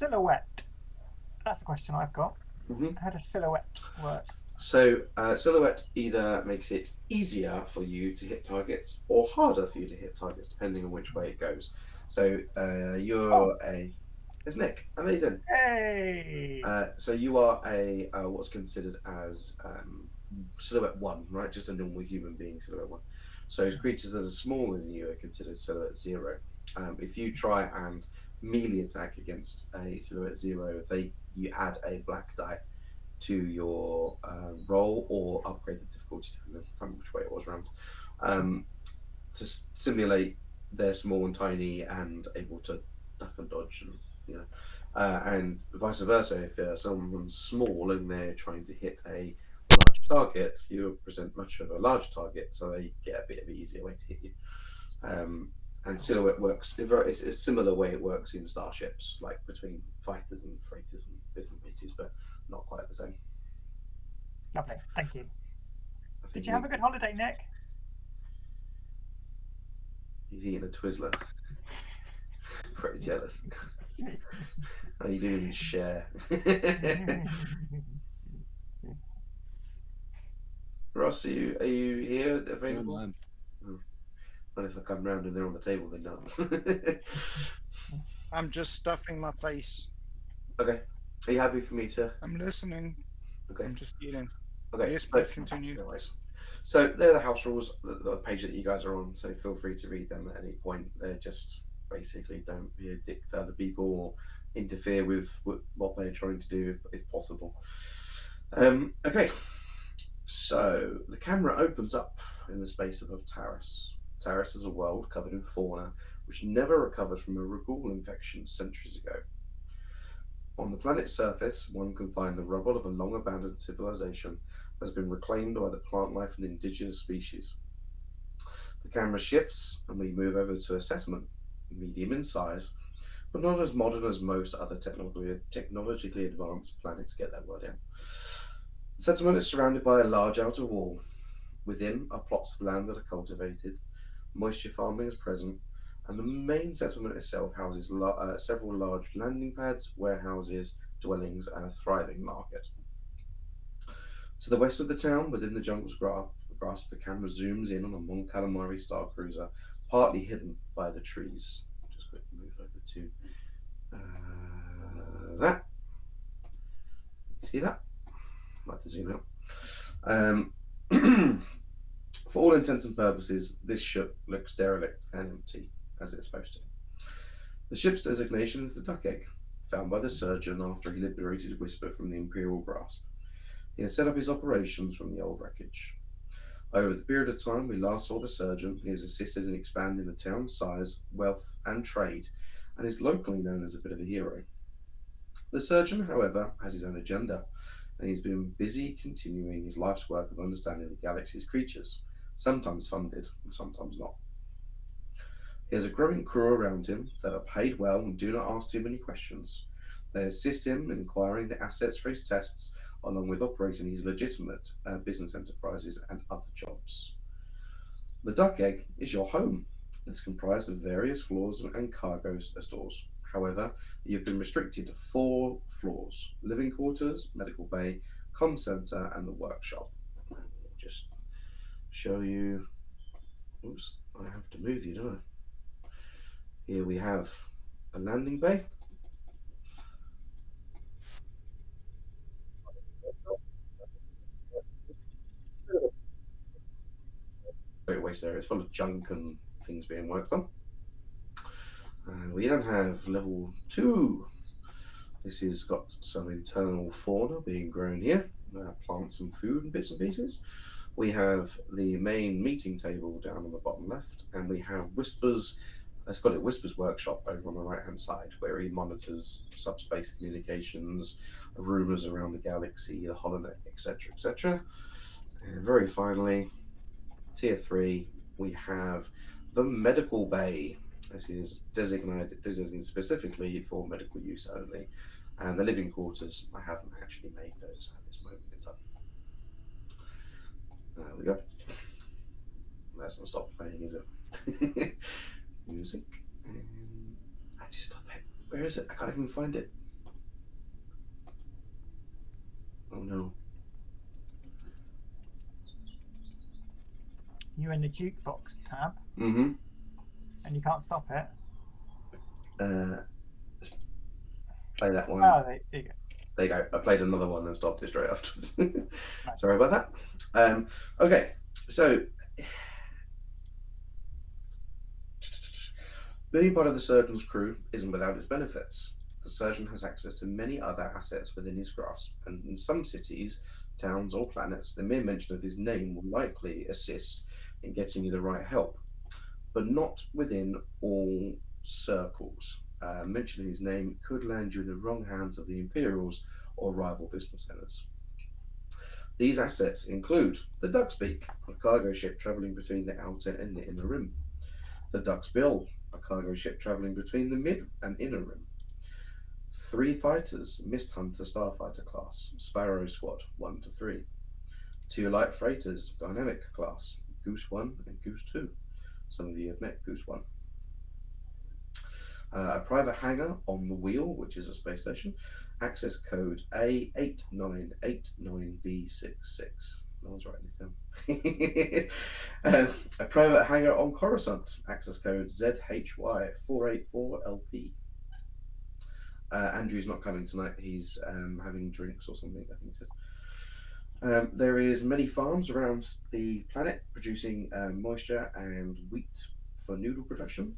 silhouette. That's the question I've got. Mhm. How does silhouette work? So, silhouette either makes it easier for you to hit targets or harder for you to hit targets, depending on which way it goes. So, Oh, you're a. It's Nick. Amazing. hey! So you are a what's considered as silhouette one, right? Just a normal human being, silhouette one. So creatures that are smaller than you are considered silhouette zero. If you try and melee attack against a silhouette zero, they you add a black die to your roll or upgrade the difficulty, depending on which way it was round, um, to simulate they're small and tiny and able to duck and dodge and you know, and vice versa. If someone's small and they're trying to hit a large target, you present much of a large target, so they get a bit of an easier way to hit you. And Cool. silhouette works. It's a similar way it works in starships, like between fighters and freighters and bits and pieces, but not quite the same. Lovely. Thank you. I Did think you have a Nick's good holiday, Nick? he's eating a Twizzler. Pretty jealous. How you doing, share? Ross, are you here Yeah, available? man. Oh, well, if I come round and they're on the table, then no. I'm just stuffing my face. Okay. Are you happy for me to? I'm listening. Okay. I'm just eating. Okay. Yes, So, please continue. no worries. So they're the house rules, the page that you guys are on. So feel free to read them at any point. They're just basically don't be a dick to other people or interfere with what they're trying to do if possible. Okay. So the camera opens up in the space above Taris. Taris is a world covered in fauna which never recovered from a Ragul infection centuries ago. On the planet's surface, one can find the rubble of a long abandoned civilization that has been reclaimed by the plant life and indigenous species. The camera shifts and we move over to a settlement, medium in size, but not as modern as most other technologically advanced planets get their word in. The settlement is surrounded by a large outer wall. Within are plots of land that are cultivated, moisture farming is present, and the main settlement itself houses several large landing pads, warehouses, dwellings, and a thriving market. To the west of the town, within the jungle's grasp, the camera zooms in on a Mon Calamari star cruiser, partly hidden by the trees. Just quickly move over to that. See that? I'd like to zoom out. For all intents and purposes, this ship looks derelict and empty, as it's supposed to. The ship's designation is the Duck Egg, found by the surgeon after he liberated Whisper from the Imperial grasp. He has set up his operations from the old wreckage. Over the period of time we last saw the surgeon, he has assisted in expanding the town's size, wealth, and trade, and is locally known as a bit of a hero. The surgeon, however, has his own agenda, and he's been busy continuing his life's work of understanding the galaxy's creatures, sometimes funded and sometimes not. He has a growing crew around him that are paid well and do not ask too many questions. They assist him in acquiring the assets for his tests, along with operating his legitimate business enterprises and other jobs. The Duck Egg is your home. It's comprised of various floors and cargo stores. However, you've been restricted to four floors: living quarters, medical bay, comm center, and the workshop. Just show you. Oops, I have to move you, don't I? Here we have a landing bay. Great waste area. It's full of junk and things being worked on. We then have level 2. This has got some internal fauna being grown here, plants and food and bits and pieces. We have the main meeting table down on the bottom left, and we have Whispers. It's got a Whispers workshop over on the right hand side, where he monitors subspace communications, rumors around the galaxy, the holonet, etc., etc. And very finally, tier 3, we have the medical bay. This is designated specifically for medical use only. And the living quarters, I haven't actually made those at this moment in time. There we go. That's not stop playing, is it? Music. And I just stop it. Where is it? I can't even find it. No. You're in the jukebox tab, Mm-hmm. and you can't stop it. Let's play that one. Oh, there you go. There you go. I played another one and stopped it straight afterwards. Nice. Sorry about that. Okay, so being part of the surgeon's crew isn't without its benefits. The surgeon has access to many other assets within his grasp, and in some cities, towns, or planets, the mere mention of his name will likely assist in getting you the right help, but not within all circles. Mentioning his name could land you in the wrong hands of the Imperials or rival business owners. These assets include the Duck's Beak, a cargo ship travelling between the outer and the inner rim; the Duck's Bill, a cargo ship travelling between the mid and inner rim; three fighters, Mist Hunter Starfighter class, Sparrow Squad 1 to 3; two light freighters, Dynamic class, Goose 1 and Goose 2. Some of you have met Goose 1. A private hangar on the wheel, which is a space station. Access code A8989B66. No one's writing it down. A private hangar on Coruscant. Access code ZHY484LP. Andrew's not coming tonight. He's having drinks or something, I think he said. There is many farms around the planet producing moisture and wheat for noodle production.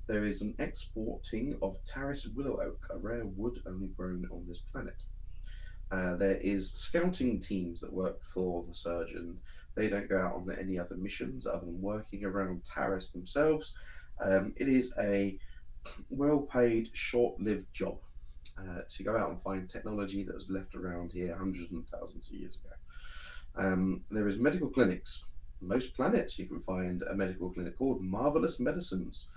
There is an exporting of Taris willow oak, a rare wood only grown on this planet. There is scouting teams that work for the surgeon. They don't go out on any other missions other than working around Taris themselves. It is a well-paid, short-lived job to go out and find technology that was left around here hundreds and thousands of years ago. There is medical clinics. Most planets you can find a medical clinic called Marvelous Medicines.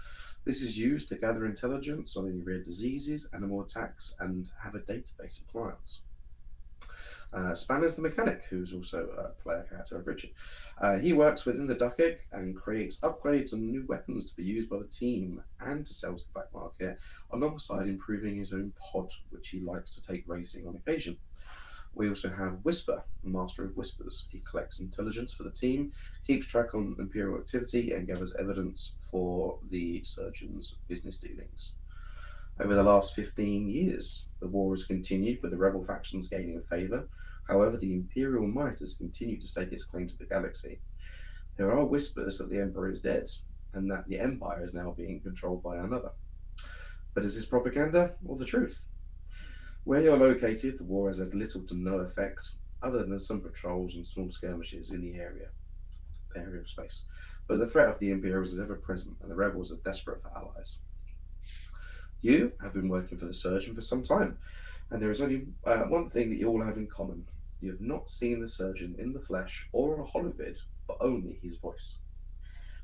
This is used to gather intelligence on any rare diseases, animal attacks, and have a database of clients. Spanner's the mechanic, who's also a player character of Richard. He works within the Duck Egg and creates upgrades and new weapons to be used by the team and to sell to the black market, alongside improving his own pod, which he likes to take racing on occasion. We also have Whisper, Master of Whispers. He collects intelligence for the team, keeps track on Imperial activity, and gathers evidence for the surgeon's business dealings. Over the last 15 years, the war has continued, with the rebel factions gaining favour. However, the Imperial might has continued to stake its claim to the galaxy. There are whispers that the Emperor is dead, and that the Empire is now being controlled by another. But is this propaganda or the truth? Where you're located, the war has had little to no effect, other than some patrols and small skirmishes in the area of space. But the threat of the Imperials is ever present, and the rebels are desperate for allies. You have been working for the surgeon for some time, and there is only one thing that you all have in common. You have not seen the surgeon in the flesh or on a holovid, but only his voice.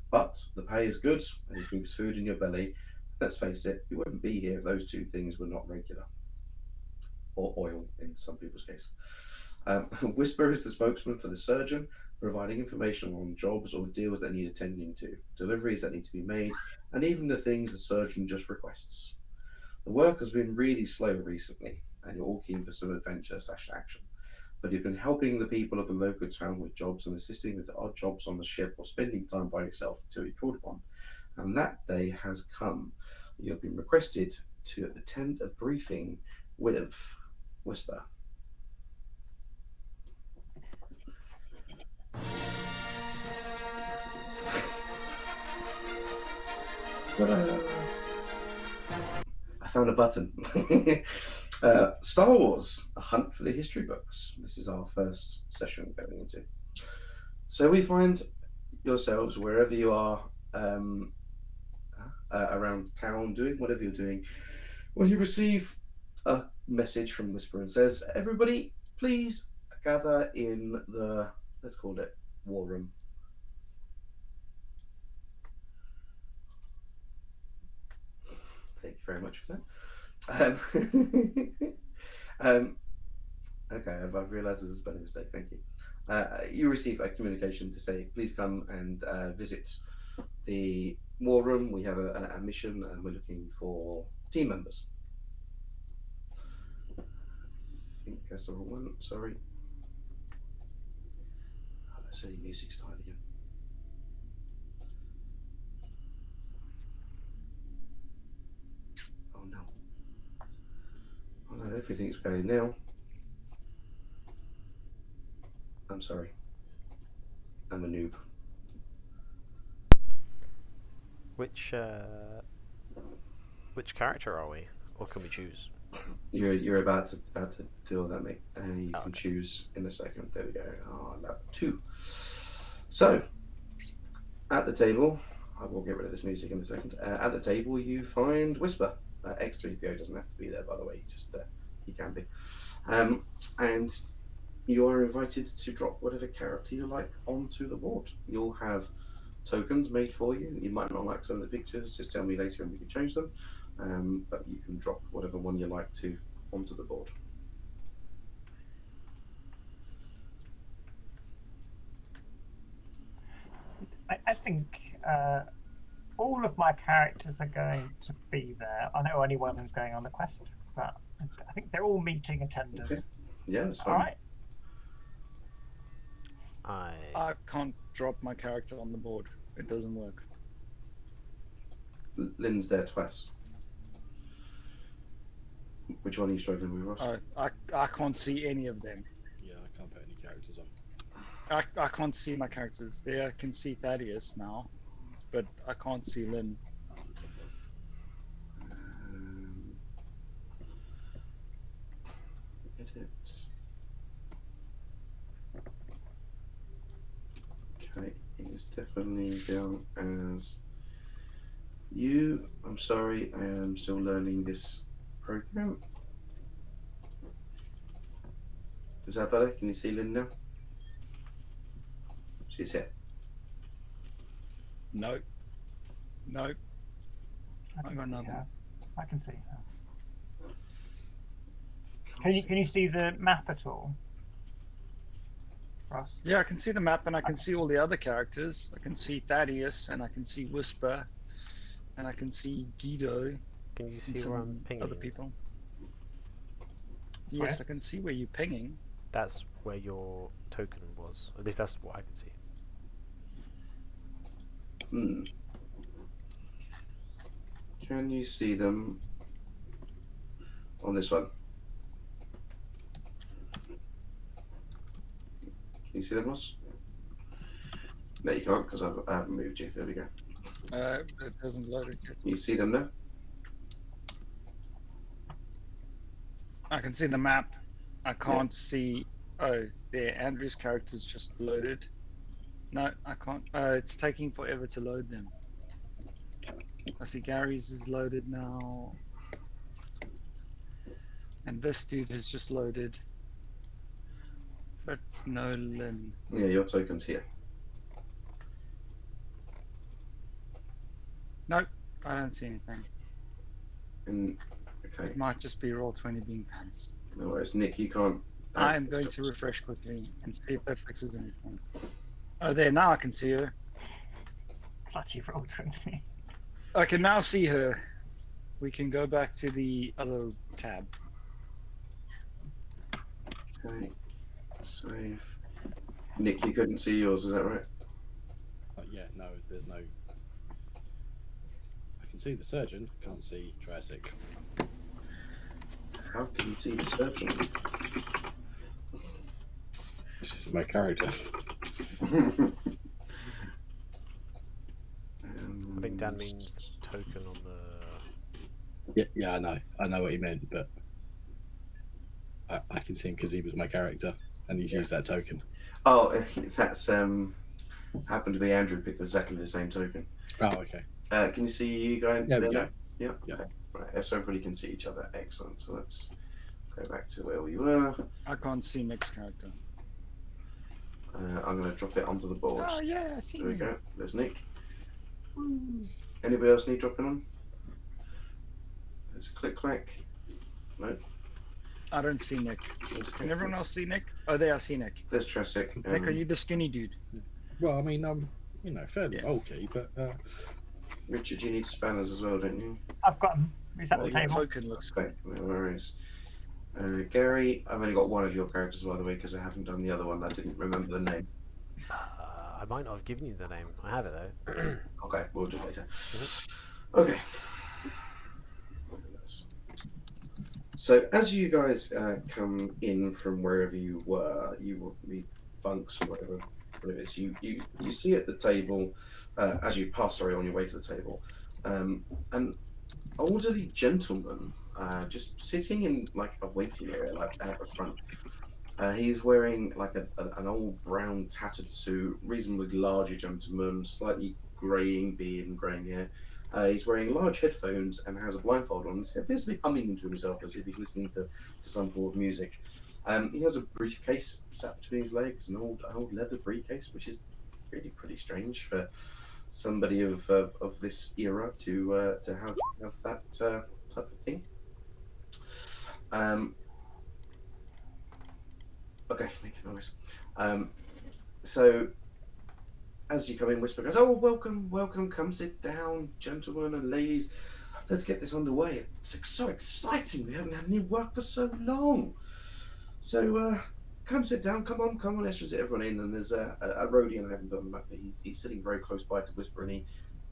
But the pay is good, and he keeps food in your belly. Let's face it, you wouldn't be here if those two things were not regular. Or oil, in some people's case. Whisper is the spokesman for the surgeon, providing information on jobs or deals that need attending to, deliveries that need to be made, and even the things the surgeon just requests. The work has been really slow recently, and you're all keen for some adventure/action. But you've been helping the people of the local town with jobs and assisting with the odd jobs on the ship, or spending time by yourself until you're called upon. And that day has come. You've been requested to attend a briefing with Whisper. I found a button. Star Wars, A Hunt for the History Books. This is our first session going into. So we find yourselves wherever you are around town, doing whatever you're doing. When you receive a message from Whisper and says, "Everybody, please gather in the, let's call it, war room." Thank you very much for that. Okay, I've realised this is a spelling mistake. Thank you. You receive a communication to say, "Please come and visit the war room. We have a mission, and we're looking for team members." I think that's the wrong one. Sorry. silly music started again. Oh no. Oh no, everything's going now. I'm sorry. I'm a noob. Which character are we, or can we choose? You're about to do that, mate. You Oh, can okay. choose in a second. There we go. Oh, level 2. So, at the table, I will get rid of this music in a second. At the table, you find Whisper. X3PO doesn't have to be there, by the way. Just he can be. And you are invited to drop whatever character you like onto the board. You'll have tokens made for you. You might not like some of the pictures. Just tell me later, and we can change them. But you can drop whatever one you like to onto the board. I think all of my characters are going to be there. I know only one is going on the quest, but I think they're all meeting attenders. Okay. Yeah, that's All fine. right. I can't drop my character on the board. It doesn't work. Lynn's there twice. Which one are you struggling with, Ross? I can't see any of them. Yeah, I can't put any characters on. I can't see my characters. There I can see Thaddeus now, but I can't see Lynn. Edit. Okay, it's definitely down as you. I'm sorry, I am still learning this program. Is that better? Can you see Lynn now? She's here. No. No. I I can got see nothing. her. I can see her. Can you see the map at all, Ross? Yeah, I can see the map and I can see all the other characters. I can see Thaddeus and I can see Whisper and I can see Guido Can you and see where I'm some pinging? other people. Sorry? Yes, I can see where you're pinging. That's where your token was. At least that's what I can see. Hmm. Can you see them on this one? Can you see them, Ross? No, you can't because I haven't moved you. There we go. It hasn't loaded yet. Can you see them now? I can see the map. I can't see. Oh, there. Andrew's character's just loaded. No, I can't. It's taking forever to load them. I see Gary's is loaded now. And this dude has just loaded. But no Lynn. Yeah, your token's here. Nope, I don't see anything. And okay, It might just be Roll20 being pants. no worries. Nick, you can't. I am going to refresh quickly and see if that fixes anything. Oh, there, now I can see her. Clutchy roll 20. I can now see her. We can go back to the other tab. Okay, save. Nick, you couldn't see yours, is that right? Yeah, no, there's no. I can see the surgeon, can't see Jurassic. How can you see the surgeon? This is my character. I think Dan means token on the. Yeah, I know what he meant, but I can see him because he was my character, and he's used that token. Oh, that's happened to be Andrew picked exactly the same token. Oh, okay. Can you see you going? Yeah, there yeah. now? Yeah. Yeah. Okay. Right. So everybody can see each other. Excellent. So let's go back to where we were. I can't see Nick's character. I'm going to drop it onto the board. Oh, yeah, I see There we him. go. There's Nick. Anybody else need dropping on? There's click clack. No. I don't see Nick. There's Can everyone else see Nick? Oh, there, I see Nick. There's Tresic. Nick, are you the skinny dude? Well, I mean, fairly Yeah. bulky, but Richard, you need spanners as well, don't you? I've got him. He's at Well, the your table. token looks Okay, no worries. Gary, I've only got one of your characters, by the way, because I haven't done the other one. I didn't remember the name. I might not have given you the name. I have it though. Okay, we'll do it later. Mhm. Okay. So as you guys come in from wherever you were, you will be bunks or whatever it is. You see at the table as you pass, sorry, on your way to the table, an elderly gentleman just sitting in like a waiting area, like out the front. He's wearing like an old brown tattered suit, reasonably larger gentleman, slightly greying beard and greying hair. He's wearing large headphones and has a blindfold on. He appears to be humming to himself as if he's listening to some form of music. He has a briefcase sat between his legs, an old leather briefcase, which is really pretty strange for somebody of this era to have that type of thing. Um, okay, making noise. Um, so as you come in, Whisper goes, "Oh, welcome, welcome. Come sit down, gentlemen and ladies. Let's get this underway. It's so exciting. We haven't had any work for so long. So come sit down. Come on. Let's just get everyone in." And there's a Rhodian I haven't got on the map, but he's sitting very close by to Whisper, and he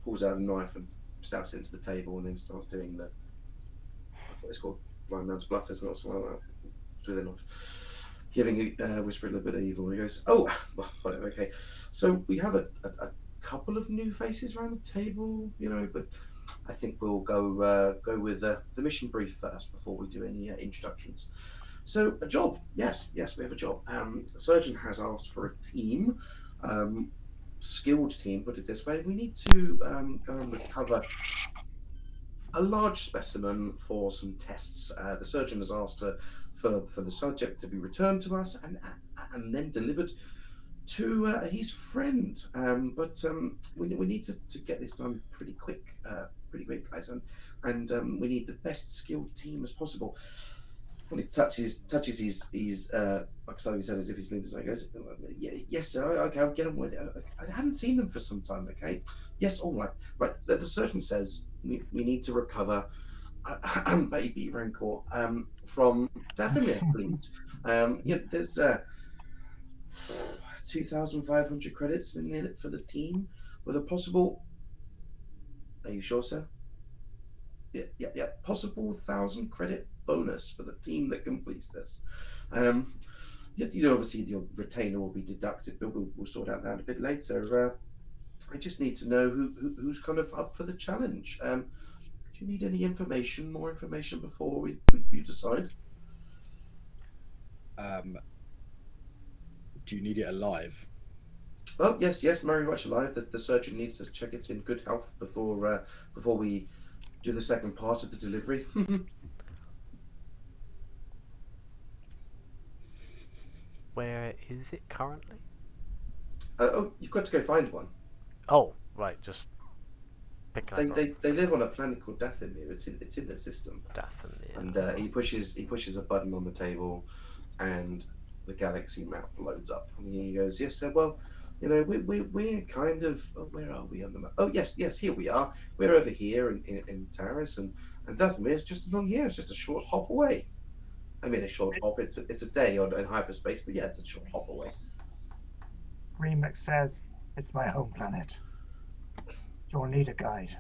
pulls out a knife and stabs it into the table, and then starts doing the. I thought it's called blind man's bluff, isn't it, or something like that? With a knife. Giving Whisper a little bit of evil. He goes, "Oh, well, whatever. Okay, so we have a couple of new faces around the table, but I think we'll go with the mission brief first before we do any introductions. So a job, yes, we have a job. The surgeon has asked for a team, skilled team. Put it this way: we need to go and recover a large specimen for some tests. The surgeon has asked for the subject to be returned to us and then delivered to his friend. But we need to get this done pretty quick, guys, and we need the best skilled team as possible." When he touches his like so he said as if he's leaving, so he goes, "Yeah, yes, sir. Okay, I'll get on with it. I hadn't seen them for some time. Okay, yes, all right, right." The surgeon says we need to recover baby Rancor from Dathomir, please. There's 2,500 credits in it for the team with a possible. Are you sure, sir? Yeah. Possible 1,000 credit bonus for the team that completes this. Obviously your retainer will be deducted, but we'll sort out that a bit later. I just need to know who's kind of up for the challenge. Do you need any more information before we decide? Do you need it alive? Oh yes, very much alive. The surgeon needs to check it's in good health before we do the second part of the delivery. Where is it currently? You've got to go find one. Oh, right, just picking up They live on a planet called Dathomir. It's in the system. Dathomir. And he pushes a button on the table, and the galaxy map loads up. And he goes, "Yes, sir. Well, we're kind of where are we on the map? Oh, yes, here we are. We're over here in Taris, and Dathomir is just along here. It's just a short hop away. I mean, a short hop. It's a day in hyperspace, but yeah, it's a short hop away." Remix says, "It's my home planet. You'll need a guide.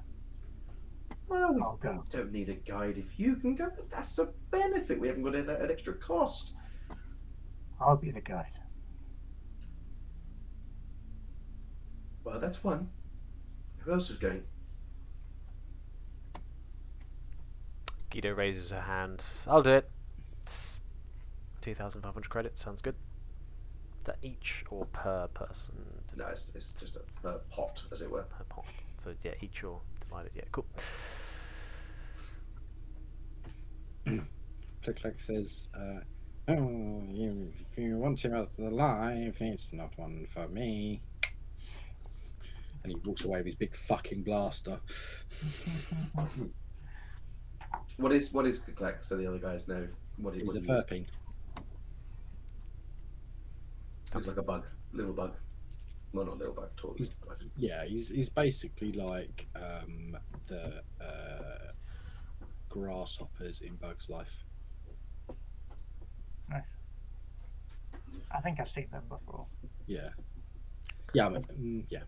Well, we I'll go." don't need a guide if you can go. That's a benefit. We haven't got an extra cost. I'll be the guide. Well, that's one. Who else is going? Guido raises her hand. I'll do it. 2,500 credits, sounds good. Is that each or per person? No, it's just a pot, as it were. Per pot. So yeah, each or divided. Yeah, cool. Click says, if you want him out alive, it's not one for me. And he walks away with his big fucking blaster. What is Click, so the other guys know what He's a he is. Furping. Looks like a bug, little bug. Well, not little bug, tall bug. Yeah, he's basically like the grasshoppers in Bug's Life. Nice. I think I've seen them before. Yeah. Yeah, yeah.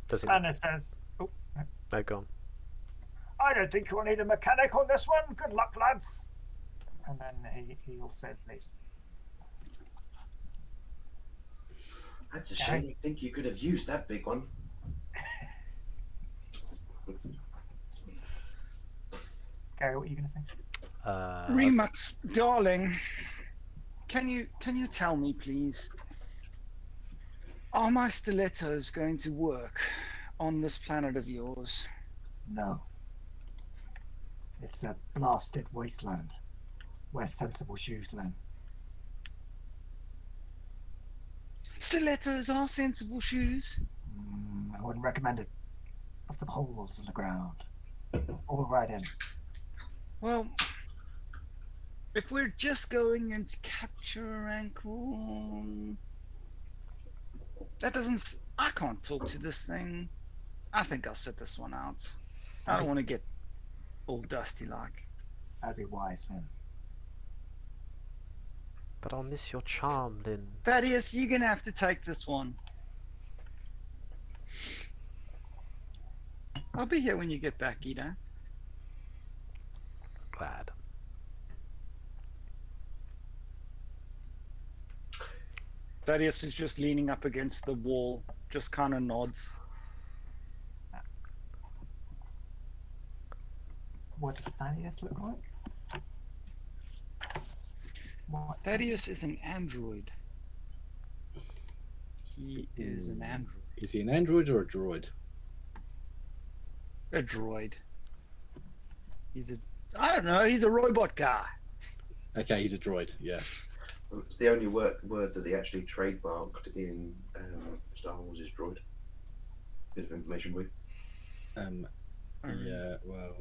Does he? Spanner says, oh, No, go on. I don't think you'll need a mechanic on this one. Good luck, lads. And then he also leaves. That's a shame. I think you could have used that big one. Gary, what are you going to say? Remux, darling, can you tell me, please, are my stilettos going to work on this planet of yours? No. It's a blasted wasteland. Wear sensible shoes, Len. Stilettos are sensible shoes. I wouldn't recommend it. Lots of holes in the ground. All right in. Well, if we're just going in to capture a rancor, that doesn't. I can't talk to this thing. I think I'll sit this one out. I don't want to get all dusty like. That'd be wise, Len. But I'll miss your charm, Lynn. Thaddeus, you're gonna have to take this one. I'll be here when you get back, Ida. Glad. Thaddeus is just leaning up against the wall, just kind of nods. What does Thaddeus look like? What's Thaddeus is an android. He is an android. Is he an android or a droid? A droid. He's a. I don't know. He's a robot guy. Okay, he's a droid. Yeah. It's the only word that they actually trademarked in Star Wars is droid. Bit of information for you. Yeah. Well.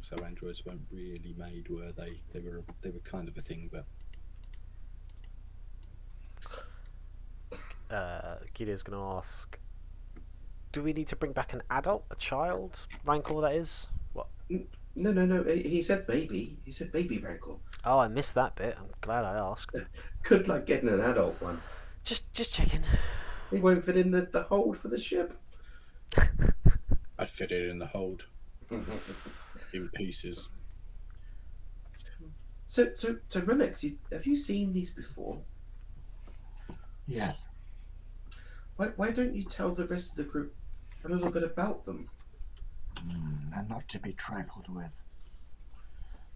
So androids weren't really made, were they? They were kind of a thing, but Gideon's going to ask, do we need to bring back an adult, a child, Rancor that is? What? No. He said baby. He said baby Rancor. Oh, I missed that bit. I'm glad I asked. Good luck getting an adult one. Just checking. He won't fit in the hold for the ship. I'd fit it in the hold in pieces. So Remix, have you seen these before? Yes. Why don't you tell the rest of the group a little bit about them? They're not to be trifled with.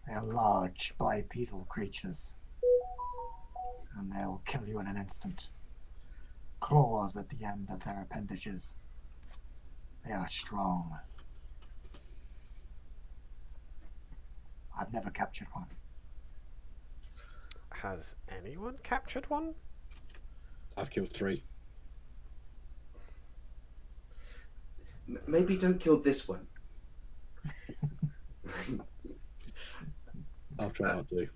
They are large bipedal creatures, and they'll kill you in an instant. Claws at the end of their appendages. They are strong. I've never captured one. Has anyone captured one? I've killed 3. Maybe don't kill this one. I'll try not to.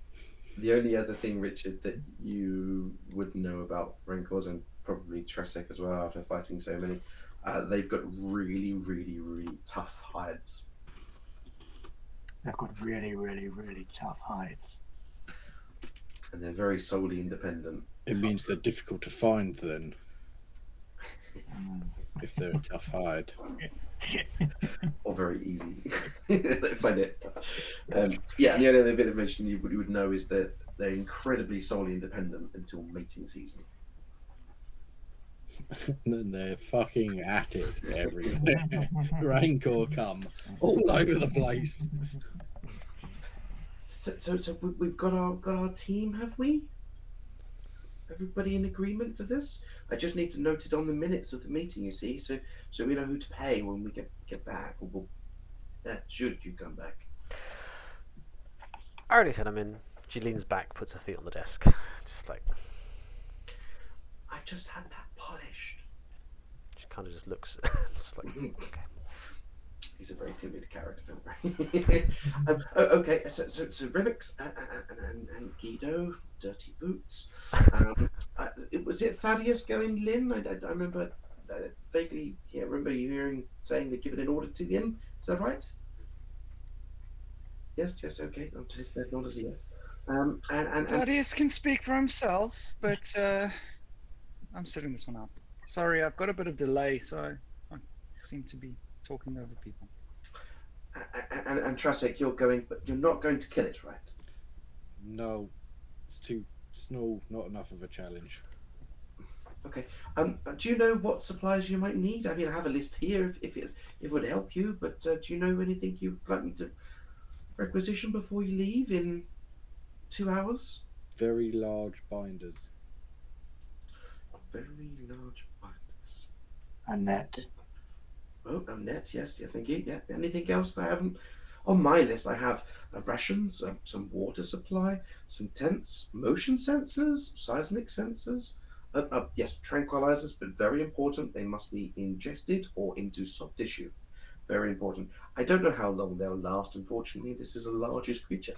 The only other thing, Richard, that you would know about Rancors, and probably Tresek as well after fighting so many, they've got really, really, really tough hides. They've got really, really, really tough hides. And they're very solely independent. It means they're difficult to find then, if they're a tough hide. Or very easy. They find it. Yeah, and the only other bit of information you would know is that they're incredibly solely independent until mating season. And then they're fucking at it everywhere. Rancor come all over the place. So we've got our team, have we? Everybody in agreement for this? I just need to note it on the minutes of the meeting, you see, so we know who to pay when we get back. Should you come back? I already said I'm in. She leans back, puts her feet on the desk. Just like... I've just had that polished. She kind of just looks... just like, okay. He's a very timid character, don't worry. Okay, so Remix and Guido, Dirty Boots. Was it Thaddeus going Lynn? I remember vaguely. Yeah, remember you saying they'd given an order to him. Is that right? Yes. Okay, I'll take that note as a yes. And Thaddeus can speak for himself, but I'm setting this one up. Sorry, I've got a bit of delay, so I seem to be talking over people. And Trasek, you're going, but you're not going to kill it, right? No, it's too small. Not enough of a challenge. Okay. Do you know what supplies you might need? I mean, I have a list here if it would help you. But do you know anything you'd like me to requisition before you leave in 2 hours? Very large binders. Very large binders. A net. Oh, a net. Yes, thank you. Yeah. Anything else that I haven't on my list? I have rations, some water supply, some tents, motion sensors, seismic sensors. Yes, tranquilizers, but very important. They must be ingested or into soft tissue. Very important. I don't know how long they'll last. Unfortunately, this is a largish creature.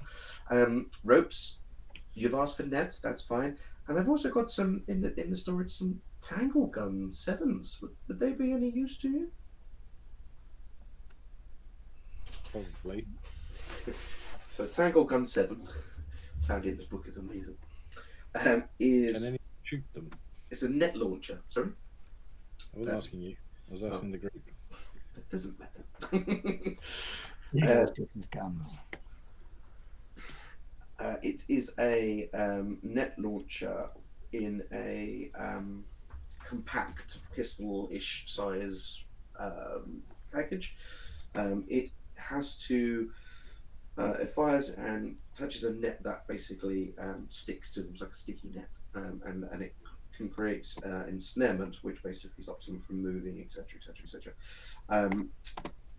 Ropes. You've asked for nets. That's fine. And I've also got some in the storage. Some tangle gun sevens. Would they be any use to you? Probably. So Tangle Gun 7, found in the book, is amazing. Can Is anyone shoot them? it's a net launcher. Sorry, I wasn't asking you. I was asking the group. that doesn't matter. You guys get these guns. It is a net launcher in a compact pistol-ish size package. It has to. It fires and touches a net that basically sticks to them. It's like a sticky net, and it can create ensnarement, which basically stops them from moving, etc., etc., etc.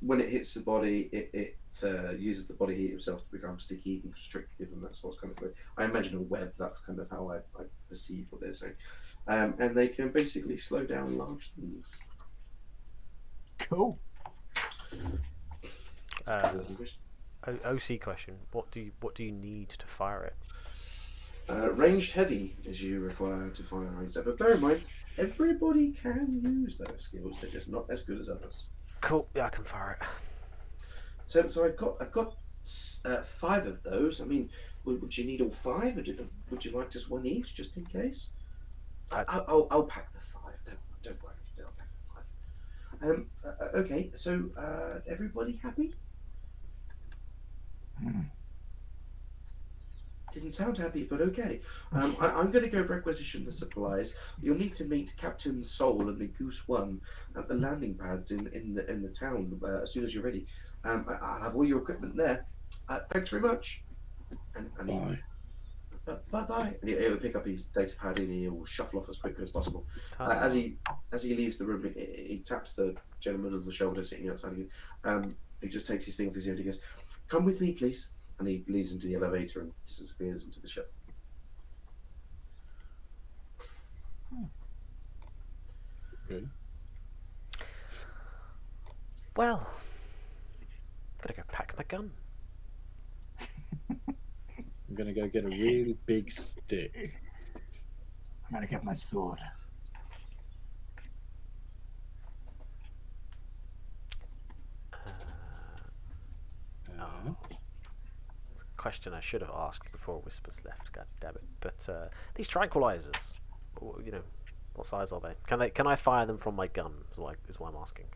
When it hits the body, it uses the body heat itself to become sticky and constrictive, and that's what's kind of like, I imagine a web. That's kind of how I perceive what they're saying, and they can basically slow down large things. Cool. OC question: What do you need to fire it? Ranged heavy is you require to fire ranged heavy, but bear in mind, everybody can use those skills. They're just not as good as others. Cool. Yeah, I can fire it. So I've got 5 of those. I mean, would you need all 5, or would you like just one each, just in case? I'll pack the 5. Don't worry. I'll pack the 5. Okay. So everybody happy? Didn't sound happy, but okay. I'm going to go requisition the supplies. You'll need to meet Captain Soul and the Goose One at the landing pads in the town as soon as you're ready. I'll have all your equipment there. Thanks very much. And Bye. Bye. And he'll pick up his data pad and he'll shuffle off as quickly as possible. As he leaves the room, he taps the gentleman on the shoulder sitting outside again. He just takes his thing off his ear and he goes, "Come with me, please." And he leads into the elevator and disappears into the ship. Okay. Well, gotta go pack my gun. I'm gonna go get a really big stick. I'm gonna get my sword. Question I should have asked before Whispers left. God damn it! But these tranquilizers, what size are they? Can I fire them from my gun? Is what I'm asking.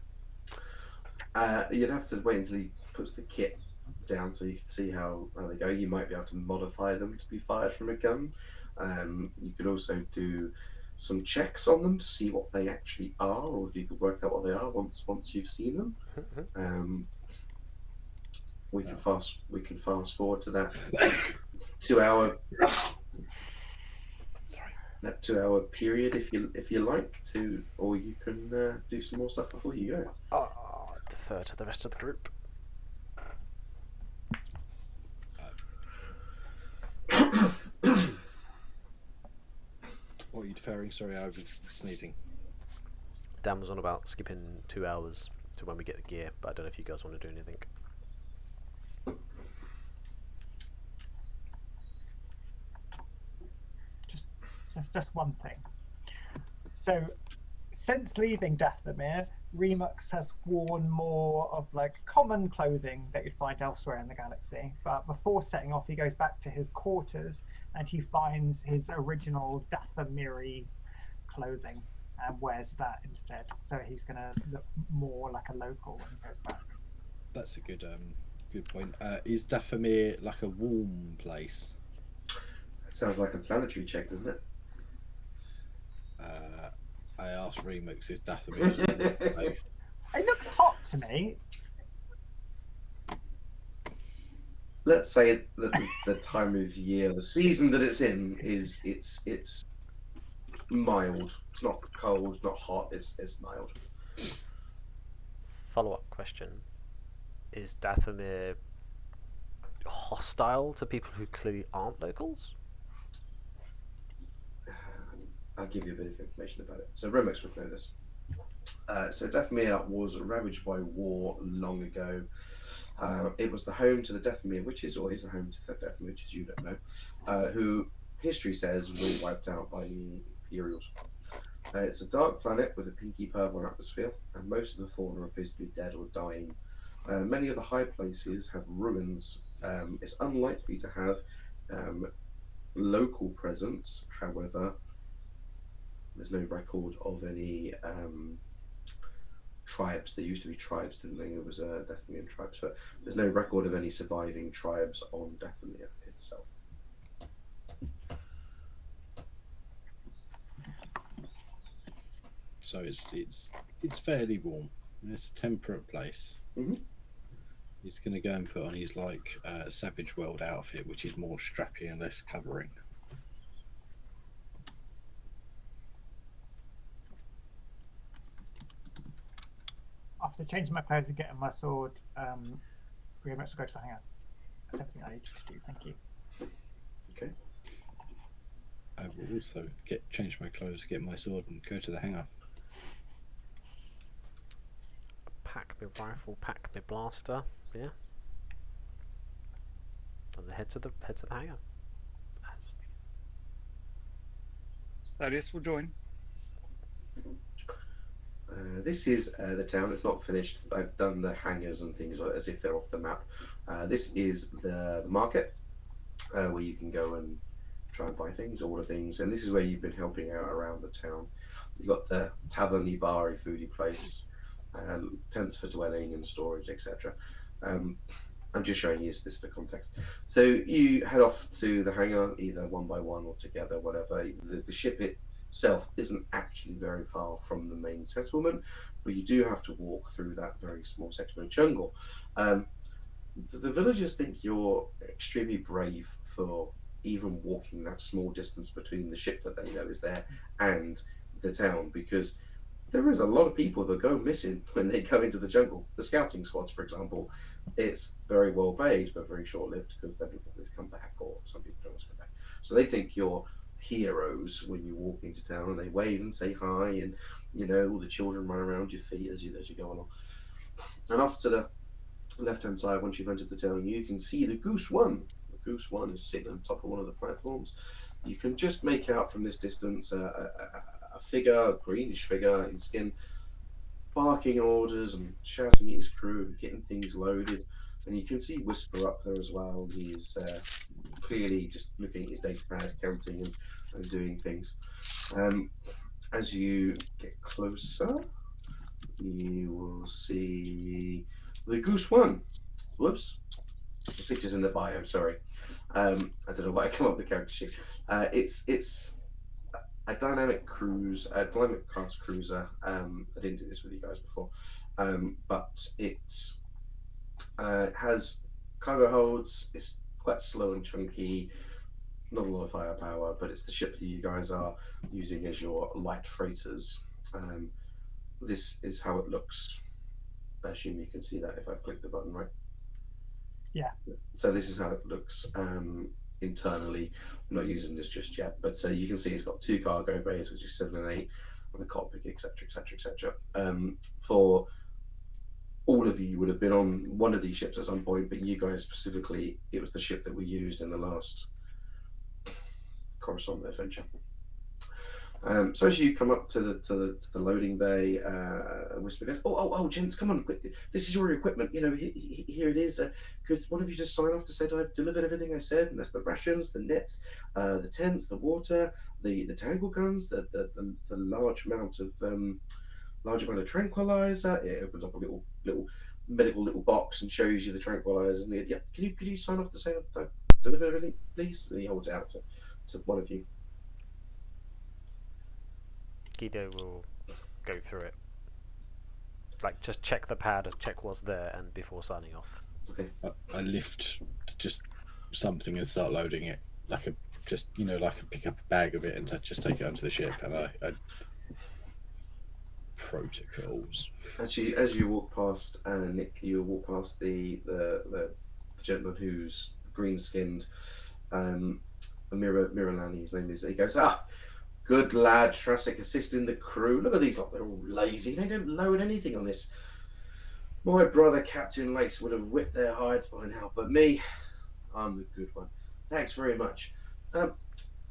You'd have to wait until he puts the kit down so you can see how they go. You might be able to modify them to be fired from a gun. You could also do some checks on them to see what they actually are, or if you could work out what they are once you've seen them. We can fast forward to that 2 hour that 2 hour period if you like to, or you can do some more stuff before you go. I'll defer to the rest of the group. What are you deferring? Sorry, I was sneezing. Dan was on about skipping 2 hours to when we get the gear, but I don't know if you guys want to do anything. Just one thing. So, since leaving Dathomir, Remux has worn more of like common clothing that you'd find elsewhere in the galaxy. But before setting off, he goes back to his quarters and he finds his original Dathomiri clothing and wears that instead. So he's going to look more like a local when he goes back. That's a good point. Is Dathomir like a warm place? That sounds like a planetary check, doesn't it? I asked Remix if Dathomir is a warm place. It looks hot to me. Let's say that the time of year, the season that it's in, is it's mild. It's not cold, not hot. It's mild. Follow-up question: is Dathomir hostile to people who clearly aren't locals? I'll give you a bit of information about it. So Remex would know this. So Dathomir was ravaged by war long ago. It was the home to the Dathomir witches, or is the home to the Dathomir witches, you don't know, who history says were wiped out by the Imperials. It's a dark planet with a pinky purple atmosphere, and most of the fauna appears to be dead or dying. Many of the high places have ruins. It's unlikely to have local presence, however. There's no record of any tribes. There used to be tribes, didn't they? There was Dathomir tribes, but there's no record of any surviving tribes on Dathomir itself. So it's fairly warm. It's a temperate place. Mhm. He's going to go and put on his Savage World outfit, which is more strappy and less covering. After changing my clothes and getting my sword, pretty much go to the hangar. That's everything I needed to do. Thank you. Okay. I will also change my clothes, get my sword, and go to the hangar. Pack my rifle, pack my blaster. Yeah. And head to the hangar. Thaddeus will join. This is the town. It's not finished. I've done the hangars and things as if they're off the map. This is the market where you can go and try and buy things, order things, and this is where you've been helping out around the town. You've got the taverny, bar, foodie place, tents for dwelling and storage, etc. I'm just showing you this for context. So you head off to the hangar, either one by one or together, whatever. The ship itself isn't actually very far from the main settlement, but you do have to walk through that very small section of jungle. The villagers think you're extremely brave for even walking that small distance between the ship that they know is there and the town, because there is a lot of people that go missing when they go into the jungle. The scouting squads, for example, it's very well paid but very short-lived, because then people always come back, or some people don't always come back. So they think you're heroes when you walk into town, and they wave and say hi, and all the children run around your feet as you go along. And off to the left-hand side, once you've entered the town, you can see the Goose One. The Goose One is sitting on top of one of the platforms. You can just make out from this distance a figure, a greenish figure in skin, barking orders and shouting at his crew and getting things loaded. And you can see Whisper up there as well. He's clearly just looking at his data pad, counting and doing things. As you get closer, you will see the Goose One. Whoops. The picture's in the bio, sorry. I don't know why I come up with the character sheet. It's a dynamic class cruiser. I didn't do this with you guys before, but it has cargo holds. It's quite slow and chunky, not a lot of firepower, but it's the ship that you guys are using as your light freighters. This is how it looks. I assume you can see that if I click the button, right? Yeah. So this is how it looks internally. I'm not using this just yet, but you can see it's got 2 cargo bays, which is 7 and 8, and the cockpit, etc. For all of you would have been on one of these ships at some point, but you guys specifically, it was the ship that we used in the last Coruscant adventure. So as you come up to the loading bay, Whisper goes, "Oh, gents, come on, quick! This is your equipment. Here it is. Could one of you just sign off to say that I've delivered everything I said? And that's the rations, the nets, the tents, the water, the tangle guns, the large amount of tranquilizer. It opens up a little medical little box and shows you the tranquilizers. And yeah, could you sign off to say I've delivered everything, please? And he holds it out to one of you. Guido will go through it. Like, just check the pad, check what's there, and before signing off. Okay. I lift just something and start loading it, like pick up a bag of it and just take it onto the ship. And I protocols. As you walk past Nick, you walk past the gentleman who's green skinned, Miralani, his name is. He goes, good lad, Trasic assisting the crew. Look at these lot, they're all lazy. They don't load anything on this. My brother, Captain Lace, would have whipped their hides by now, but me, I'm the good one. Thanks very much.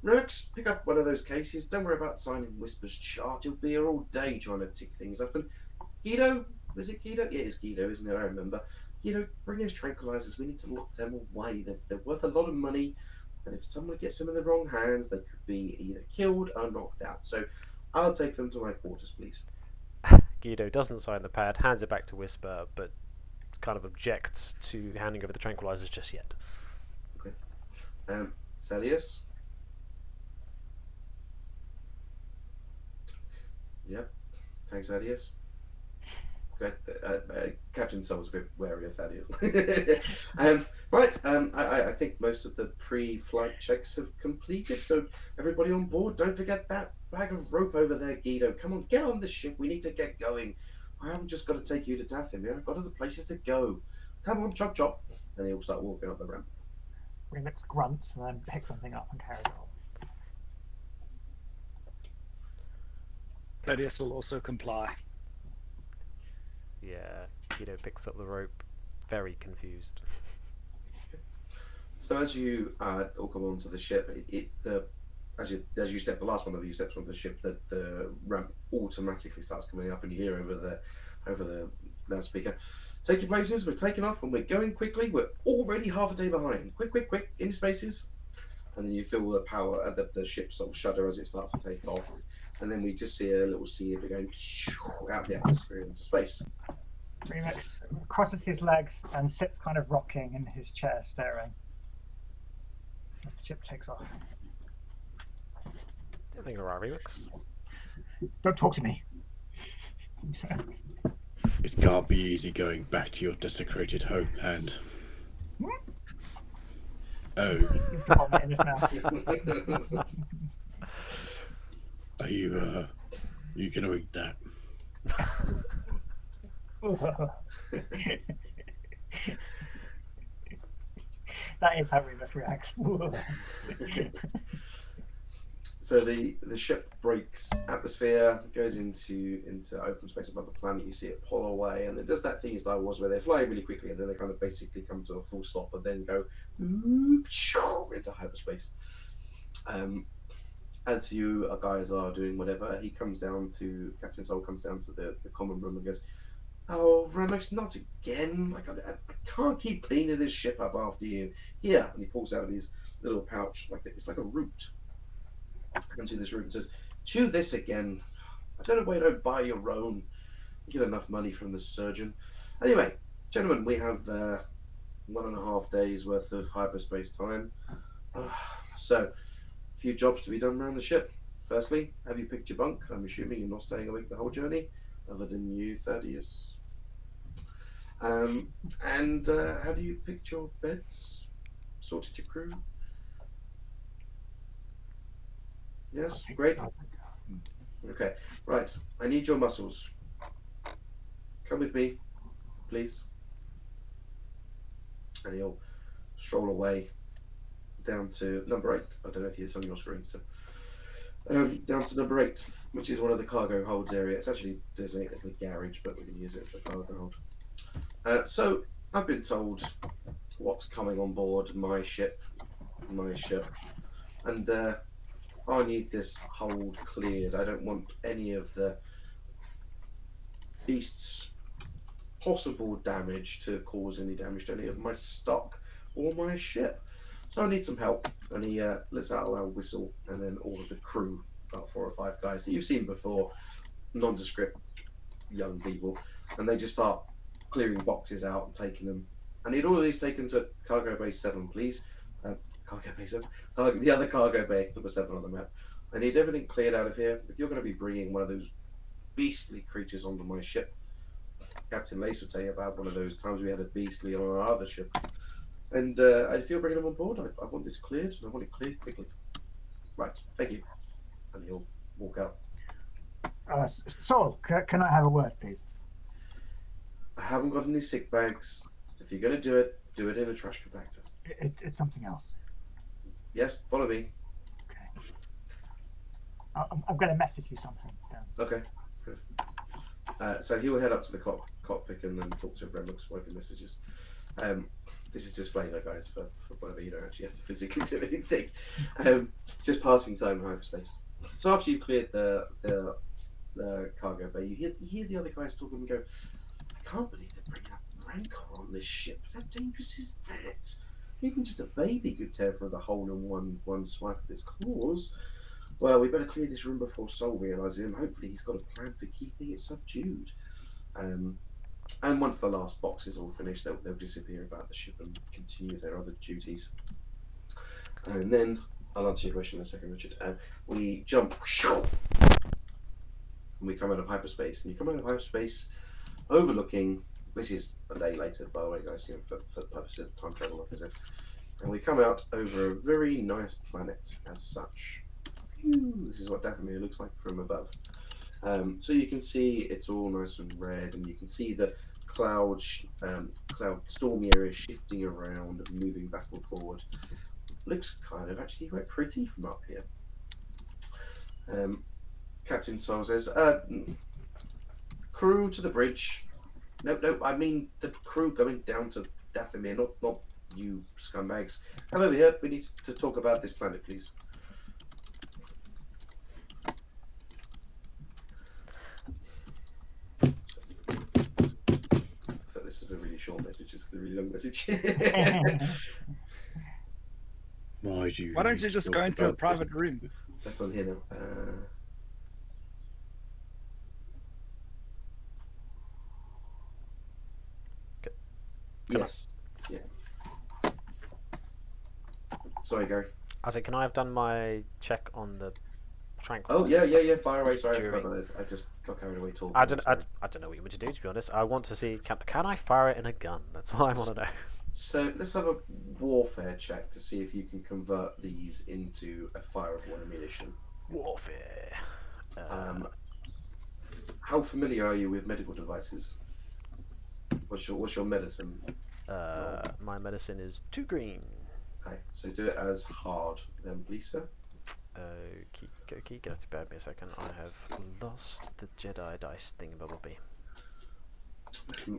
Rex, pick up one of those cases. Don't worry about signing Whisper's chart. You'll be here all day trying to tick things up. And Guido, is it Guido? Yeah, it's Guido, isn't it? I remember. Guido, bring those tranquilizers. We need to lock them away. They're worth a lot of money. And if someone gets them in the wrong hands, they could be either killed or knocked out. So I'll take them to my quarters, please. Guido doesn't sign the pad, hands it back to Whisper, but kind of objects to handing over the tranquilizers just yet. Okay. Thaddeus? Yep. Thanks, Thaddeus. Captain Soul's a bit wary of Thaddeus. Right. I think most of the pre-flight checks have completed. So everybody on board, don't forget that bag of rope over there, Guido. Come on, get on the ship. We need to get going. I haven't just got to take you to Dathomir. I've got other places to go. Come on, chop chop. And he'll start walking up the ramp. Remix grunts and then picks something up and carries it on. Thaddeus will also comply. Yeah, Guido picks up the rope, very confused. So as you all come onto the ship, as you step, the last one of you steps onto the ship, the ramp automatically starts coming up, and you hear over the loudspeaker, "Take your places. We're taking off, and we're going quickly. We're already half a day behind. Quick, quick, quick! In spaces." And then you feel the power, the ship sort of shudder as it starts to take off, and then we just see a little sea of it going out the atmosphere into space. Remix crosses his legs and sits kind of rocking in his chair, staring as the ship takes off. Everything alright, Remix? Don't talk to me. It can't be easy going back to your desecrated homeland. Oh. Vomit in his mouth. Are you gonna eat that? That is how Remus reacts. So the ship breaks atmosphere, goes into open space above the planet. You see it pull away, and it does that thing in Star Wars where they fly really quickly and then they kind of basically come to a full stop and then go into hyperspace. As you guys are doing whatever, Captain Soul comes down to the common room and goes, "Oh, Ramex, not again! Like I can't keep cleaning this ship up after you." Here, and he pulls out of his little pouch it's like a root. Comes in this room and says, "Chew this again. I don't know why you don't buy your own. You get enough money from the surgeon." Anyway, gentlemen, we have 1.5 days worth of hyperspace time. So, a few jobs to be done around the ship. Firstly, have you picked your bunk? I'm assuming you're not staying awake the whole journey, other than you, Thaddeus. And have you picked your beds? Sorted your crew? Yes, great. Okay, right. I need your muscles. Come with me, please. And he'll stroll away down to number 8. I don't know if it's on your screen still. Down to number 8, which is one of the cargo holds area. It's actually designated as the garage, but we can use it as the cargo hold. So I've been told what's coming on board my ship, and I need this hold cleared. I don't want any of the beast's possible damage to cause any damage to any of my stock or my ship. so I need some help. And he lets out a loud whistle, and then all of the crew, about 4 or 5 guys that you've seen before, nondescript young people, and they just start clearing boxes out and taking them. I need all of these taken to cargo bay 7, please. Cargo bay 7? The other cargo bay, number 7 on the map. I need everything cleared out of here. If you're going to be bringing one of those beastly creatures onto my ship, Captain Lace will tell you about one of those times we had a beastly on our other ship. And if you're bringing them on board, I want this cleared, and I want it cleared quickly. Right, thank you. And he'll walk out. Saul, can I have a word, please? I haven't got any sick bags. If you're going to do it in a trash compactor. It's something else. Yes, follow me. Okay. I'm going to message you something. Okay. Good. So he will head up to the cockpit and then talk to Remlux working messages. This is just flavor, guys, for whatever. You don't actually have to physically do anything. Just passing time in hyperspace. So after you've cleared the cargo bay, you hear the other guys talking and go, I can't believe they're bringing up Rancor on this ship. How dangerous is that? Even just a baby could tear through the hole in one swipe of its claws. Well, we better clear this room before Sol realises it, and hopefully he's got a plan for keeping it subdued. And once the last box is all finished, they'll disappear about the ship and continue their other duties. And then, I'll answer your question in a second, Richard. We jump, and we come out of hyperspace. And you come out of hyperspace overlooking, this is a day later, by the way, guys, for the purpose of time travel officer. And we come out over a very nice planet as such. This is what Dathomir looks like from above. So you can see it's all nice and red, and you can see the cloud stormy area shifting around and moving back and forward. Looks kind of actually quite pretty from up here. Captain Sol says, crew to the bridge. No, I mean the crew going down to Dathomir, not you scumbags. Come over here, we need to talk about this planet, please. This is a really short message. It's a really long message. Why don't you just go into a private room? That's on here now. Yes. Yeah. Sorry, Gary. I said, can I have done my check on the Oh tranquilizer? yeah. Fire away. Sorry, I forgot about this. I just got carried away talking. I don't know what you want to do. To be honest, I want to see can I fire it in a gun? That's what I want to know. So let's have a warfare check to see if you can convert these into a fireable ammunition. Warfare. How familiar are you with medical devices? What's your medicine? My medicine is 2 green. Okay, so do it as hard then, please, sir. Okay, gonna have to bear me a second. I have lost the Jedi dice thingamabobby.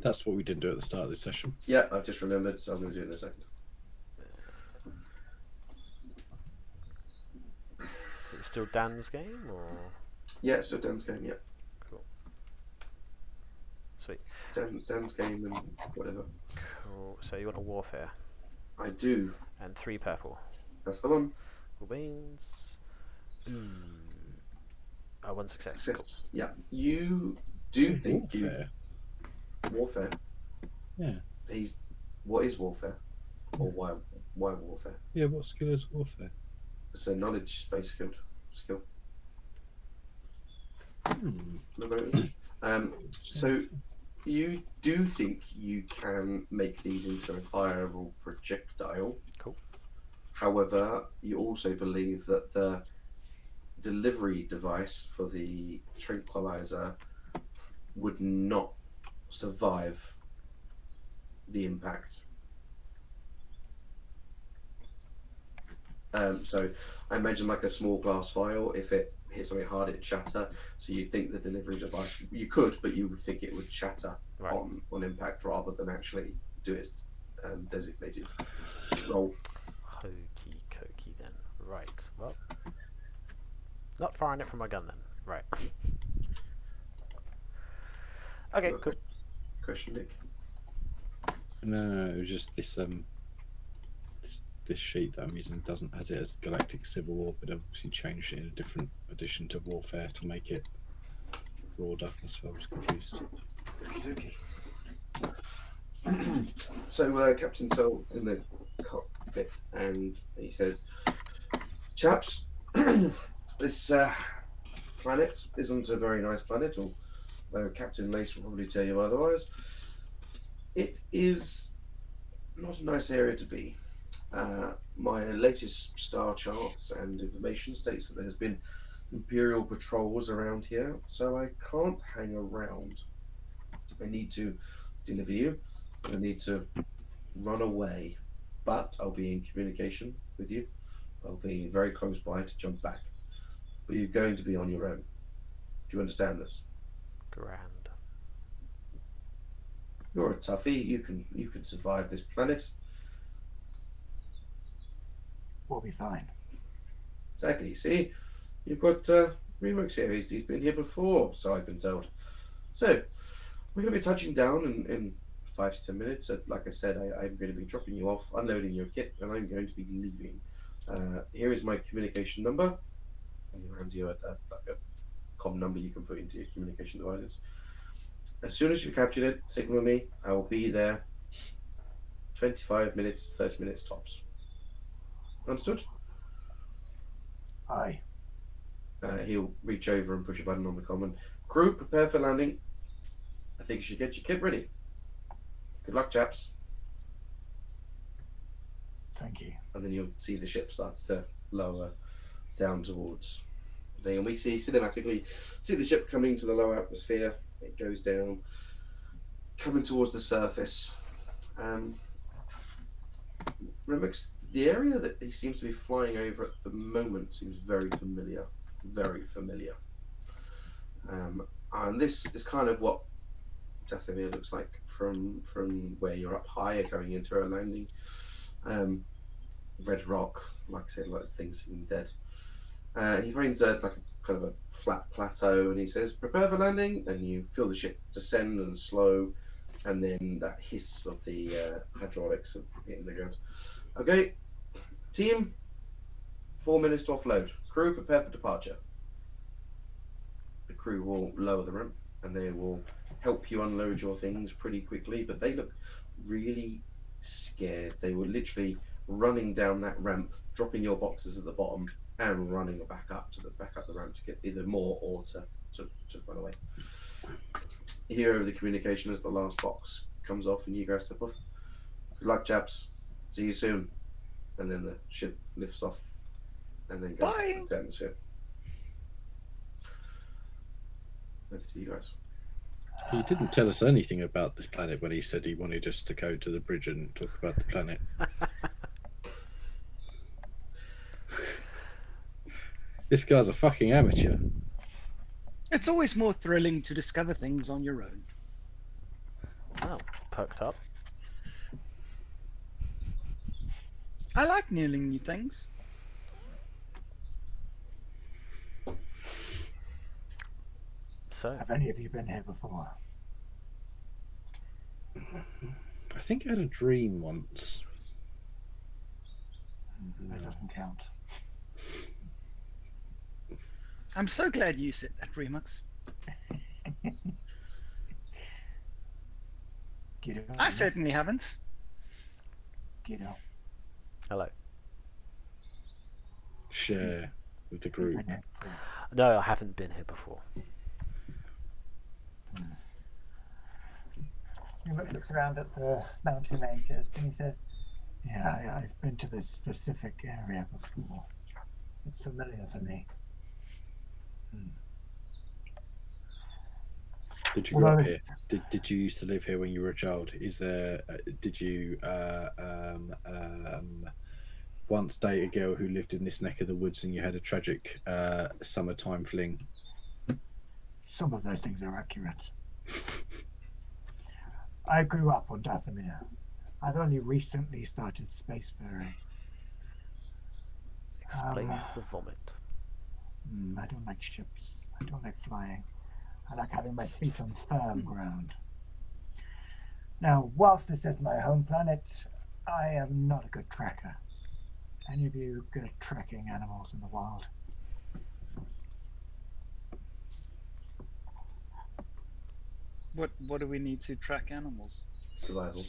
That's what we didn't do at the start of this session. Yeah, I've just remembered, so I'm going to do it in a second. Is it still Dan's game or? Yeah, it's still Dan's game. Yeah. Cool. Sweet. Dan's game and whatever. Cool. So you want a warfare? I do. And 3 purple. That's the one. Cool beans. Oh, 1 success. Success. Cool. Yeah. You do think warfare? Warfare. Yeah. What is warfare? Or why warfare? Yeah, what skill is warfare? It's a knowledge-based skill. So you do think you can make these into a fireable projectile. Cool. However, you also believe that the delivery device for the tranquilizer would not survive the impact. So I imagine like a small glass vial, if it hit something hard, it'd shatter. So you'd think the delivery device, you could, but you would think it would shatter on impact rather than actually do its designated roll. Hokey cokey then. Right. Well, not firing it from my gun then. Right. Okay, cool. Question, Nick? No, it was just this this sheet that I'm using doesn't has it as Galactic Civil War, but obviously changed it in a different addition to Warfare to make it broader. That's why I was confused. So Captain Sol in the cockpit, and he says, "Chaps, this planet isn't a very nice planet, although Captain Mace will probably tell you otherwise. It is not a nice area to be. My latest star charts and information states that there's been Imperial patrols around here, so I can't hang around. I need to deliver you. I need to run away, but I'll be in communication with you. I'll be very close by to jump back. But you're going to be on your own. Do you understand this? Grand. You're a toughie. You can survive this planet. We'll be fine. Exactly. See, you've got Remix here. He's been here before, so I've been told. So we're going to be touching down in 5 to 10 minutes. Like I said, I'm going to be dropping you off, unloading your kit, and I'm going to be leaving. Here is my communication number. And he hands you like a comm number you can put into your communication devices. As soon as you've captured it, signal me. I will be there. 25 minutes, 30 minutes tops. Understood? Aye. He'll reach over and push a button on the common. Crew, prepare for landing. I think you should get your kit ready. Good luck, chaps. Thank you. And then you'll see the ship start to lower down towards the thing. And we see cinematically, the ship coming to the low atmosphere. It goes down, coming towards the surface. Remix, the area that he seems to be flying over at the moment seems very familiar. Very familiar. And this is kind of what Dathomir looks like from where you're up higher going into a landing. Red rock, like I said, like things seem dead. He finds like a kind of a flat plateau, and he says, "Prepare for landing." And you feel the ship descend and slow, and then that hiss of the hydraulics of hitting the ground. Okay, team, 4 minutes to offload. Crew, prepare for departure. The crew will lower the ramp, and they will help you unload your things pretty quickly, but they look really scared. They were literally running down that ramp, dropping your boxes at the bottom, and running back up the ramp to get either more or to run away. You hear over the communication as the last box comes off and you guys step off. Good luck, chaps. See you soon. And then the ship lifts off and then goes back to the atmosphere. Over to you guys. He didn't tell us anything about this planet when he said he wanted us to go to the bridge and talk about the planet. This guy's a fucking amateur. It's always more thrilling to discover things on your own. Oh, perked up. I like learning new things. So, Have any of you been here before? I think I had a dream once. That doesn't count. I'm so glad you said that, Remux. Guido, I certainly haven't. Guido. hello. Share with the group. Been here before. No, I haven't been here before. He looks around at the mountain ranges and he says, Yeah, I've been to this specific area before. It's familiar to me. Did you grow Although up here? Did you used to live here when you were a child? Is there? Did you once date a girl who lived in this neck of the woods and you had a tragic summertime fling? Some of those things are accurate. I grew up on Dathomir. I've only recently started spacefaring. Explains the vomit. I don't like ships. I don't like flying. I like having my feet on firm ground. Now, whilst this is my home planet, I am not a good tracker. Any of you good at tracking animals in the wild? What do we need to track animals? Survival.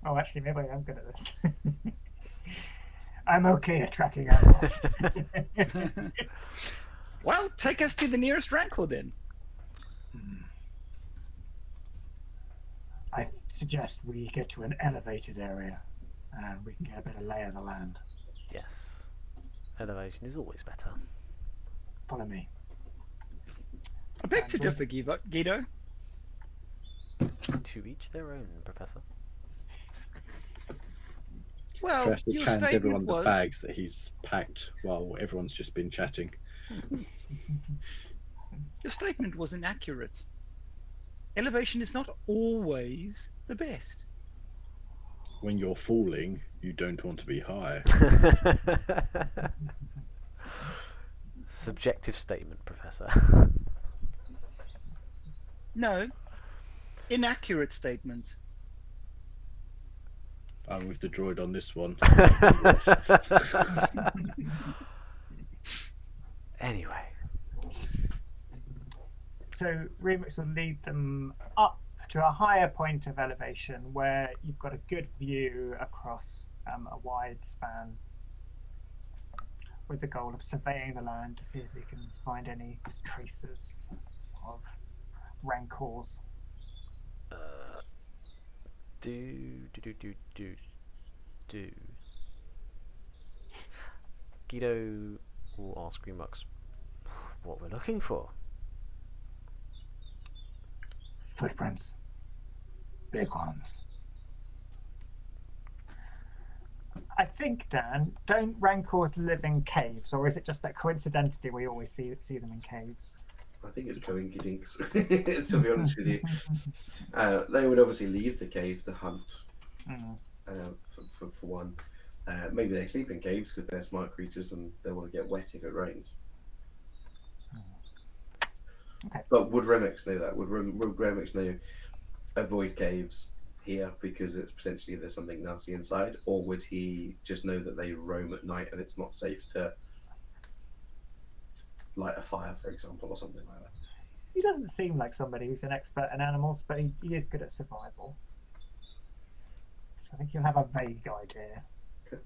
Oh, actually, maybe I am good at this. I'm okay at tracking animals. Well, take us to the nearest rancor then. I suggest we get to an elevated area and we can get a better lay of the land. Yes. Elevation is always better. Follow me. I beg to differ, Guido. To each their own, Professor. Well, First, he your hands everyone statement the was bags that he's packed while everyone's just been chatting. your statement was inaccurate. Elevation is not always the best. When you're falling, you don't want to be high. Subjective statement, Professor. No, inaccurate statement. I'm with the droid on this one. Anyway. So Remix will lead them up to a higher point of elevation where you've got a good view across a wide span, with the goal of surveying the land to see if they can find any traces of rancors. Do. Guido will ask Remux what we're looking for. Footprints. Big ones. I think, Dan, don't rancors live in caves, or is it just that coincidentally we always see them in caves? I think it's coinkydinks, to be honest with you. They would obviously leave the cave to hunt, for one. Maybe they sleep in caves because they're smart creatures and they want to get wet if it rains. Okay. But would Remix know that? Would Remix know avoid caves here because it's potentially there's something nasty inside? Or would he just know that they roam at night and it's not safe to light a fire, for example, or something like that? He doesn't seem like somebody who's an expert in animals, but he is good at survival. So I think you'll have a vague idea. Okay.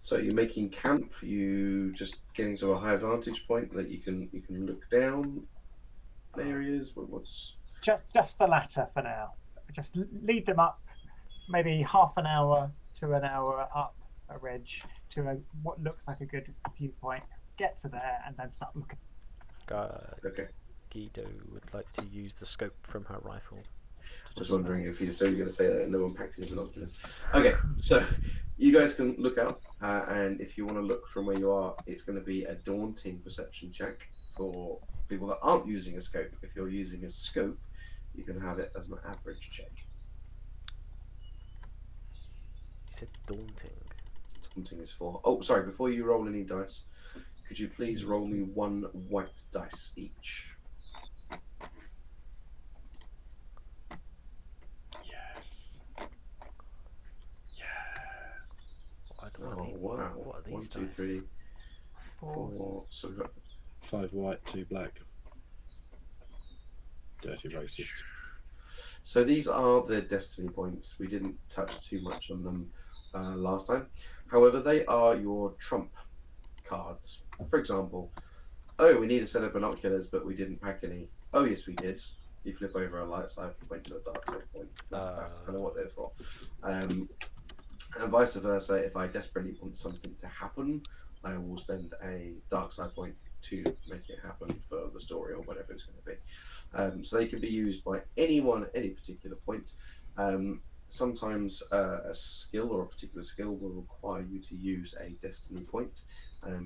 So you're making camp. You just getting to a high vantage point that you can look down areas. What's just the latter for now. Just lead them up, maybe half an hour to an hour up a ridge to what looks like a good viewpoint. Get to there and then start looking. okay? Guido would like to use the scope from her rifle. I was wondering if you're going to say that no one packed any binoculars. Okay, so you guys can look out, and if you want to look from where you are, it's going to be a daunting perception check for people that aren't using a scope. If you're using a scope, you can have it as an average check. You said daunting. Daunting is 4. Oh, sorry, before you roll any dice, could you please roll me 1 white dice each? Yes. Yeah. Wow. What are these 1, 2, dice? 3, 4. So we've got 5 white, 2 black. Dirty racist. So these are the destiny points. We didn't touch too much on them last time. However, they are your trump cards. For example, oh, we need a set of binoculars, but we didn't pack any. Oh, yes, we did. You flip over a light side point to a dark side point. That's kind of what they're for. And vice versa, if I desperately want something to happen, I will spend a dark side point to make it happen for the story or whatever it's going to be. So they can be used by anyone at any particular point. Sometimes a skill or a particular skill will require you to use a destiny point,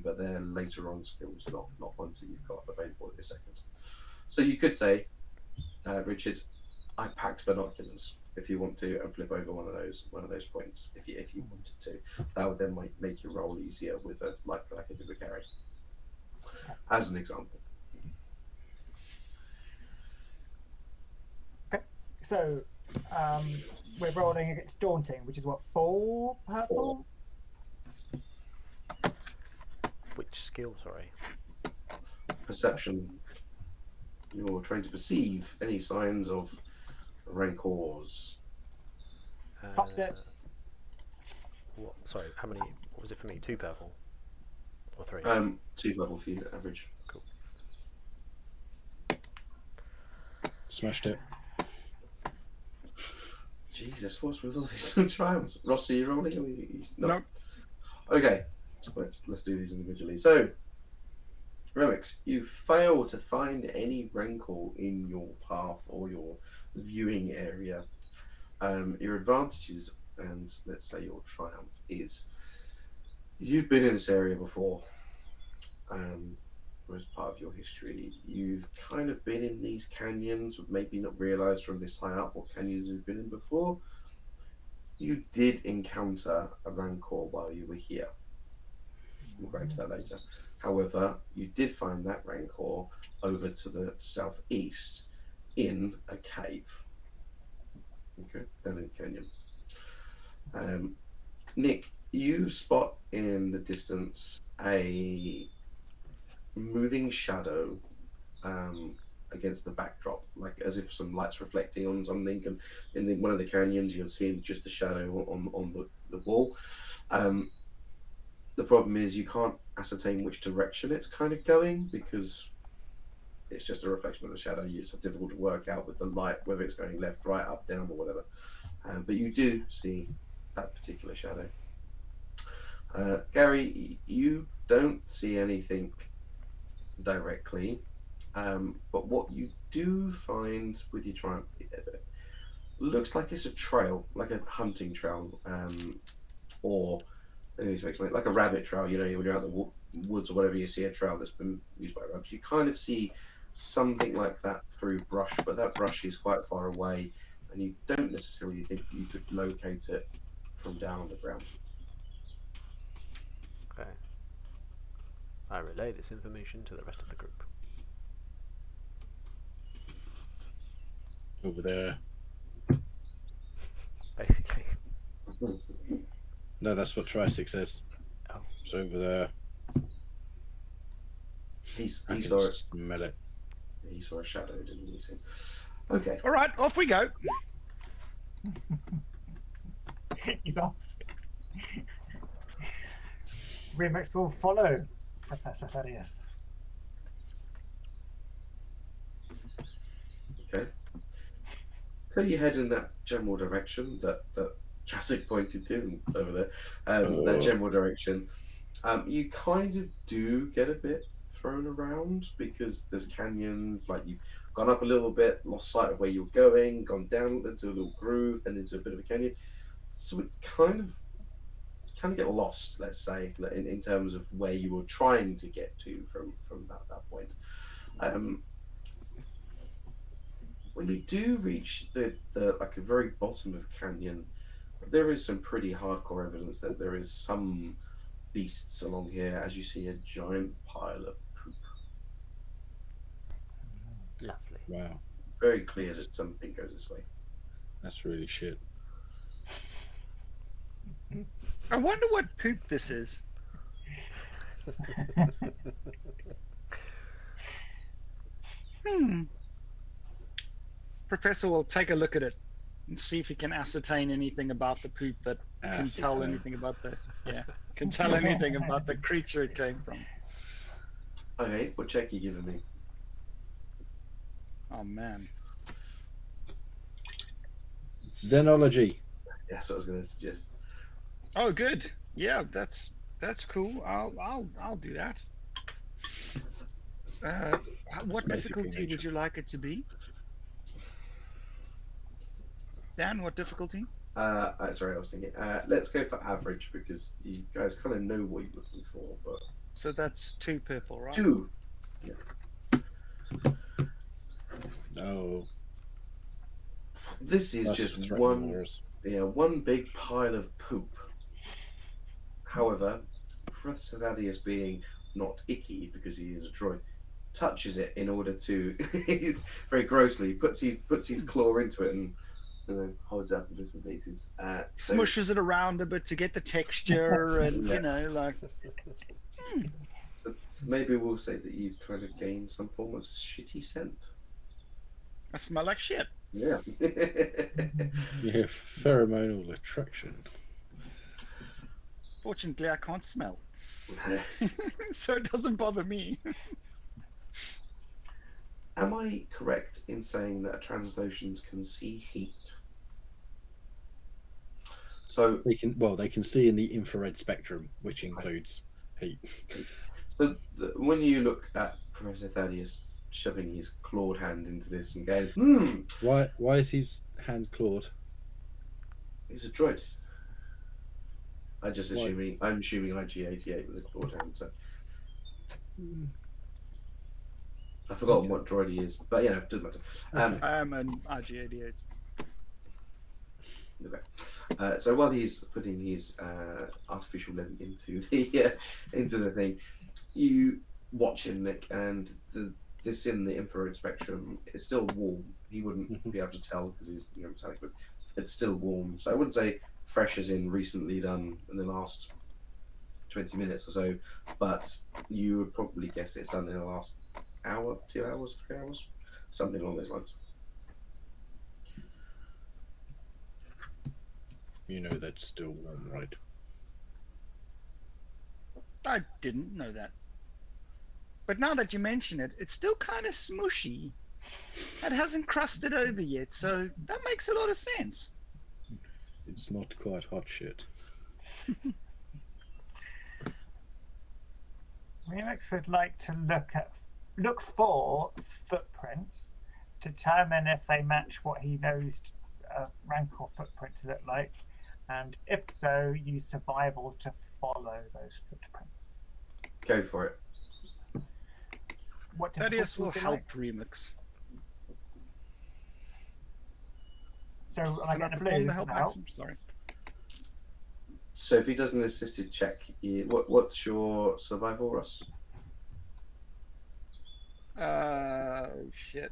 but they're later on skills, not ones that you've got available at this second. So you could say, Richard, I packed binoculars. If you want to, and flip over one of those points, if you wanted to, that would then make your roll easier with a like I did with Gary, as an example. Okay, so we're rolling against daunting, which is what, 4 purple? Which skill? Sorry. Perception. You're trying to perceive any signs of rancors. Fucked it. What? Sorry. How many? What was it for me? 2 purple. Or 3. 2 level for you, average. Cool. Smashed it. Jesus, what's with all these triumphs? Ross, are you rolling? Or no. Nope. Okay, let's do these individually. So, Remix, you fail to find any rancor in your path or your viewing area. Your advantages and let's say your triumph is you've been in this area before. As part of your history, you've kind of been in these canyons, but maybe not realised from this high up what canyons you've been in before. You did encounter a rancor while you were here. We'll go into that later. However, you did find that rancor over to the southeast in a cave. Okay, down in the canyon. Nick, you spot in the distance a moving shadow against the backdrop, like as if some light's reflecting on something. And in one of the canyons, you'll see just the shadow on the wall. The problem is you can't ascertain which direction it's kind of going because it's just a reflection of the shadow. It's difficult to work out with the light whether it's going left, right, up, down, or whatever. But you do see that particular shadow. Gary, you don't see anything directly, but what you do find with your triumph looks like it's a trail, like a hunting trail, or like a rabbit trail. You know, when you're out in the woods or whatever, you see a trail that's been used by rabbits. You kind of see something like that through brush, but that brush is quite far away, and you don't necessarily think you could locate it from down on the ground. Okay. I relay this information to the rest of the group. Over there. Basically. No, that's what Tristick says. Oh. It's over there. He I saw can it. smell it. He saw a shadow, didn't he? So, okay. All right, off we go. He's off. Remix will follow Professor Thaddeus. Okay. So you head in that general direction that Jurassic pointed to over there. That general direction. You kind of do get a bit thrown around because there's canyons. Like you've gone up a little bit, lost sight of where you're going, gone down into a little groove, then into a bit of a canyon. So it kind of get lost, let's say, in terms of where you were trying to get to from that point. When you do reach the like a very bottom of canyon, there is some pretty hardcore evidence that there is some beasts along here, as you see a giant pile of poop. Lovely. Wow, Very clear that something goes this way. that's really shit. I wonder what poop this is. Professor will take a look at it and see if he can ascertain anything about the poop that can tell Ascertain. anything about can tell anything about the creature it came from. Okay, what check are you giving me? Oh man. Xenology. Yeah, that's what I was going to suggest. Oh good. Yeah, that's cool. I'll do that. What It's basically difficulty would nature. you like it to be? Dan, what difficulty? Sorry, I was thinking. Let's go for average because you guys kind of know what you're looking for. But So that's 2 purple, right? 2. No. This is That's just threatening one. worse. Yeah, one big pile of poop. However, Professor Thaddeus, being not icky because he is a droid, touches it in order to very grossly puts his claw into it and and then holds up in bits and pieces. So Smushes it around a bit to get the texture, and Yeah. you know, like so maybe we'll say that you kind of gain some form of shitty scent. I smell like shit. Yeah. You have pheromonal attraction. Fortunately, I can't smell, so it doesn't bother me. Am I correct in saying that Translotions can see heat? So, They can see in the infrared spectrum, which includes heat. when you look at Professor Thaddeus shoving his clawed hand into this and going, Why is his hand clawed? he's a droid. I'm Why? assuming IG-88 was a clawed hand, so I've forgotten what droid he is, but it doesn't matter. I am an RG88. Okay. So while he's putting his artificial limb into the thing, you watch him, Nick, and this in the infrared spectrum is still warm. He wouldn't be able to tell because he's metallic, but it's still warm. So I wouldn't say fresh as in recently done in the last 20 minutes or so, but you would probably guess it's done in the last hour, 2 hours, 3 hours, something along those lines. You know that's still warm, right? I didn't know that. But now that you mention it, it's still kind of smushy. It hasn't crusted over yet, so that makes a lot of sense. It's not quite hot shit. Remix would like to look for footprints, determine if they match what he knows a Rancor footprint to look like, and if so, use survival to follow those footprints. Go for it. What Thaddeus will difficulty help like? Remix. So am I Can I getting a perform blue the help now? action? Sorry. So if he does an assisted check, what's your survival, Russ? Shit.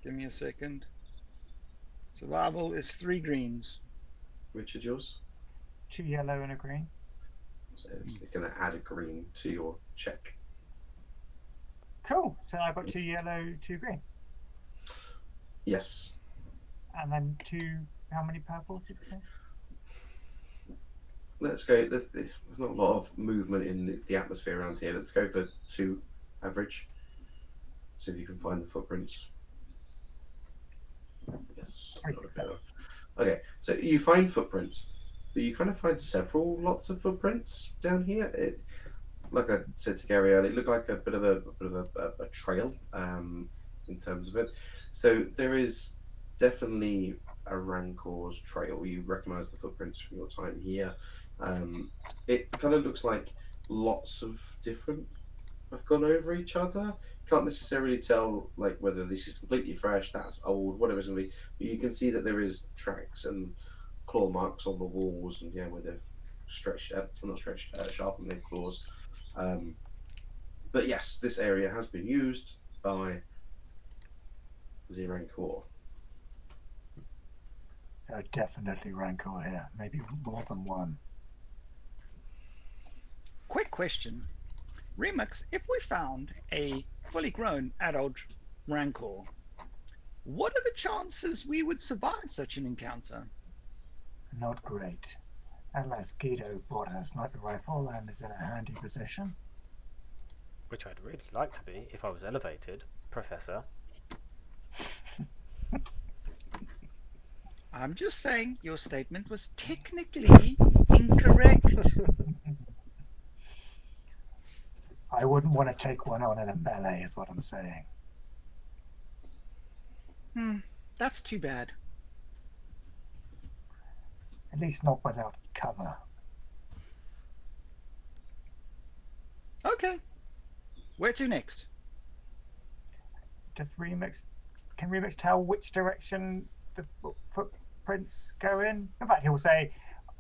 Give me a second. Survival is 3 greens. Richard, yours? 2 yellow and a green. So it's going to add a green to your check. Cool. So I've got 2 yellow, 2 green. Yes. And then 2, how many purple did you say? Let's go. There's not a lot of movement in the atmosphere around here. Let's go for 2 average. See if you can find the footprints. Yes. 3 not a bit. success. Okay, so you find footprints, but you kind of find lots of footprints down here. Like I said to Gary earlier, it looked like a bit of a trail in terms of it. So there is definitely a Rancor's trail. You recognise the footprints from your time here. It kind of looks like lots of different have gone over each other. Can't necessarily tell like whether this is completely fresh, that's old, whatever it's going to be. But you can see that there is tracks and claw marks on the walls, and where they've sharpened their claws. But yes, this area has been used by the Rancor. There are definitely Rancor here. Maybe more than one. Quick question. Remix, if we found a fully grown adult Rancor, what are the chances we would survive such an encounter? Not great. Unless Guido brought a sniper rifle and is in a handy position. Which I'd really like to be if I was elevated, Professor. I'm just saying your statement was technically incorrect. I wouldn't want to take one on in a melee, is what I'm saying. That's too bad. At least not without cover. Okay. Where to next? Can Remix tell which direction the footprints go in? In fact, he'll say,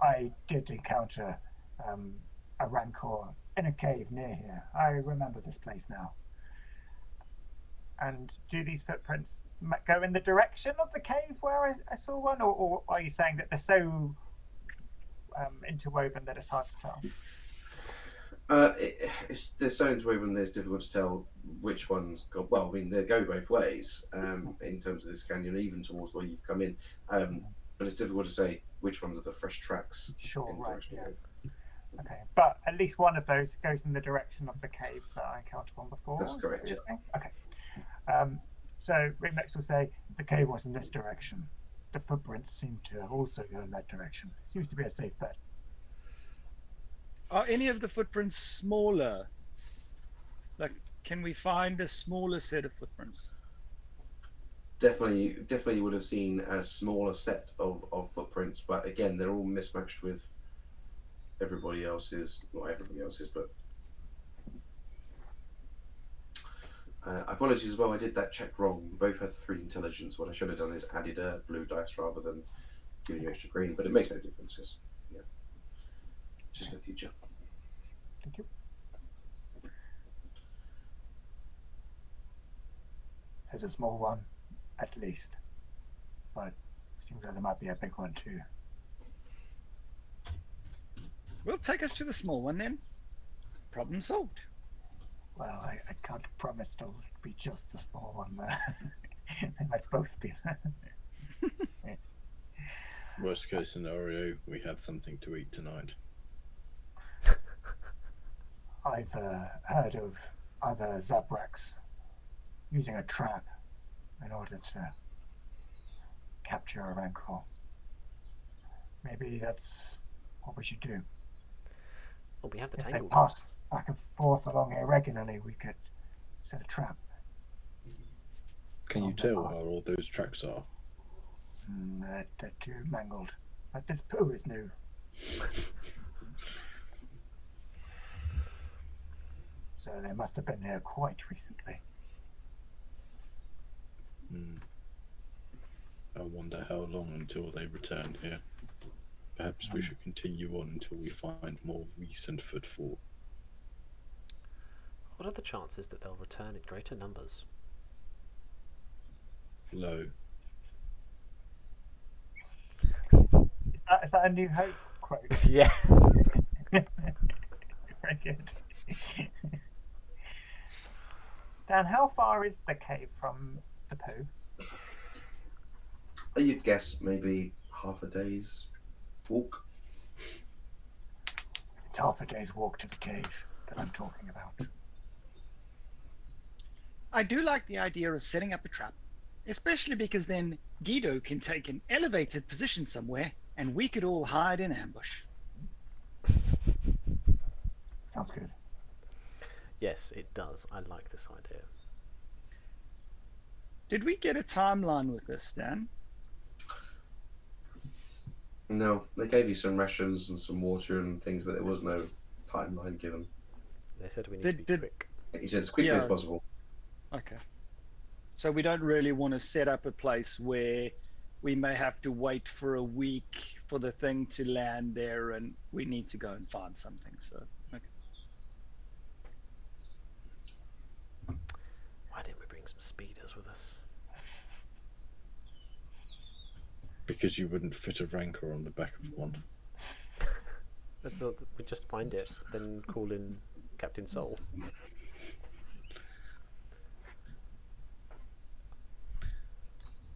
I did encounter a Rancor in a cave near here. I remember this place now. And do these footprints go in the direction of the cave where I saw one, or are you saying that they're so interwoven that it's hard to tell? They're so interwoven that it's difficult to tell which ones go. Well, I mean, they go both ways in terms of this canyon, even towards where you've come in. But it's difficult to say which ones are the fresh tracks. Sure, in right, direction yeah. of it. Okay, but at least one of those goes in the direction of the cave that I encountered one before. That's correct, is that what you're saying? Okay. So Remix will say the cave was in this direction. The footprints seem to also go in that direction. Seems to be a safe bet. Are any of the footprints smaller? Like, can we find a smaller set of footprints? Definitely, you would have seen a smaller set of footprints, but again, they're all mismatched with everybody else's. Not everybody else's, but apologies as well. I did that check wrong. We both had 3 intelligence. What I should have done is added a blue dice rather than giving you extra green, but it makes no difference because just for the future. Thank you. There's a small one, at least. But it seems like there might be a big one too. Well, take us to the small one then. Problem solved. Well, I can't promise it'll be just the small one there. They might both be there. Worst case scenario, we have something to eat tonight. I've heard of other Zabraks using a trap in order to capture a rancor. Maybe that's what we should do. Well, we have the If they tangle pass box. back and forth along here regularly, we could set a trap. Can you tell how all those tracks are? They're too mangled. But this poo is new. So they must have been here quite recently. I wonder how long until they return here. Perhaps we should continue on until we find more recent footfall. What are the chances that they'll return in greater numbers? Low. Is that a New Hope quote? Yeah. Very good. Dan, how far is the cave from the poo? You'd guess maybe half a day's walk. It's half a day's walk to the cave that I'm talking about. I do like the idea of setting up a trap, especially because then Guido can take an elevated position somewhere and we could all hide in ambush. Sounds good. Yes, it does. I like this idea. Did we get a timeline with this, Dan? No, they gave you some rations and some water and things, but there was no timeline given. They said we need to be quick. He said as quickly as possible. Okay. So we don't really want to set up a place where we may have to wait for a week for the thing to land there and we need to go and find something. So, okay. Why didn't we bring some speeders with us? Because you wouldn't fit a rancor on the back of one. That's all, we just find it, then call in Captain Soul.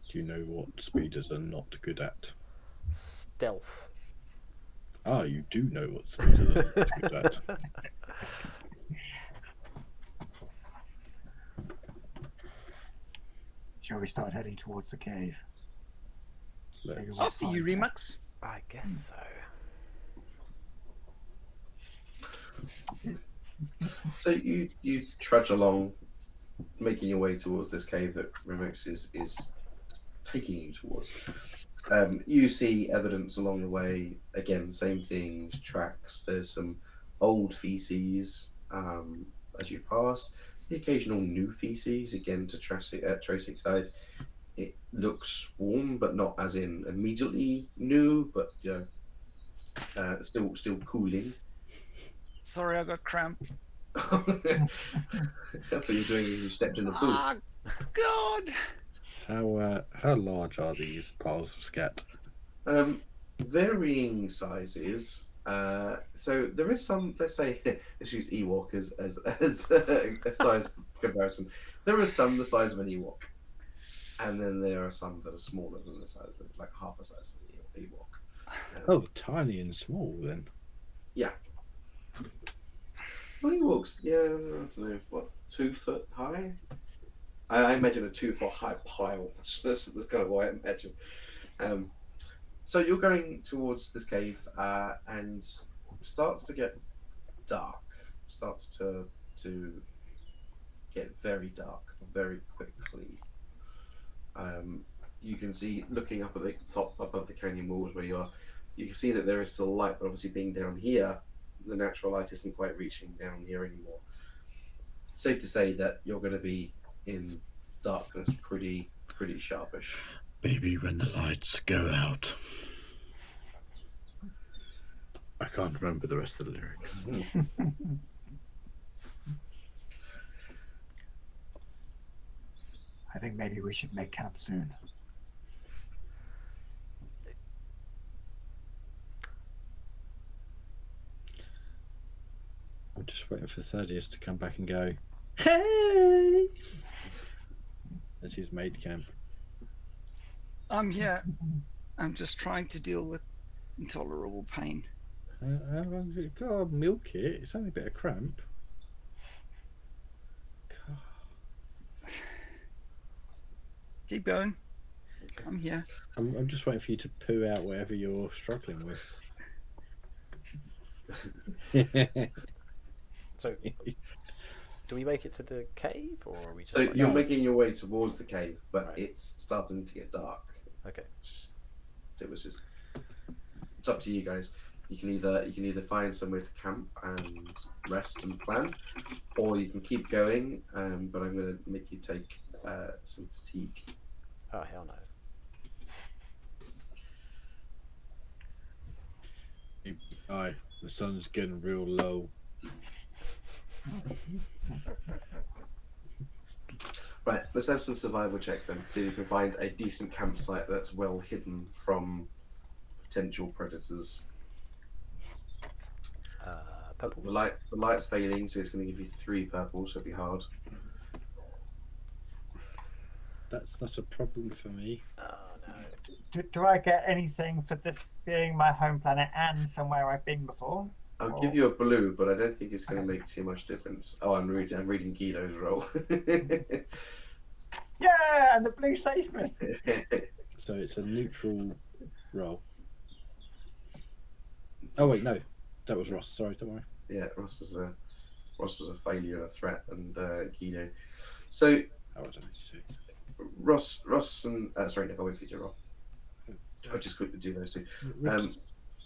Do you know what speeders are not good at? Stealth. Ah, you do know what speeders are not good at. Shall we start heading towards the cave? Let's. After you, Remux. I guess so. So you trudge along, making your way towards this cave that Remix is taking you towards. You see evidence along the way. Again, same things, tracks. There's some old feces as you pass. The occasional new feces, again, to Tracing's eyes. It looks warm, but not as in immediately new, but still cooling. Sorry, I got cramp. That's what you're doing. You stepped in the pool. God. How large are these piles of scat? Varying sizes. So there is some. Let's say let's use Ewok as a size comparison. There are some the size of an Ewok, and then there are some that are smaller than the size of like half the size of an Ewok. Oh, tiny and small then. Yeah. Well, Ewoks, yeah, I don't know, what, 2 foot high? I imagine a 2 foot high pile. That's kind of what I imagine. Um, so you're going towards this cave, and starts to get dark. Starts to get very dark very quickly. You can see, looking up at the top above the canyon walls where you are, you can see that there is still light, but obviously being down here, the natural light isn't quite reaching down here anymore. Safe to say that you're going to be in darkness pretty sharpish. Baby, when the lights go out. I can't remember the rest of the lyrics. I think maybe we should make camp soon. I'm just waiting for Thaddeus to come back and go, hey! As his maid camp. I'm here. I'm just trying to deal with intolerable pain. How long have you got to milk it? It's only a bit of cramp. God. Keep going. I'm here. I'm just waiting for you to poo out whatever you're struggling with. So, do we make it to the cave, or are we just? So like, you're oh, making your way towards the cave, but Right. it's starting to get dark. Okay. So it was just. It's up to you guys. You can either find somewhere to camp and rest and plan, or you can keep going. But I'm going to make you take some fatigue. Oh hell no. Aye, the sun's getting real low. Right, let's have some survival checks then. See if you can find a decent campsite that's well hidden from potential predators. Purple. The light's failing, so it's going to give you 3 purple, so it'll be hard. That's not a problem for me. Oh no. Do I get anything for this being my home planet and somewhere I've been before? I'll give you a blue, but I don't think it's going to make too much difference. Oh, I'm reading Guido's roll. Yeah, and the blue saved me. So it's a neutral roll. Oh wait, no, that was Ross. Sorry, don't worry. Yeah, Ross was a failure and a threat, and Guido. So Oh, I don't need to. Ross and sorry, Nick, I'll wait for you to roll. I'll just quickly do those two. Richard's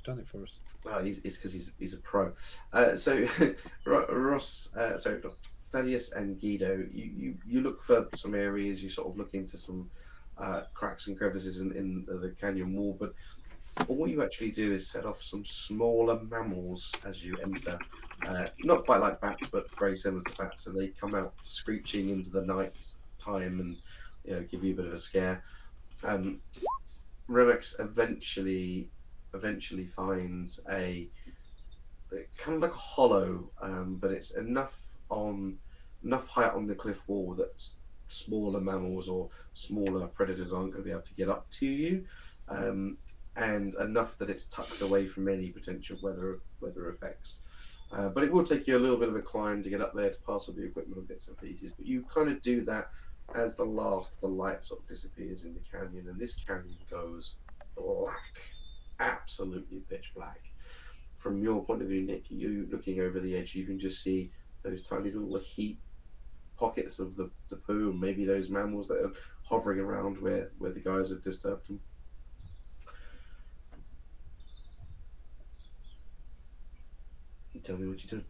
done it for us. Oh, it's because he's a pro. So Ross, sorry, Thaddeus and Guido, you look for some areas. You sort of look into some cracks and crevices in the canyon wall, but all you actually do is set off some smaller mammals as you enter. Not quite like bats, but very similar to bats, and they come out screeching into the night time and give you a bit of a scare. Remix eventually finds a kind of like a hollow, but it's enough height on the cliff wall that smaller mammals or smaller predators aren't going to be able to get up to you, and enough that it's tucked away from any potential weather effects. But it will take you a little bit of a climb to get up there to pass all the equipment and bits and pieces. But you kind of do that as the last of the light sort of disappears in the canyon, and this canyon goes black, absolutely pitch black. From your point of view, Nick, you looking over the edge, you can just see those tiny little heat pockets of the poo, and maybe those mammals that are hovering around where the guys have disturbed them. Tell me what you do.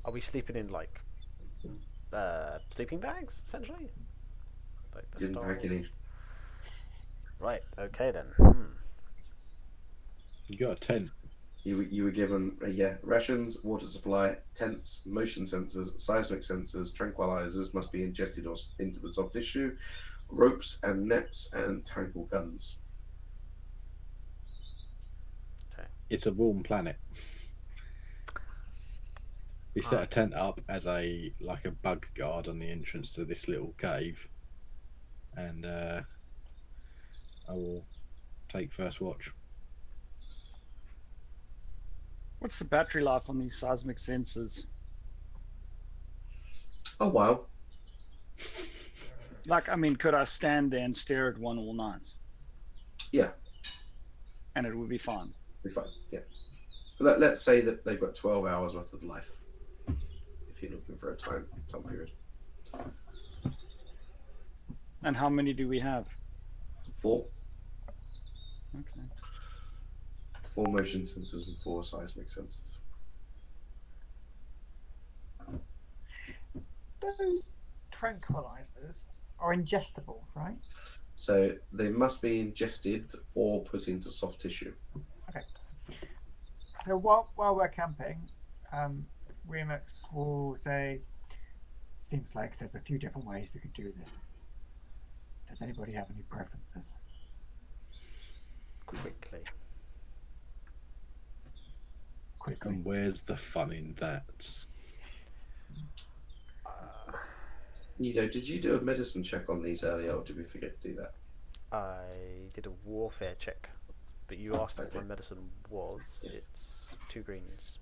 Are we sleeping in like sleeping bags essentially? Like the Didn't pack style? any. Right. Okay then. You got a tent. You were given rations, water supply, tents, motion sensors, seismic sensors, tranquilizers must be ingested or into the soft tissue, ropes and nets, and tranquil guns. It's a warm planet. We set a Okay. tent up as a bug guard on the entrance to this little cave, and I will take first watch. What's the battery life on these seismic sensors? Oh wow. Like, I mean, could I stand there and stare at one all night? Yeah. And it would be fine. Be fine. Yeah. Let's say that they've got 12 hours worth of life. If you're looking for a time period. And how many do we have? 4. Okay. 4 motion sensors and 4 seismic sensors. Those tranquilizers are ingestible, right? So they must be ingested or put into soft tissue. Okay. So while we're camping, Remix will say, "Seems like there's a few different ways we could do this. Does anybody have any preferences?" Quickly. Quickly. And where's the fun in that? Nido, did you do a medicine check on these earlier, or did we forget to do that? I did a warfare check, but you asked what Okay. my medicine was. It's 2 greens.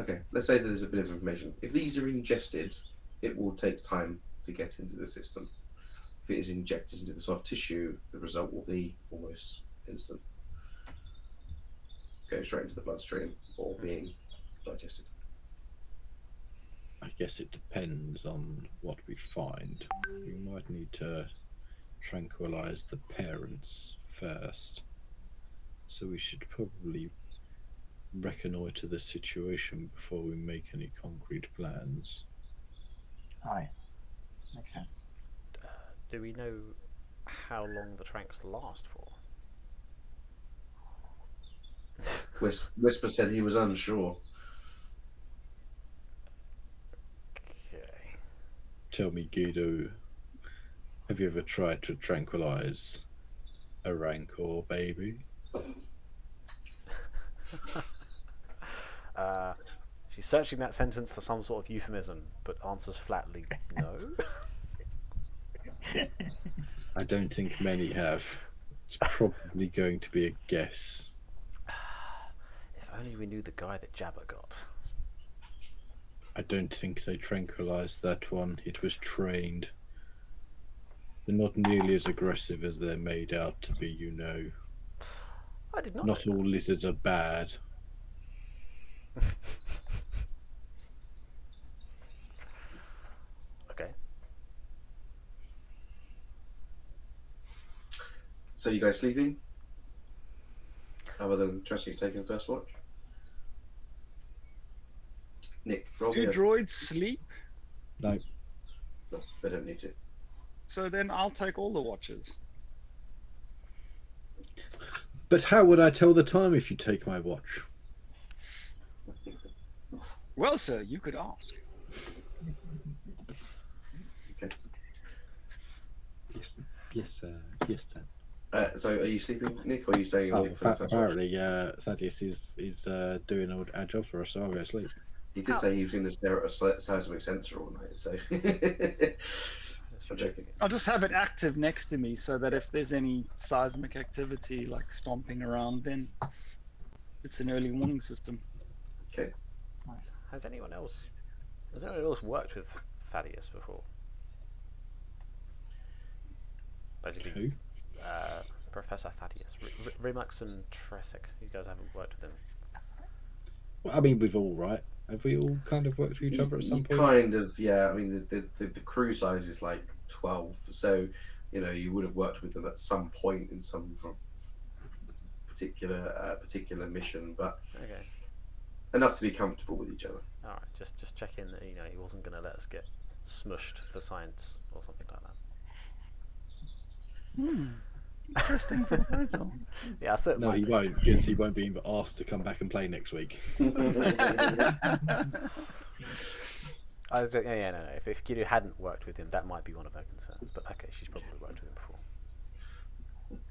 Okay, let's say that there's a bit of information. If these are ingested, it will take time to get into the system. If it is injected into the soft tissue, the result will be almost instant. Go straight into the bloodstream or being digested. I guess it depends on what we find. We might need to tranquilize the parents first. So we should probably reconnoiter the situation before we make any concrete plans. Aye. Makes sense. Do we know how long the tranks last for? Whisper said he was unsure. Okay. Tell me, Guido, have you ever tried to tranquilize a rancor baby? She's searching that sentence for some sort of euphemism, but answers flatly no. I don't think many have. It's probably going to be a guess. If only we knew the guy that Jabba got. I don't think they tranquilized that one. It was trained. They're not nearly as aggressive as they're made out to be, you know. I did not. Not all lizards are bad. Okay. So you guys sleeping? Other than Tressy's taking first watch? Nick, roll Do me a... droids sleep? No. No, they don't need to. So then I'll take all the watches. But how would I tell the time if you take my watch? Well, sir, you could ask. Okay. Yes, Dad. So are you sleeping, Nick, or are you staying awake for the first watch? Apparently, Thaddeus is doing our job for us, so I'll go to sleep. He did say he was going to stare at a seismic sensor all night, so... I'm joking. I'll just have it active next to me so that if there's any seismic activity like stomping around, then it's an early warning system. Okay. Nice. Has anyone else worked with Thaddeus before? Basically, Who? Professor Thaddeus, Remux and Tresic. You guys haven't worked with him. Well, I mean, we've all, right? Have we all kind of worked with each other at some point? Kind of, yeah. I mean, the crew size is like 12, so you know you would have worked with them at some point in some particular mission, but Okay. enough to be comfortable with each other. All right. Just checking that he wasn't going to let us get smushed for science or something like that. Interesting proposal. Yeah, I thought it No, might he be. won't, because he won't be even asked to come back and play next week. Yeah, no. If Kiryu hadn't worked with him, that might be one of her concerns. But okay, she's probably worked with him before.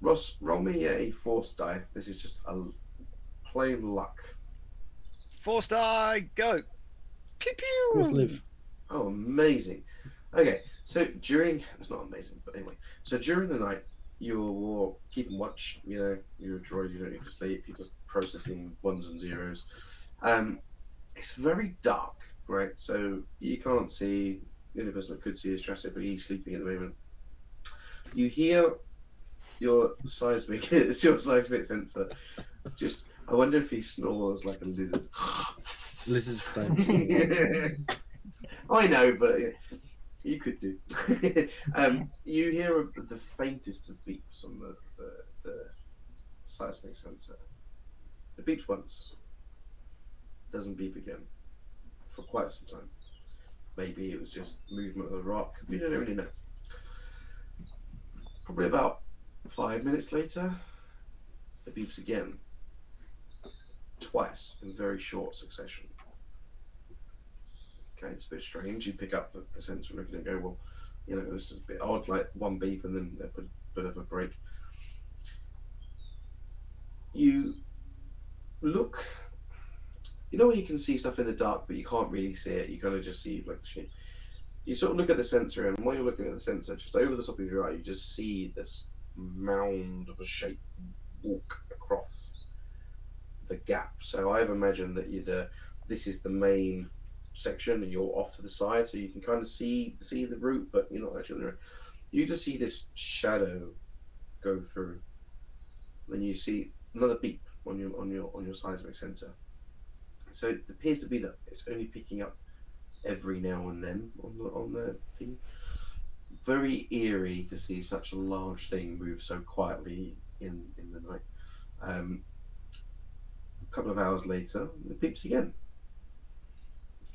Ross, roll me a force die. This is just a plain luck. Force die, go. Pew Of course, pew. live. Oh, amazing. Okay, so it's not amazing, but anyway. So during the night, you're keeping watch. You know, you're a droid. You don't need to sleep. You're just processing ones and zeros. It's very dark, right? So you can't see. The only person that could see is Jurassic, but he's sleeping at the moment. You hear your seismic. It's your seismic sensor. Just, I wonder if he snores like a lizard. Lizards don't snore. I know, but yeah, you could do. You hear the faintest of beeps on the seismic sensor. It beeps once, doesn't beep again for quite some time. Maybe it was just movement of the rock. We don't really know. Probably about 5 minutes later, it beeps again. Twice in very short succession. Okay, it's a bit strange. You pick up the sensor and look and go, well, you know, this is a bit odd, like one beep and then a bit of a break. You look, you know, when you can see stuff in the dark, but you can't really see it. You kind of just see like shit. You sort of look at the sensor, and while you're looking at the sensor, just over the top of your eye, you just see this mound of a shape walk across the gap. So I've imagined that this is the main section, and you're off to the side, so you can kind of see the route, but you're not actually there. You just see this shadow go through. Then you see another beep on your seismic sensor. So it appears to be that it's only picking up every now and then on the thing. Very eerie to see such a large thing move so quietly in the night. A couple of hours later, it beeps again.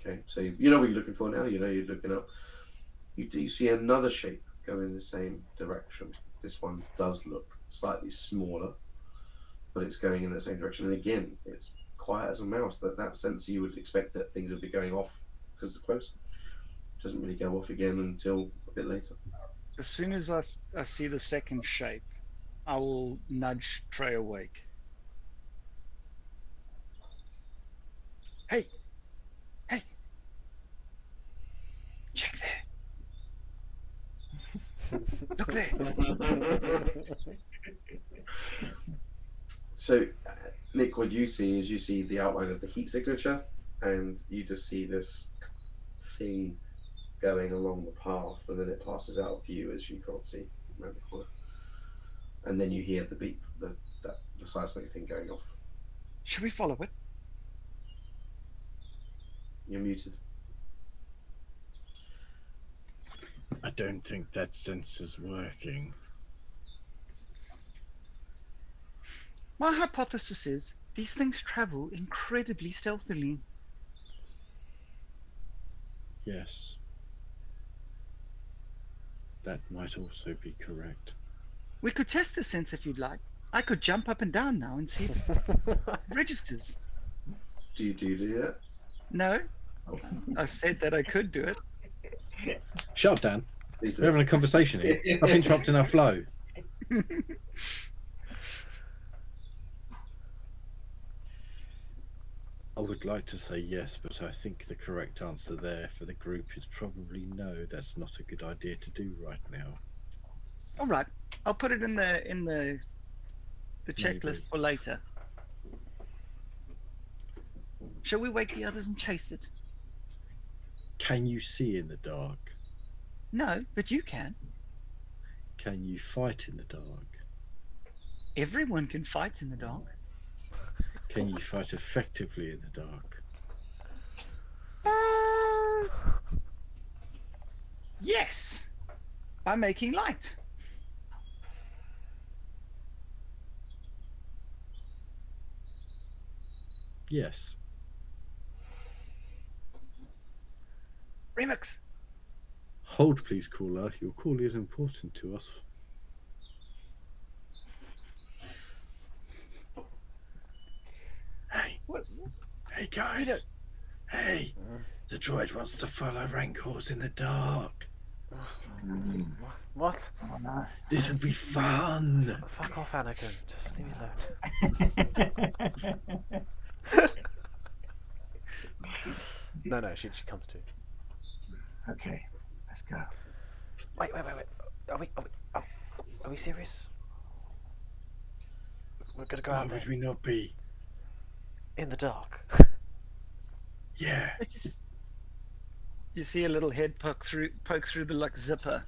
Okay, so you know what you're looking for now. You know you're looking up. You do see another shape go in the same direction. This one does look slightly smaller, but it's going in the same direction. And again, it's quiet as a mouse. That sensor, you would expect that things would be going off because it's close. It doesn't really go off again until a bit later. As soon as I see the second shape, I will nudge Trey awake. Hey! Hey! Check there! Look there! So, Nick, what you see is the outline of the heat signature, and you just see this thing going along the path, and then it passes out of view as you can't see around the corner. And then you hear the beep, the seismic thing going off. Should we follow it? You're muted. I don't think that sensor's working. My hypothesis is these things travel incredibly stealthily. Yes. That might also be correct. We could test the sense if you'd like. I could jump up and down now and see if it registers. Do you do that? No, I said that I could do it. Shut up, Dan. Please We're having a conversation here. Stop interrupting our flow. I would like to say yes, but I think the correct answer there for the group is probably no. That's not a good idea to do right now. All right, I'll put it in the checklist Maybe. for later. Shall we wake the others and chase it? Can you see in the dark? No, but you can. Can you fight in the dark? Everyone can fight in the dark. Can you fight effectively in the dark? Yes, by making light. Yes. Remix. Hold, please, caller. Your call is important to us. Hey guys. Hey. The droid wants to follow rancors in the dark. What? Oh, no. This will be fun. Fuck off, Anakin. Just leave me alone. No, she comes too. Okay, let's go. Wait. Are we serious? We're gonna go Why out there would we not be? in the dark. Yeah. It's you see a little head poke through the like zipper.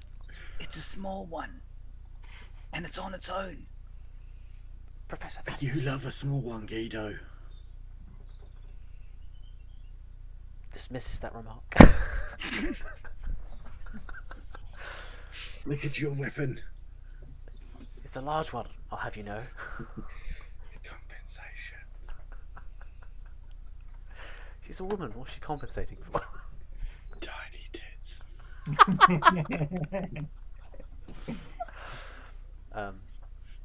It's a small one, and it's on its own. Professor You Thaddeus love a small one, Guido. dismisses that remark. Look at your weapon. It's a large one, I'll have you know. Compensation. She's a woman. What's she compensating for? Tiny tits. And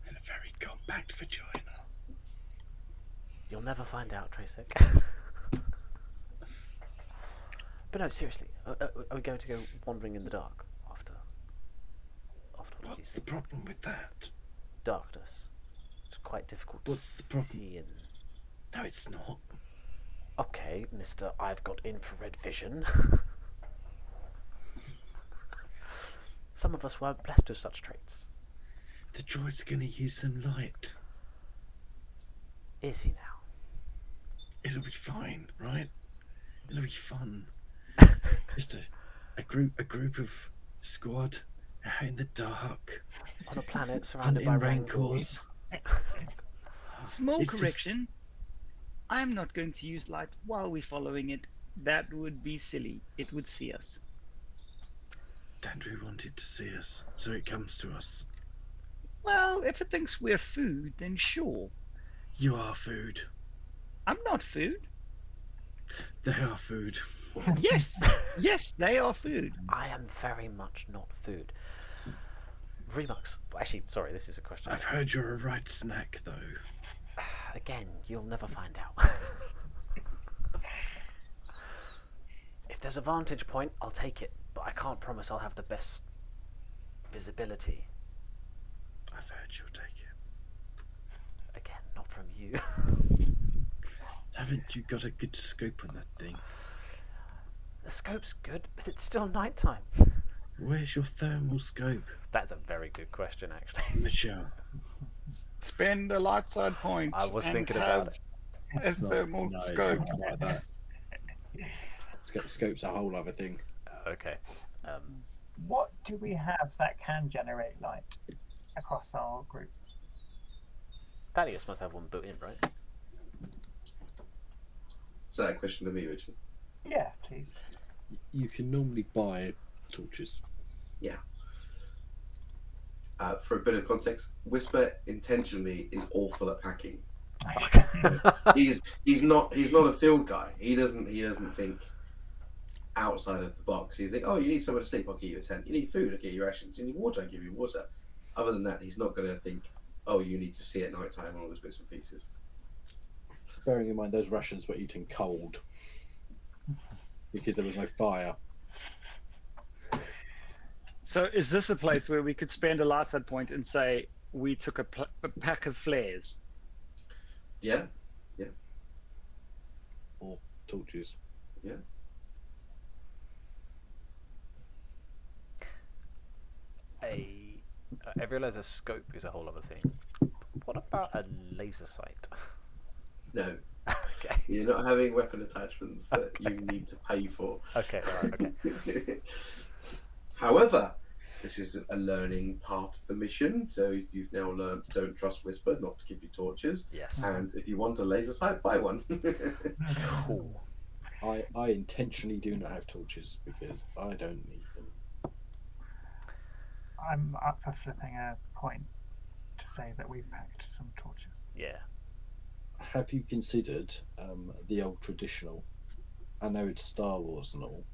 a very compact vagina. You'll never find out, Tracek. But no, seriously, are we going to go wandering in the dark after all What's these the problem with that? darkness? It's quite difficult What's to the problem? see in. No, it's not. Okay, Mister, I've got infrared vision. Some of us weren't blessed with such traits. The droid's gonna use some light. Is he now? It'll be fine, right? It'll be fun. Just a group of squad out in the dark, On a planet surrounded by hunting rancors. rancors. Small It's just- correction. I'm not going to use light while we're following it. That would be silly. It would see us. Dandry wanted to see us, so it comes to us. Well, if it thinks we're food, then sure. You are food. I'm not food. They are food. Yes, yes, they are food. I am very much not food. Remux. Actually, sorry, this is a question. I've heard you're a right snack, though. Again, you'll never find out. If there's a vantage point, I'll take it, but I can't promise I'll have the best visibility. I've heard you'll take it. Again, not from you. Haven't you got a good scope on that thing? The scope's good, but it's still nighttime. Where's your thermal scope, That's a very good question, actually. Michelle? Spend a light side point. I was and thinking have about it. a It's not- thermal no, it's scope. not like that. Scope's a whole other thing. Okay. What do we have that can generate light across our group? Thaddeus must have one built in, right? Is that a question to me, Richard? Yeah, please. You can normally buy torches. For a bit of context, Whisper intentionally is awful at packing. He's not a field guy. He doesn't think outside of the box. You think, oh, you need somewhere to sleep, I'll give you a tent. You need food, I'll give you rations. You need water, I'll give you water. Other than that, he's not going to think, oh, you need to see at night time all those bits and pieces. Bearing in mind those rations were eaten cold because there was no fire. So, is this a place where we could spend a light side point and say we took a pack of flares? Yeah, Or torches. yeah. I realise a scope is a whole other thing. What about a laser sight? No, Okay. you're not having weapon attachments that you need to pay for. Okay. All right. Okay. However, this is a learning part of the mission, so you've now learned don't trust Whisper, not to give you torches, Yes. and if you want a laser sight, buy one. Cool. I intentionally do not have torches because I don't need them. I'm up for flipping a coin to say that we've packed some torches. Yeah. Have you considered the old traditional? I know it's Star Wars and all,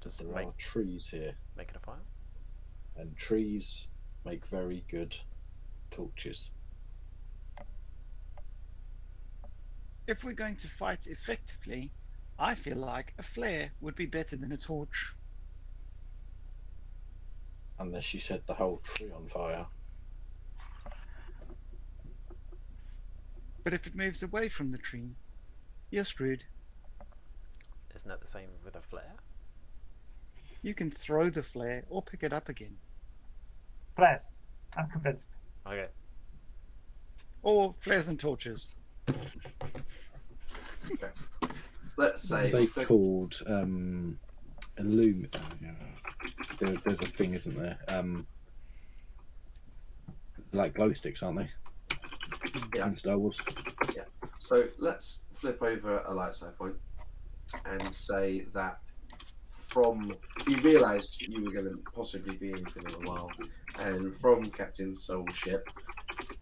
Just but there are trees here, making a fire. and trees make very good torches. if we're going to fight effectively, I feel like a flare would be better than a torch. Unless you set the whole tree on fire. But if it moves away from the tree, you're screwed. Isn't that the same with a flare? You can throw the flare or pick it up again. Flares. I'm convinced. Okay. Or flares and torches. Let's say They called illum. There's a thing, isn't there? Like glow sticks, aren't they? Yeah. In Star Wars. Yeah. So let's flip over a light side point and say that from you realised you were going to possibly be in for a little while, and from Captain Soul's ship,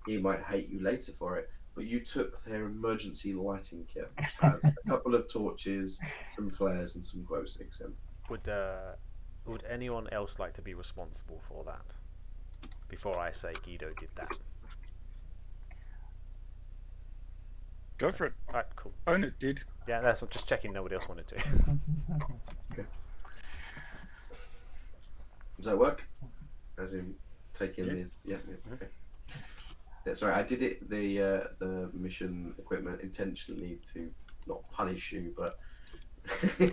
he might hate you later for it, but you took their emergency lighting kit, which has a couple of torches, some flares, and some glow sticks in. Would anyone else like to be responsible for that? Before I say Guido did that. Go for it. Alright, cool. Own it, dude. Yeah, that's I'm just checking nobody else wanted to. Does that work? As in taking the okay. Yeah, sorry, I did it the mission equipment intentionally to not punish you, but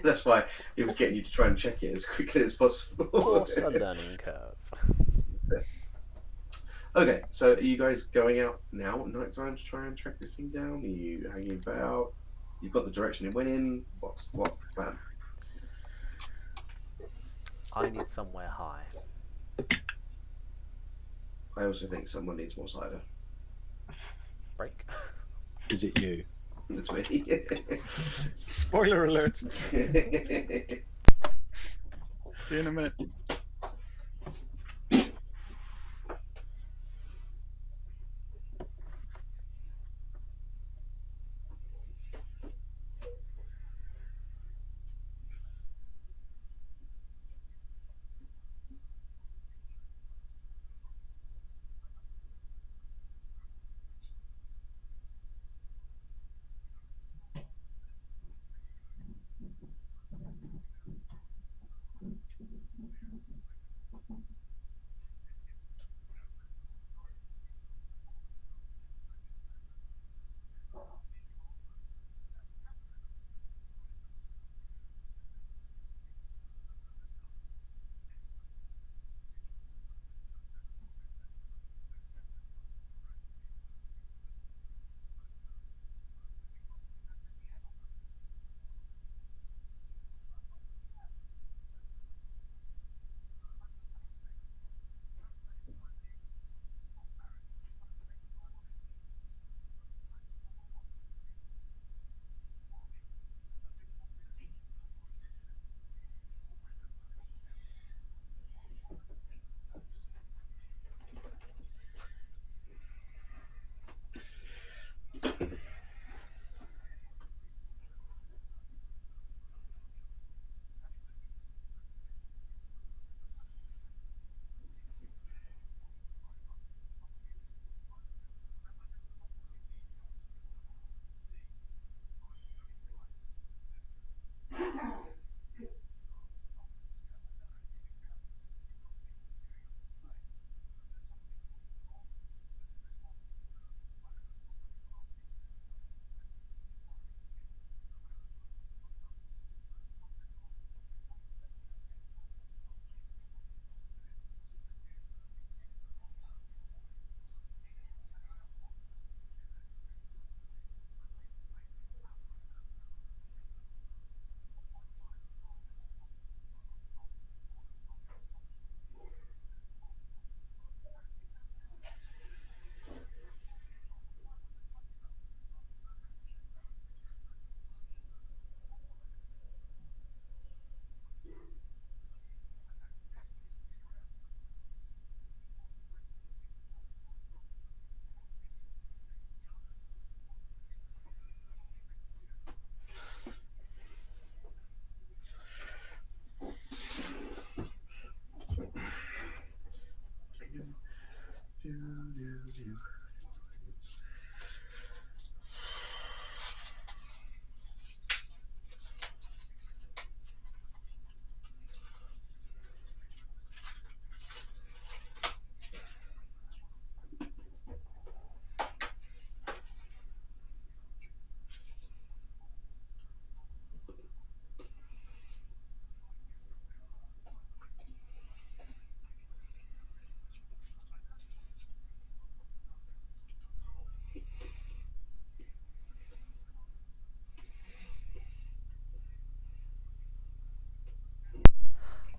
that's why it was getting you to try and check it as quickly as possible. Of course, a learning curve. Okay, so are you guys going out now at night time to try and track this thing down? Are you hanging about? You've got the direction it went in. What's the plan? I need somewhere high. I also think someone needs more cider. Break. Is it you? It's me. Spoiler alert. See you in a minute.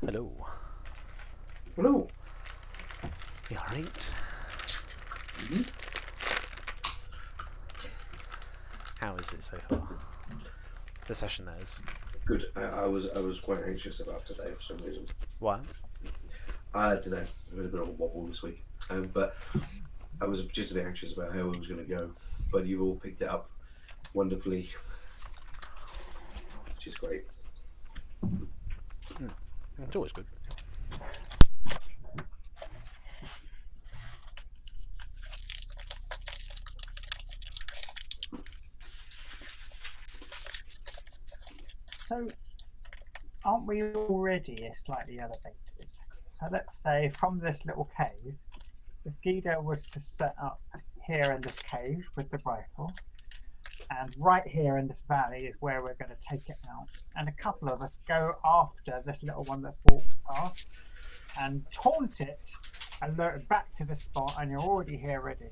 Hello. Hello. You alright? Mhm. How is it so far? The session, that is. Good. I was quite anxious about today for some reason. Why? I don't know. I've had a bit of a wobble this week, but I was just a bit anxious about how it was going to go. But you've all picked it up wonderfully, which is great. It's always good. So, aren't we already slightly elevated? So let's say from this little cave, if Guido was to set up here in this cave with the rifle, and right here in this valley is where we're going to take it out, and a couple of us go after this little one that's walked past and taunt it, alert it back to the spot, and you're already here ready.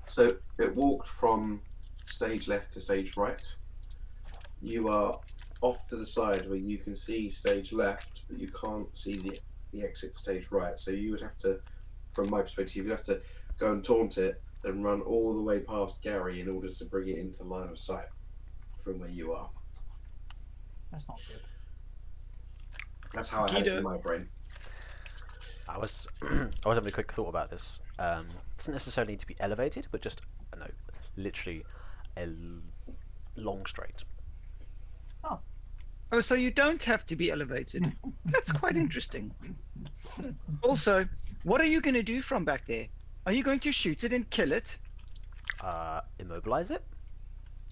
So it walked from stage left to stage right. You are off to the side where you can see stage left, but you can't see the exit stage right. So you would have to, from my perspective, you'd have to go and taunt it and run all the way past Gary in order to bring it into line of sight from where you are. That's not good. That's how I had it in Guido. my brain. I was having a quick thought about this. It doesn't necessarily need to be elevated, but just no, literally long straight. Oh, so you don't have to be elevated. That's quite interesting. Also, what are you going to do from back there? Are you going to shoot it and kill it? Immobilize it,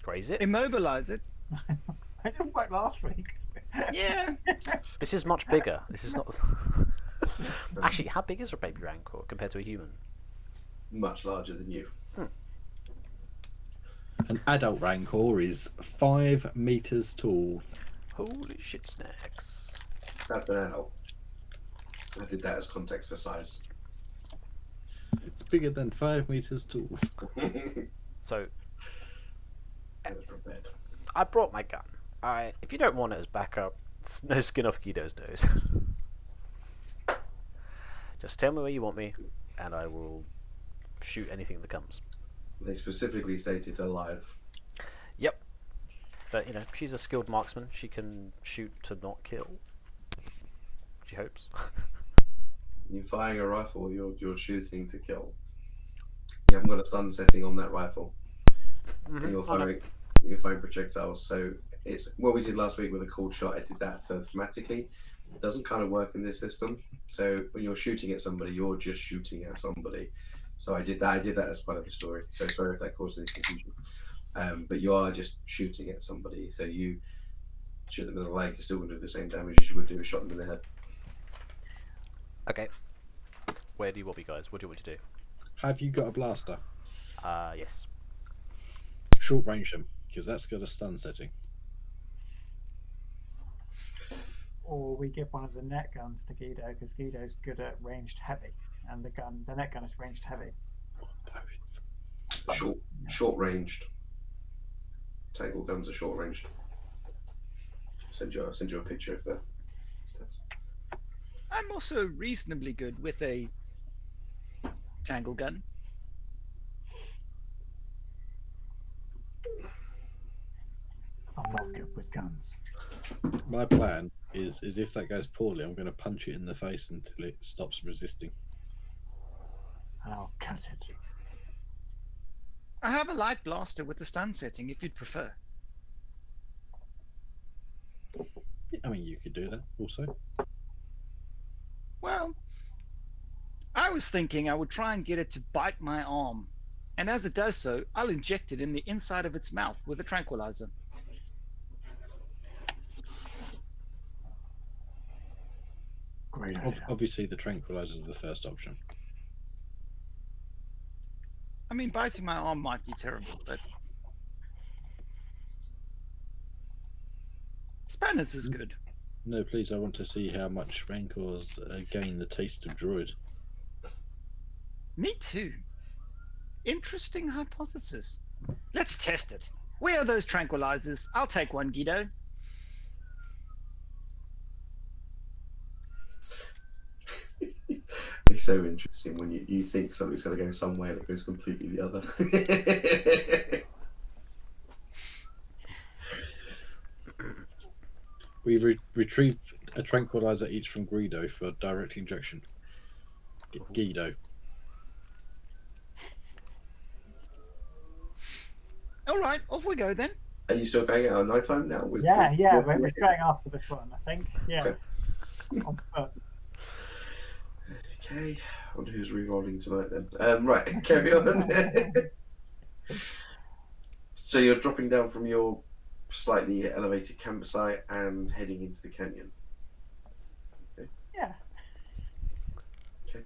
graze it. Immobilize it? I didn't work last week. Yeah. This is much bigger. This is not. Actually, how big is a baby rancor compared to a human? Much larger than you. An adult rancor is 5 meters tall. Holy shit, snacks! That's an adult. I did that as context for size. It's bigger than 5 meters tall. So I was prepared. I brought my gun. If you don't want it as backup, it's no skin off Guido's nose. Just tell me where you want me, and I will shoot anything that comes. They specifically stated alive. Yep. But, she's a skilled marksman. She can shoot to not kill. She hopes. You're firing a rifle, you're shooting to kill. You haven't got a stun setting on that rifle. And you're firing projectiles. So it's what we did last week with a cold shot. I did that for thematically. It doesn't kind of work in this system. So when you're shooting at somebody, you're just shooting at somebody. So I did that as part of the story. So sorry if that caused any confusion. But you are just shooting at somebody. So you shoot them in the leg, you're still going to do the same damage as you would do if you shot them in the head. Okay. Where do you want me, guys? What do you want me to do? Have you got a blaster? Yes. Short range them, because that's got a stun setting. Or we give one of the net guns to Guido, because Guido's good at ranged heavy, and the net gun is ranged heavy. Short ranged. Tangle guns are short ranged. I'll send you a picture of the stats. I'm also reasonably good with a tangle gun. I'm not good with guns. My plan is if that goes poorly, I'm going to punch it in the face until it stops resisting. And I'll cut it. I have a light blaster with the stun setting if you'd prefer. I mean, you could do that also. Well, I was thinking I would try and get it to bite my arm. And as it does so, I'll inject it in the inside of its mouth with a tranquilizer. Great idea. Obviously, the tranquilizer is the first option. I mean, biting my arm might be terrible, but Spanners is good. No, please, I want to see how much rancors gain the taste of druid. Me too. Interesting hypothesis. Let's test it. Where are those tranquilizers? I'll take one, Guido. be so interesting when you think something's going to go some way and it goes completely the other. We retrieve a tranquilizer each from Guido for direct injection. Guido. All right, off we go then. Are you still going out at night time now? Yeah, we're going after this one, I think. Yeah. Okay. On foot. Okay, I wonder who's re-rolling tonight then. Right, carry on. So you're dropping down from your slightly elevated campsite and heading into the canyon. Okay. Yeah. Okay.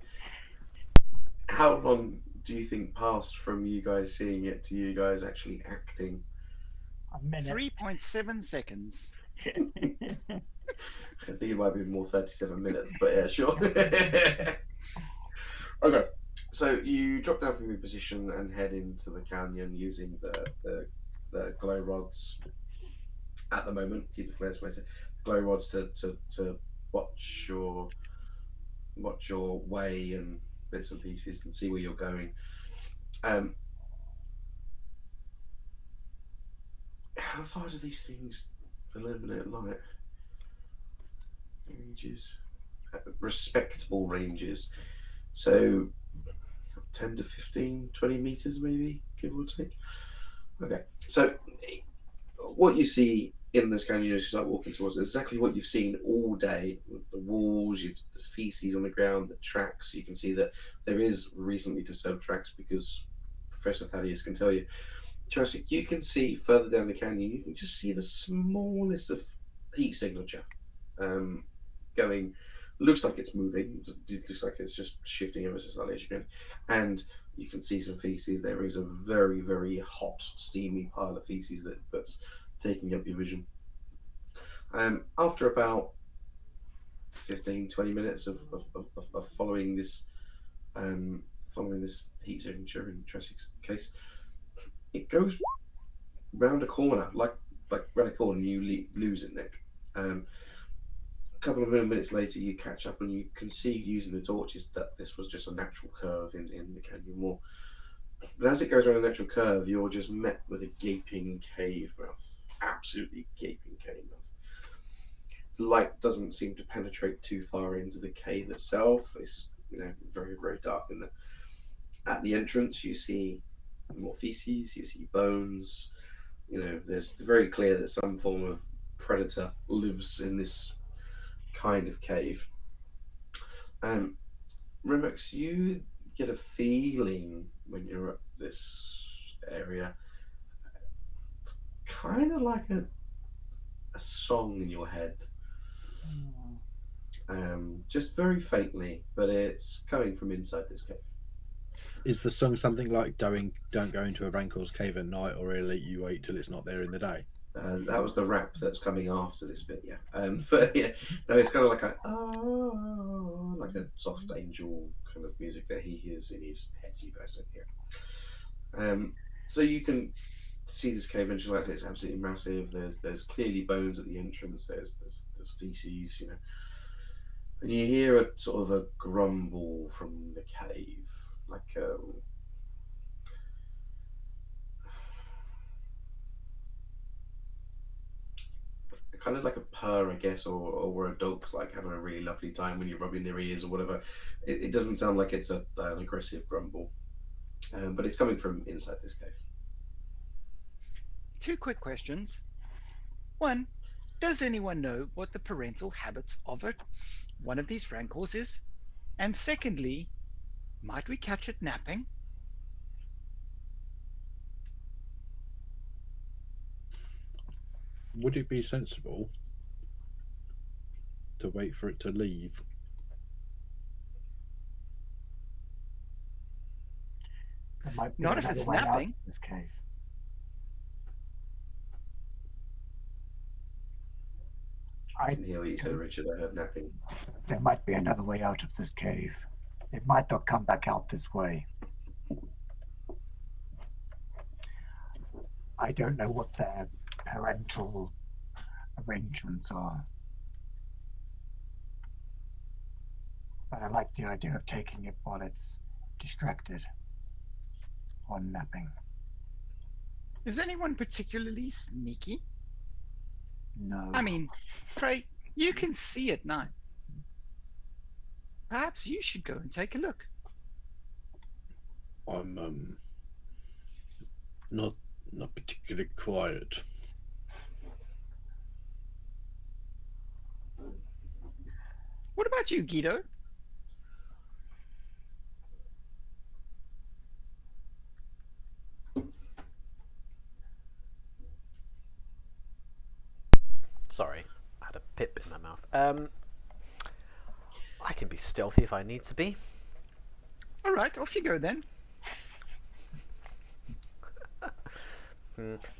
How long do you think passed from you guys seeing it to you guys actually acting? A minute. 3.7 seconds. I think it might be more 37 minutes, but yeah, sure. Okay, so you drop down from your position and head into the canyon using the glow rods at the moment. Keep the flares later. Glow rods to watch your way and bits and pieces and see where you're going. How far do these things eliminate light? Ranges, respectable ranges. So 10 to 15, 20 meters maybe, give or take. Okay, so what you see in this canyon as you start walking towards it is exactly what you've seen all day. With the walls, there's feces on the ground, the tracks. You can see that there is recently disturbed tracks because Professor Thaddeus can tell you. Jurassic, you can see further down the canyon, you can just see the smallest of heat signature going. Looks like it's moving. It looks like it's just shifting ever so slightly as you go. And you can see some feces. There is a very, very hot, steamy pile of feces that's taking up your vision. After about 15, 20 minutes of following this heat signature in Tressic's case, it goes round a corner, like round a corner, and you lose it, Nick. A couple of minutes later, you catch up and you can see using the torches that this was just a natural curve in the canyon wall. But as it goes around a natural curve, you're just met with a gaping cave mouth. Absolutely gaping cave mouth. The light doesn't seem to penetrate too far into the cave itself. It's very, very dark in there. At the entrance, you see more feces, you see bones. There's very clear that some form of predator lives in this kind of cave. Remix, you get a feeling when you're at this area, kind of like a song in your head. Just very faintly, but it's coming from inside this cave. Is the song something like don't go into a Rancor's cave at night, or elite you wait till it's not there in the day? That was the rap that's coming after this bit, yeah. But yeah, no, it's kind of like like a soft angel kind of music that he hears in his head. You guys don't hear. So you can see this cave entrance. Like I say, it's absolutely massive. There's clearly bones at the entrance. There's feces, and you hear a sort of a grumble from the cave, like kind of like a purr, I guess, or where a dog's like having a really lovely time when you're rubbing their ears or whatever. It doesn't sound like it's an aggressive grumble, but it's coming from inside this cave. 2 quick questions. 1, does anyone know what the parental habits of one of these rancors is? And secondly, might we catch it napping? Would it be sensible to wait for it to leave? There might be Not if another it's way out napping. of this cave. I didn't hear what you said, Richard. I heard napping. There might be another way out of this cave. It might not come back out this way. I don't know what their parental arrangements are. But I like the idea of taking it while it's distracted or napping. Is anyone particularly sneaky? No. I mean, Trey, you can see at night. Perhaps you should go and take a look. I'm not particularly quiet. What about you, Guido? Sorry, I had a pip in my mouth. I can be stealthy if I need to be. All right, off you go then.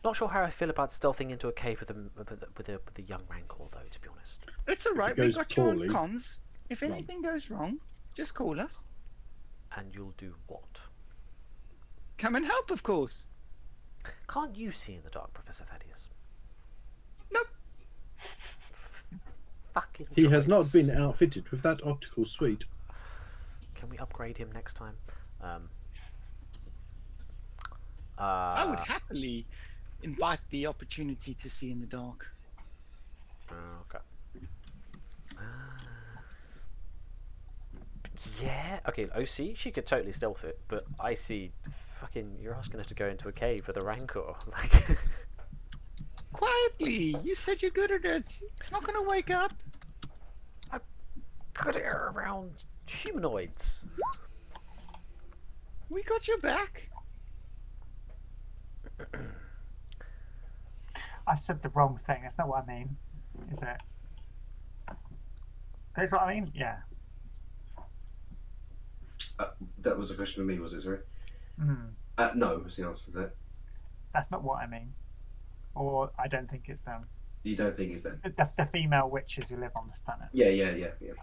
Not sure how I feel about stealthing into a cave with a young Rancor, though. To be honest. It's all If it right. We goes got you on poorly, comms. If run. anything goes wrong, just call us. And you'll do what? Come and help, of course. Can't you see in the dark, Professor Thaddeus? Nope. Fucking. He has not droids. been outfitted with that optical suite. Can we upgrade him next time? I would happily invite the opportunity to see in the dark. Okay. Yeah. Okay. OC, she could totally stealth it, but I see. Fucking, you're asking her to go into a cave with a Rancor. Like. Quietly. You said you're good at it. It's not going to wake up. Good at her around humanoids. We got your back. I've said the wrong thing. That's not what I mean, is it? That's what I mean? Yeah. That was a question of me, was it, sorry? No, was the answer to that. That's not what I mean. Or I don't think it's them. You don't think it's them? The female witches who live on this planet. Yeah.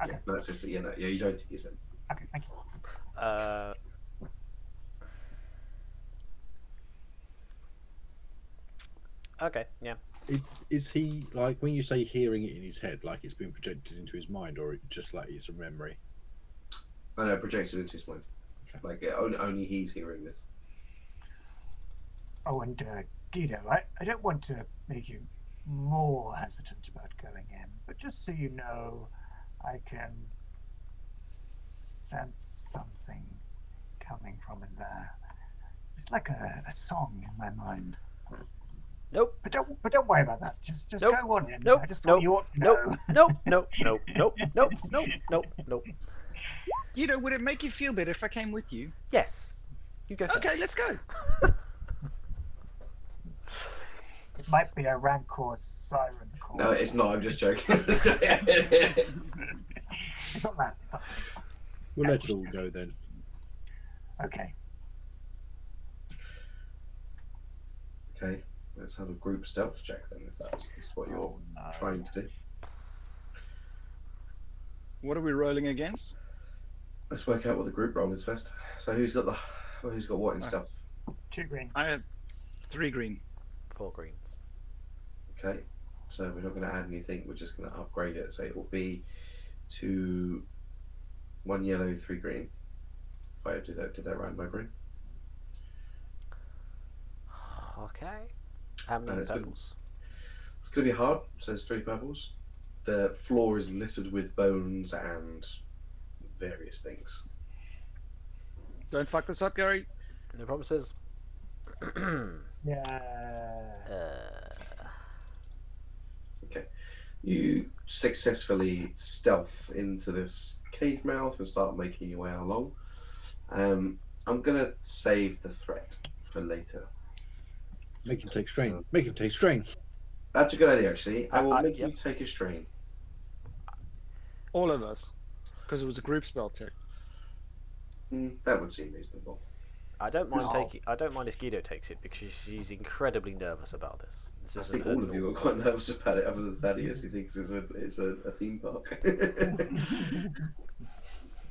Okay. No, it's just you don't think it's them. Okay, thank you. Okay. Yeah. Is he, like, when you say hearing it in his head, like it's been projected into his mind, or just like it's a memory? I know, projected into his mind. Okay. Like only he's hearing this. Oh, and Guido, I don't want to make you more hesitant about going in, but just so you know, I can sense something coming from in there. It's like a song in my mind. Nope. But don't worry about that. Just Nope. go on in. Nope. I just Nope. thought you ought to Nope. know. Nope. Nope. Nope. Nope. Nope. Nope. Nope. Nope. Guido, would it make you feel better if I came with you? Yes. You go first. Okay, let's go. It might be a Rancor siren call. No, it's not. I'm just joking. It's not that. It's not that. We'll let it all go then. Okay. Okay, let's have a group stealth check then, if that's what you're trying to do. What are we rolling against? Let's work out what the group roll is first. So who's got what in stealth? 2 green. I have 3 green. 4 greens. Okay, so we're not going to add anything. We're just going to upgrade it. So it will be to 1 yellow, 3 green. If I did that right, my brain. Okay. How many purples? It's going to be hard. So there's 3 purples. The floor is littered with bones and various things. Don't fuck this up, Gary. No problem, says. Yeah. Okay. You successfully stealth into this cave mouth and start making your way along. I'm going to save the threat for later. Make him take strain. Make him take strain. That's a good idea, actually. I will make yep. you take a strain. All of us. Because it was a group spell check. That would seem reasonable. I don't mind if Guido takes it because she's incredibly nervous about this. I This think isn't all her of you are normal- quite nervous about it, other than Thaddeus, who thinks it's a theme park.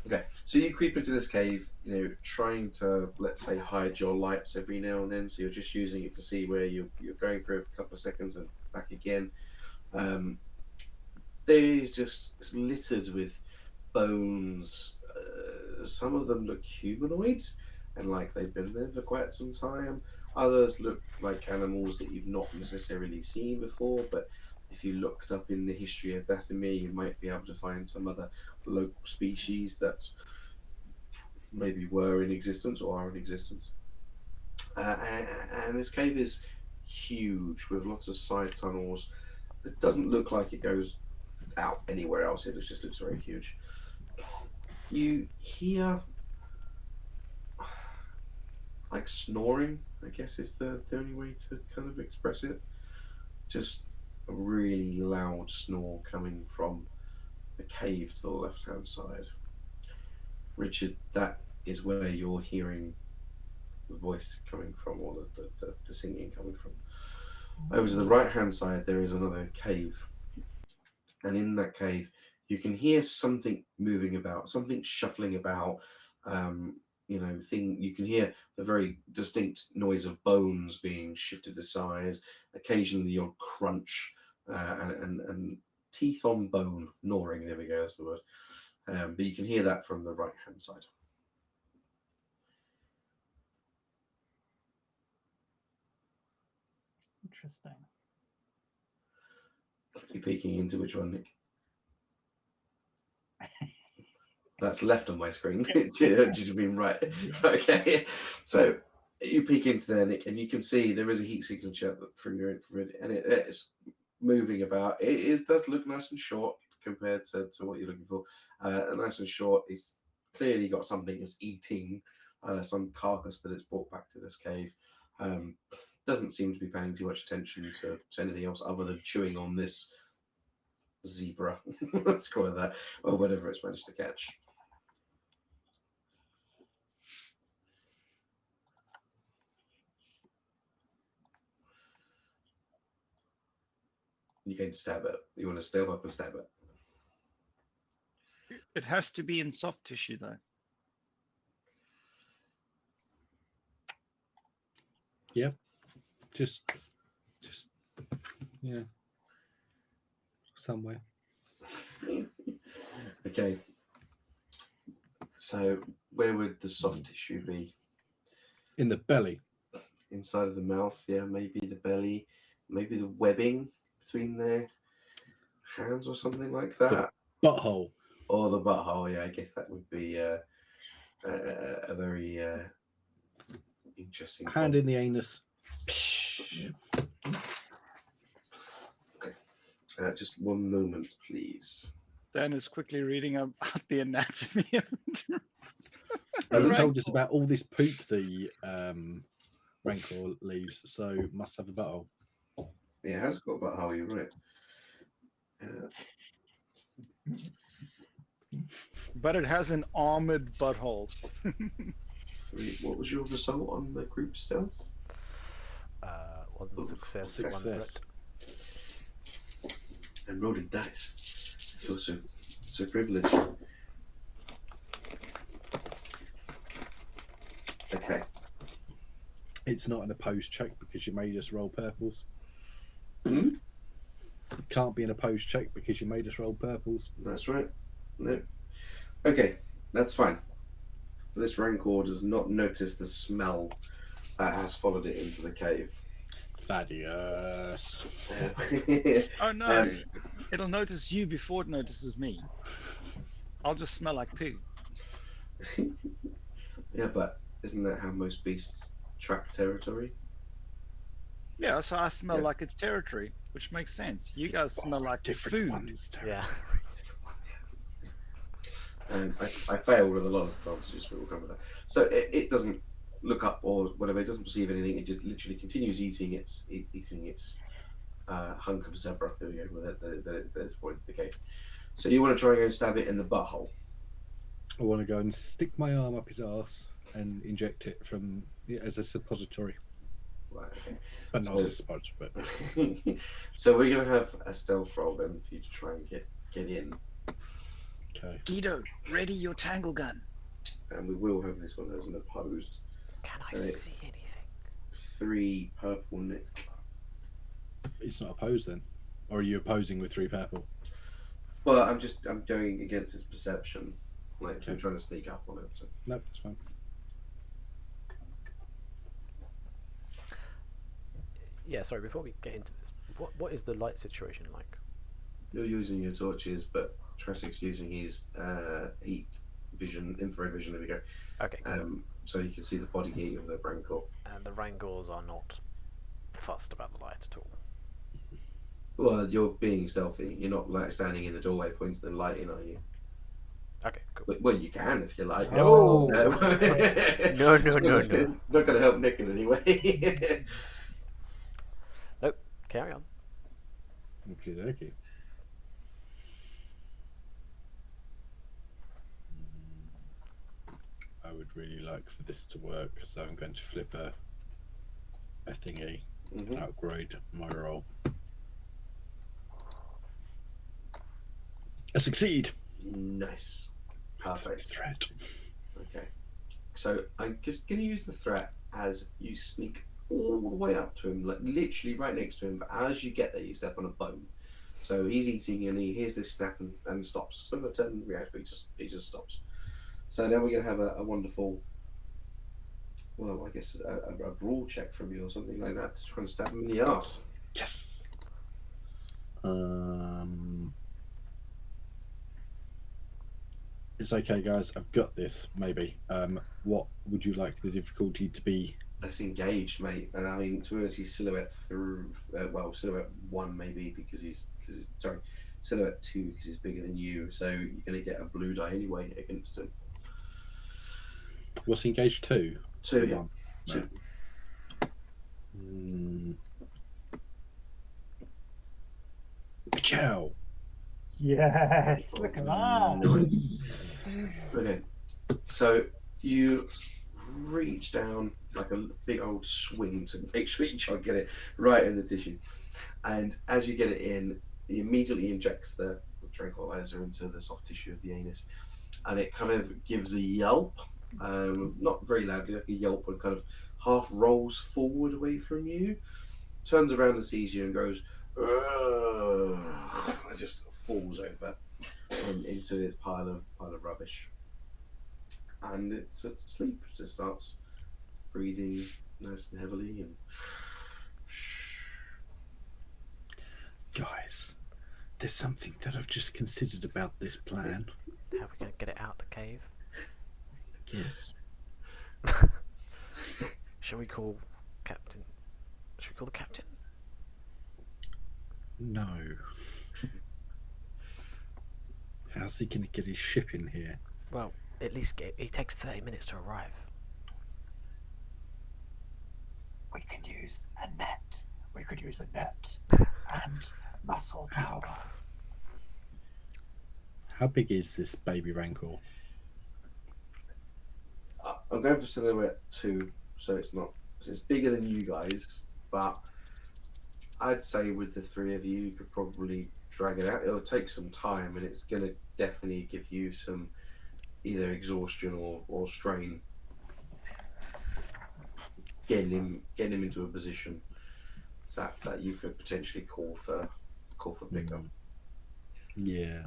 Okay, so you creep into this cave, trying to, let's say, hide your lights every now and then. So you're just using it to see where you're going for a couple of seconds and back again. It's littered with bones. Some of them look humanoid and like they've been there for quite some time. Others look like animals that you've not necessarily seen before, but if you looked up in the history of Dathomir, you might be able to find some other local species that maybe were in existence or are in existence. And this cave is huge with lots of side tunnels. It doesn't look like it goes out anywhere else. It just looks very huge. You hear like snoring, I guess is the only way to kind of express it. Just a really loud snore coming from the cave to the left hand side. Richard, that is where you're hearing the voice coming from, or the singing coming from. Over to the right hand side, there is another cave. And in that cave, you can hear something moving about, something shuffling about. You can hear the very distinct noise of bones being shifted aside, occasionally the odd crunch, and teeth on bone, gnawing. There we go, that's the word. But you can hear that from the right hand side. Interesting. You're peeking into which one, Nick? That's left on my screen. Do you mean right? Okay. So you peek into there, Nick, and you can see there is a heat signature from your infrared, and it's moving about. Does look nice and short compared to what you're looking for. Nice and short. It's clearly got something it's eating, some carcass that it's brought back to this cave. Doesn't seem to be paying too much attention to anything else other than chewing on this zebra, let's call it that, or whatever it's managed to catch. You're going to stab it. You want to step up and stab it. It has to be in soft tissue, though. Yeah. Just yeah. Somewhere. Okay. So where would the soft tissue be? In the belly. Inside of the mouth, yeah, maybe the belly, maybe the webbing between their hands or something like that. Butthole. Or the butthole, yeah, I guess that would be a very interesting Hand in the anus. Okay. Just one moment, please. Dan is quickly reading about the anatomy. He's Right. told us about all this poop the Rancor leaves, so must have a butthole. Yeah, it has got a butthole, you're right. But it has an armored butthole. What was your result on the group still? One success, one Success. threat. And rolling dice. I feel so privileged. Okay. It's not an opposed check because you made us roll purples. Hmm? It can't be an opposed check because you made us roll purples. That's right. No. Okay, that's fine. This Rancor does not notice the smell that has followed it into the cave. Thaddeus. Oh no, it'll notice you before it notices me. I'll just smell like poo. Yeah, but isn't that how most beasts track territory? Yeah, so I smell Yeah. like it's territory, which makes sense. You guys smell like Different food. ones. Yeah. And I failed with a lot of advantages, but we'll come to that. So it doesn't look up or whatever. It doesn't perceive anything. It just literally continues eating its hunk of zebra. There we go. That it's pointing to the cave. So you want to try and go stab it in the butthole. I want to go and stick my arm up his arse and inject it from as a suppository. Right. Okay. But not So- as a suppository, but So we're gonna have a stealth roll then for you to try and get in, okay. Guido, ready your tangle gun. and we will have this one as an opposed. Can I So- see anything? 3 purple, Nick. It's not opposed then. Or are you opposing with 3 purple? Well, I'm going against his perception. Like I'm Okay. trying to sneak up on him. So. No, that's fine. Yeah, sorry, before we get into this, what is the light situation like? You're using your torches, but Tresic's using his heat vision, infrared vision. There we go. Okay, cool. So you can see the body heat of the Brancor. And the Wrangles are not fussed about the light at all. Well, you're being stealthy. You're not like standing in the doorway pointing the light in, are you? Okay, cool. Well, you can if you like. No. No. No. Not going to help Nick in any way. Nope, carry on. Okay. I would really like for this to work, so I'm going to flip a thingy and upgrade my roll. I succeed. Nice. Perfect. Threat. Okay. So I'm just going to use the threat as you sneak all the way up to him, like literally right next to him. But as you get there, you step on a bone. So he's eating and he hears this snap and stops. So I'm going to turn and react, but he just stops. So now we're going to have a wonderful, well, I guess a brawl check from you or something like that to try and stab him in the arse. Yes. It's okay, guys. I've got this. Maybe. What would you like the difficulty to be? That's engaged, mate. And I mean, to us, he's silhouette through. Silhouette 1 maybe because sorry, silhouette 2 because he's bigger than you. So you're going to get a blue die anyway against him. What's engaged 2? 2, yeah. One. 2. Ciao. Yes, look at that. Okay, so you reach down like a big old swing to make sure you try and get it right in the tissue, and as you get it in, he immediately injects the tranquilizer into the soft tissue of the anus, and it kind of gives a yelp, not very loudly, like a yelp, and kind of half rolls forward away from you, turns around and sees you and goes, "Ugh," and just falls over into its pile of rubbish, and it's asleep. It just starts breathing nice and heavily and. Guys, there's something that I've just considered about this plan. How are we going to get it out the cave? Yes. Shall we call Captain? Should we call the captain? No. How's he going to get his ship in here? Well, at least it takes 30 minutes to arrive. We can use a net. We could use a net and muscle power. How big is this baby rancor? I'm going for silhouette 2, so it's bigger than you guys, but I'd say with the 3 of you, you could probably drag it out. It'll take some time, and it's going to definitely give you some either exhaustion or strain. Getting him into a position that you could potentially call for pickup. Yeah,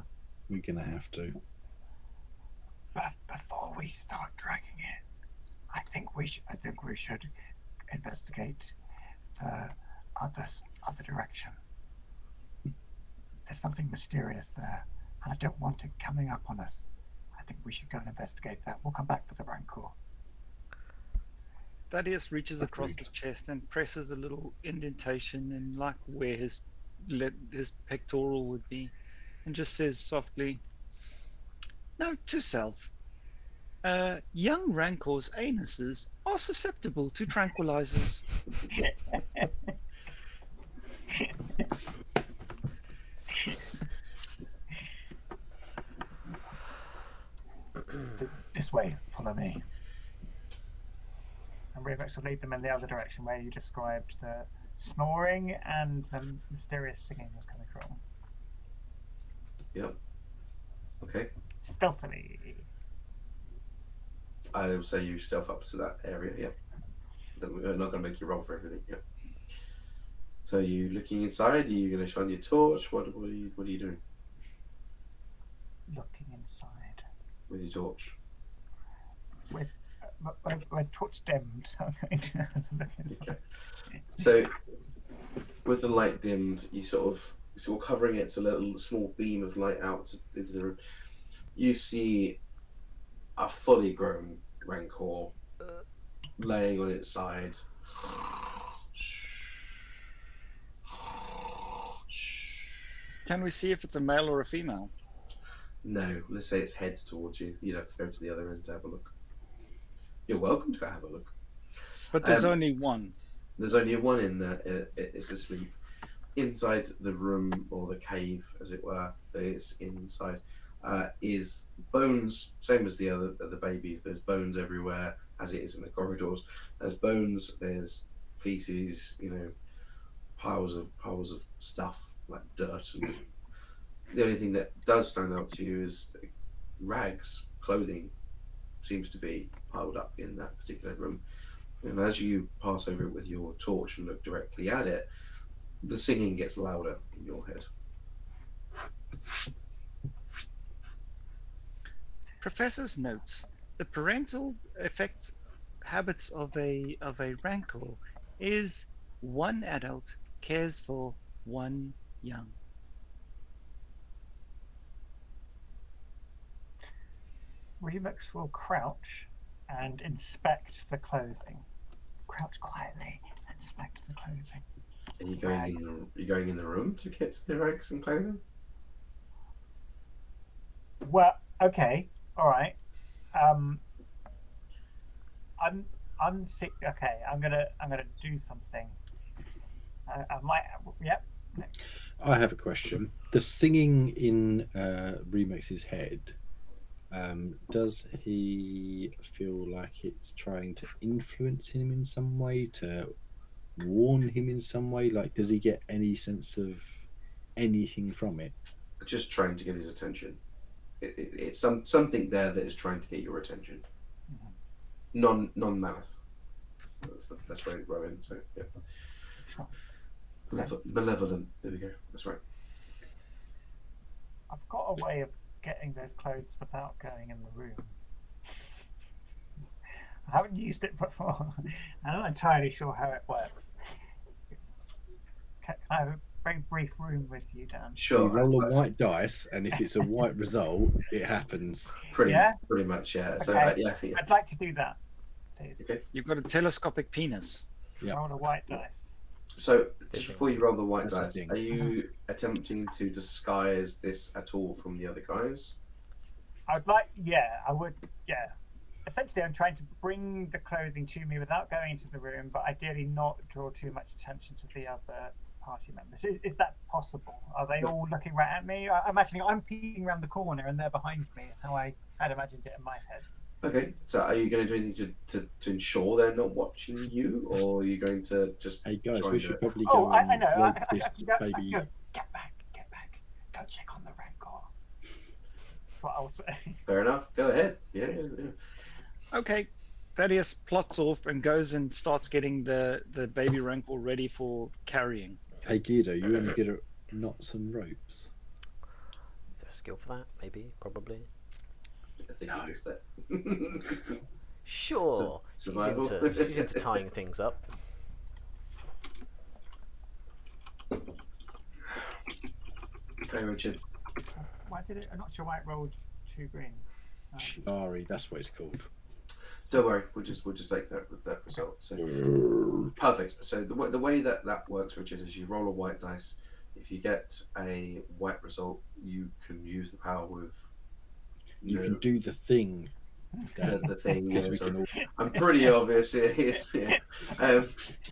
we're gonna have to. But before we start dragging it, I think we should investigate the other direction. There's something mysterious there, and I don't want it coming up on us. I think we should go and investigate that. We'll come back for the Rancor. Thaddeus reaches across his chest and presses a little indentation in like where his pectoral would be, and just says softly, "Note to self: young Rancor's anuses are susceptible to tranquilizers." This way, follow me. And Rivix will lead them in the other direction where you described the snoring and the mysterious singing was coming from. Yep. Okay. Stealthily. I will say you stealth up to that area. Yep. We're not going to make you roll for everything. Yep. So are you looking inside? Are you going to shine your torch? What are you doing? looking inside. with your torch. With my torch dimmed. I'm going to look inside. Okay. So, with the light dimmed, you sort of covering it, a little small beam of light out into the room. You see a fully grown rancor laying on its side. Can we see if it's a male or a female? No, let's say its heads towards you. You'd have to go to the other end to have a look. You're welcome to go have a look. But there's only one. There's only one in there. It's asleep. Inside the room, or the cave, as it were, that it's inside, is bones, same as the babies. There's bones everywhere, as it is in the corridors. There's bones, there's feces, piles of stuff, like dirt. And the only thing that does stand out to you is rags, clothing, seems to be piled up in that particular room. And as you pass over it with your torch and look directly at it, the singing gets louder in your head. Professor's notes: the parental effects habits of a rancor is one adult cares for one young. Remix will crouch and inspect the clothing. Crouch quietly, inspect the clothing. Are you going in the room to get to the rags and clothing? Well, okay, all right. Okay, I'm gonna do something. I might. Yep. I have a question. The singing in Remix's head, does he feel like it's trying to influence him in some way, to warn him in some way? Like, does he get any sense of anything from it? Just trying to get his attention. It's something there that is trying to get your attention. Non malice. That's where it grow in. So yeah. Sure. Malevolent. There we go. That's right. I've got a way of getting those clothes without going in the room. I haven't used it before. I'm not entirely sure how it works. Can I have a very brief room with you, Dan? Sure. You roll a white dice, and if it's a white result, it happens. Pretty Yeah? much, yeah. Okay. So yeah. I'd like to do that, please. Okay. You've got a telescopic penis. Yep. Roll a white dice. So just before you roll the white That's the dice, thing. are you attempting to disguise this at all from the other guys? I would, yeah. Essentially, I'm trying to bring the clothing to me without going into the room, but ideally not draw too much attention to the other party members. Is that possible? Are they all looking right at me? I'm imagining I'm peeking around the corner and they're behind me. Is how I had imagined it in my head. Okay, so are you going to do anything to ensure they're not watching you, or are you going to just Hey guys, try we and do should it? probably Oh, go I and know. rope this baby. Get back. Go check on the rancor. That's what I'll say. Fair enough. Go ahead. Yeah. Okay. Thaddeus plots off and goes and starts getting the baby rancor ready for carrying. Hey Guido, you only good at knots and ropes. Is there a skill for that? Maybe, probably. I think No. he gets that. Sure. Survival. She's into tying things up. Okay, Richard. Why did it? I'm not sure why it rolled 2 greens. Shibari, that's what it's called. Don't worry, we'll just take that result. So, perfect. So the way that works, Richard, is you roll a white dice. If you get a white result, you can use the power with. You can do the thing. The thing. Because Yeah, we so can all. I'm pretty obvious. Yeah.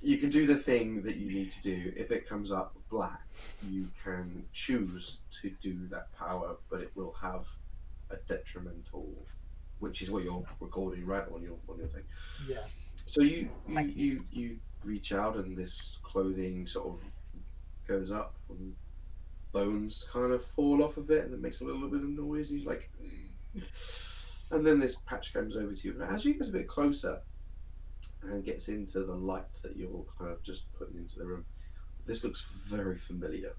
You can do the thing that you need to do. If it comes up black, you can choose to do that power, but it will have a detrimental, which is what you're recording, right, on your thing. Yeah. So you reach out, and this clothing sort of goes up, and bones kind of fall off of it, and it makes a little bit of noise. He's like, and then this patch comes over to you. And as you get a bit closer and gets into the light that you're kind of just putting into the room, this looks very familiar.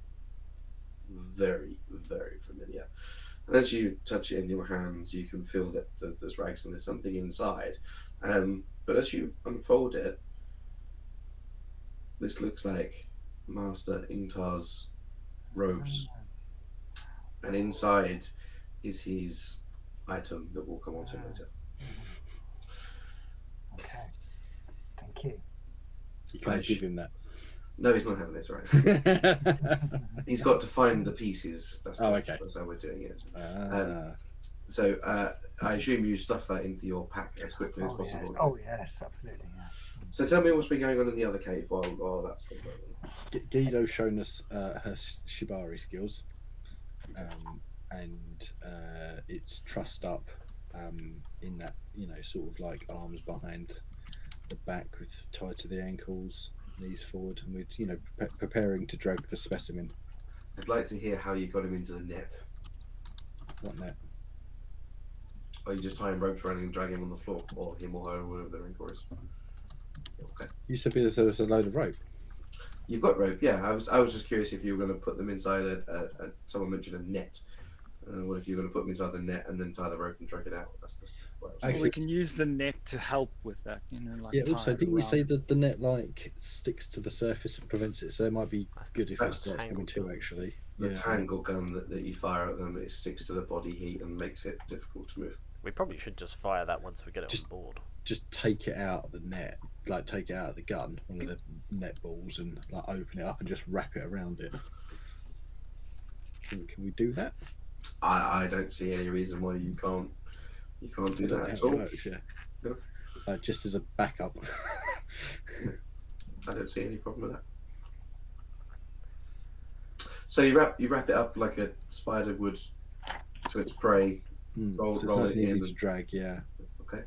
Very, very familiar. And as you touch it in your hands, you can feel that there's rags and there's something inside. But as you unfold it, this looks like Master Ingtar's robes. And inside is his item that we'll come on to later. Okay. Thank you. You can't give him that. No, he's not having this, right? He's got to find the pieces. Okay. That's how we're doing it. Ah. So I assume you stuff that into your pack as quickly as possible. Yes. Oh yes, absolutely. Yeah. So tell me what's been going on in the other cave while that's been going on. Guido's shown us her shibari skills, and it's trussed up in that, sort of like arms behind the back with tied to the ankles, knees forward, and we're preparing to drag the specimen. I'd like to hear how you got him into the net. What net? Are you just tying ropes around him and dragging him on the floor, or him or her, or whatever their ankle is? Okay. You said there was a load of rope. You've got rope, yeah. I was just curious if you were going to put them inside someone mentioned a net. What if you're going to put them inside the net and then tie the rope and drag it out? That's what I was Actually, we can use the net to help with that, like. Yeah. tie Also, it didn't you around. say that the net sticks to the surface and prevents it? So it might be good if That's it's coming too. Actually, the tangle gun that you fire at them, it sticks to the body heat and makes it difficult to move. We probably should just fire that once we get it on board. Just take it out of the net, like take it out of the gun, one of the net balls, and like open it up and just wrap it around it. Can we do that? I don't see any reason why you can't do that at How it all. works, yeah. No. Just as a backup. I don't see any problem with that. So you wrap it up like a spider would to its prey. So it's roll nice it and easy in to drag, yeah. Okay.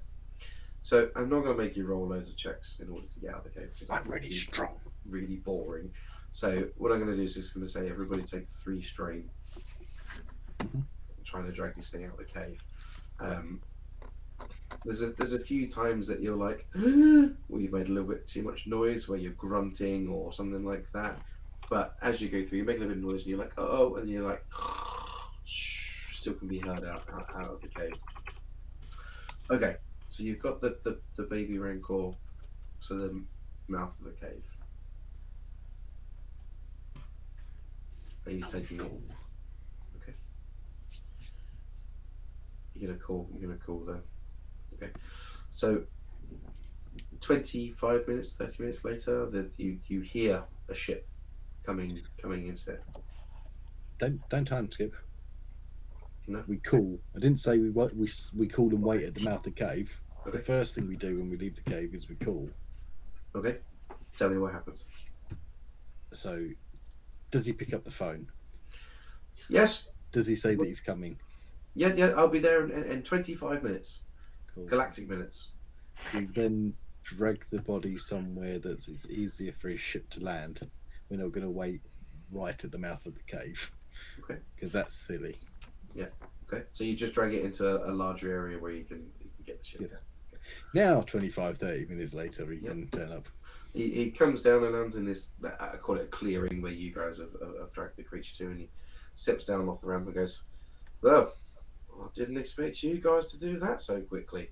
So I'm not going to make you roll loads of checks in order to get out of the cave. Because I'm really strong. Really boring. So what I'm going to do is just going to say everybody take 3 strain. I'm trying to drag this thing out of the cave. There's a few times that you're like, well, you've made a little bit too much noise, where you're grunting or something like that. But as you go through, you make a little bit of noise, and you're like, oh, and you're like, still can be heard out of the cave. Okay, so you've got the baby rancor to the mouth of the cave. Are you taking it? Okay. You're gonna call them. Okay. So 25 minutes, 30 minutes later, that you hear a ship coming into it. Don't time skip. No. We call. I didn't say we call and wait at the mouth of the cave. Okay. The first thing we do when we leave the cave is we call. Okay. Tell me what happens. So, does he pick up the phone? Yes. Does he say that he's coming? Yeah. I'll be there in 25 minutes. Cool. Galactic minutes. We then drag the body somewhere that's easier for his ship to land. We're not going to wait right at the mouth of the cave. Okay. Because that's silly. Yeah. Okay. So you just drag it into a larger area where you can get the ship. Yes. Okay. Now, 25, 30 minutes later, he can turn up. He comes down and lands in this, I call it a clearing, where you guys have dragged the creature to, and he steps down off the ramp and goes, well, I didn't expect you guys to do that so quickly.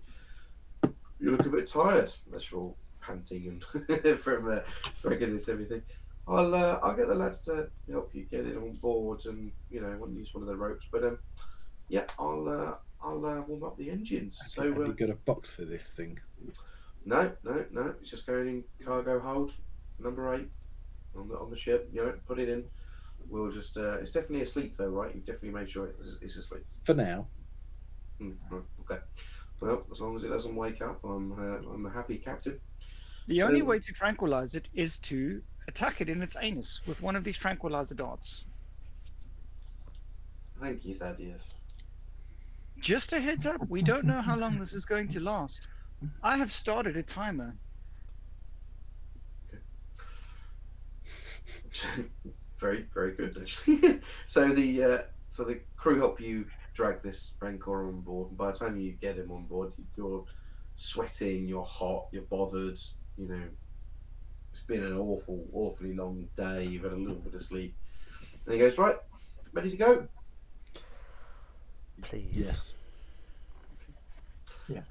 You look a bit tired, as you're all panting and from dragging this everything. I'll get the lads to help you get it on board, and I want to use one of the ropes. But yeah, I'll warm up the engines. Okay, So have you got a box for this thing? no, it's just going in cargo hold number 8 on the ship. Put it in. We'll just it's definitely asleep though, right? You've definitely made sure it's asleep. For now. Right, okay. Well, as long as it doesn't wake up, I'm a happy captain. The only way to tranquilize it is to attack it in its anus with one of these tranquilizer darts. Thank you, Thaddeus. Just a heads up, we don't know how long this is going to last. I have started a timer. Very, very good, actually. So the crew help you drag this rancor on board, and by the time you get him on board, you're sweating, you're hot, you're bothered. It's been an awfully long day. You've had a little bit of sleep, and he goes, right, ready to go. Please. Yes.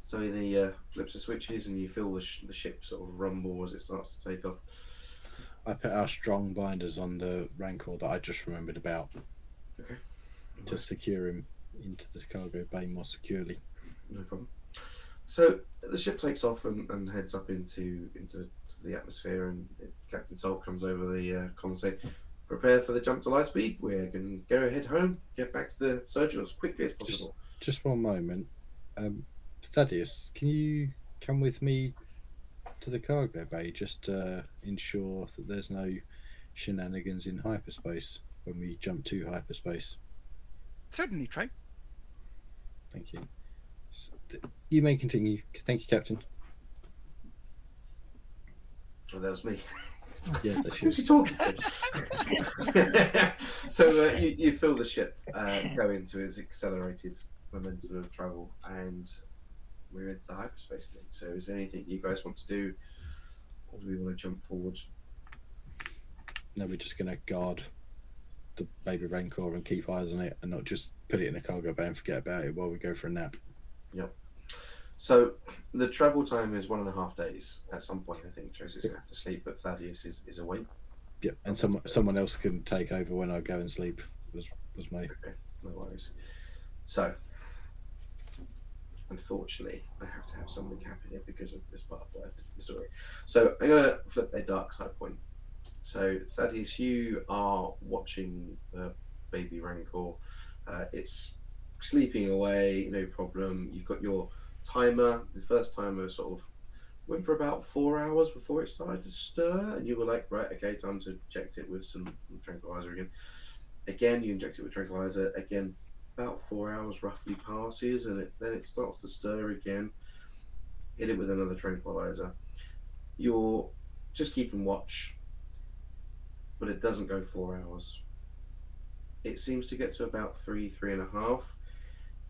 So he flips the switches, and you feel the ship sort of rumble as it starts to take off. I put our strong binders on the Rancor that I just remembered about Okay. to secure him into the cargo bay more securely. No problem. So the ship takes off and heads up into the atmosphere, and Captain Sol comes over the comm and say, "Prepare for the jump to light speed. We're going to go ahead home, get back to the Surgeon as quickly as possible." Just one moment. Thaddeus, can you come with me to the cargo bay just to ensure that there's no shenanigans in hyperspace when we jump to hyperspace? Certainly, Trey. Thank you. You may continue. Thank you, Captain. Oh, that was me. Yeah, that's Who's he you. talking to? So you feel the ship go into its accelerated momentum of travel, and we're into the hyperspace thing. So is there anything you guys want to do, or do we want to jump forward? No, we're just going to guard the baby Rancor and keep eyes on it and not just put it in a cargo bay and forget about it while we go for a nap. Yep. So the travel time is 1.5 days. At some point, I think Tracy's going to have to sleep, but Thaddeus is awake. Yeah, and someone else can take over when I go and sleep. Was me. Okay, no worries. So, unfortunately, I have to have something happen here because of this part of the story. So I'm going to flip a dark side point. So Thaddeus, you are watching the baby Rancor. It's sleeping away, no problem. You've got your timer. The first timer sort of went for about 4 hours before it started to stir, and you were like, right, okay, time to inject it with some tranquilizer again. Again, you inject it with tranquilizer. Again, about 4 hours roughly passes, and then it starts to stir again. Hit it with another tranquilizer. You're just keeping watch, but it doesn't go 4 hours. It seems to get to about 3.5,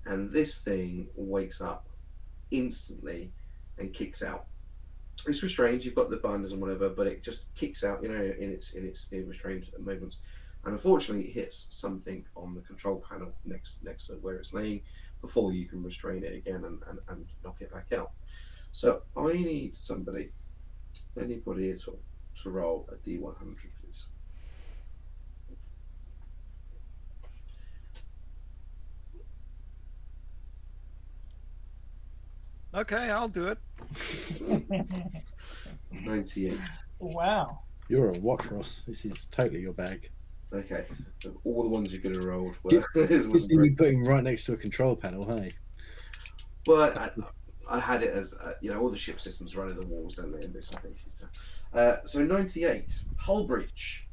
and this thing wakes up instantly and kicks out. It's restrained. You've got the binders and whatever, but it just kicks out, in its restrained movements. And unfortunately, it hits something on the control panel next to where it's laying before you can restrain it again and knock it back out. So I need anybody at all, to roll a D100, please. Okay, I'll do it. 98. Wow. You're a watch, Ross. This is totally your bag. Okay. All the ones you could have rolled were. Did this wasn't you very- put him right next to a control panel, hey? Well, I had it as all the ship systems run in the walls, don't they? In bits and pieces. So 98, hull breach.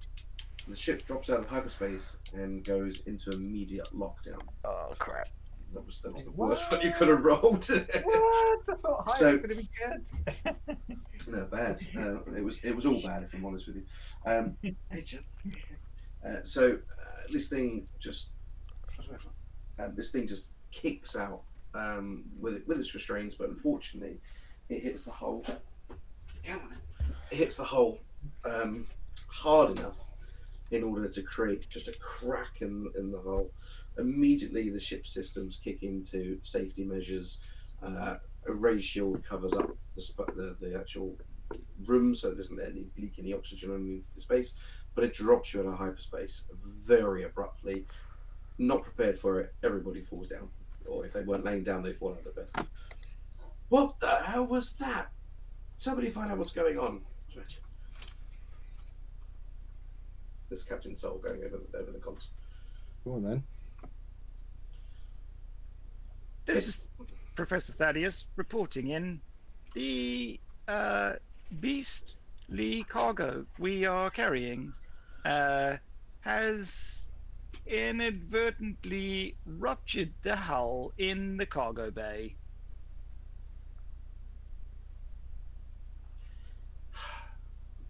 The ship drops out of hyperspace and goes into immediate lockdown. Oh crap! That was the What? worst one you could have rolled. What? I thought high So- was going to be good. No, bad. It was all bad, if I'm honest with you. Hey, Jim. This thing just kicks out with its restraints, but unfortunately, it hits the hull. It hits the hull hard enough in order to create just a crack in the hull. Immediately, the ship systems kick into safety measures. A ray shield covers up the actual room, so it doesn't leak any oxygen underneath the space, but it drops you in a hyperspace very abruptly. Not prepared for it, everybody falls down. Or if they weren't laying down, they fall out of bed. What the hell was that? Somebody find out what's going on. This Captain Soul going over the comms. Go on then. This is Professor Thaddeus reporting in. The beastly cargo we are carrying has inadvertently ruptured the hull in the cargo bay.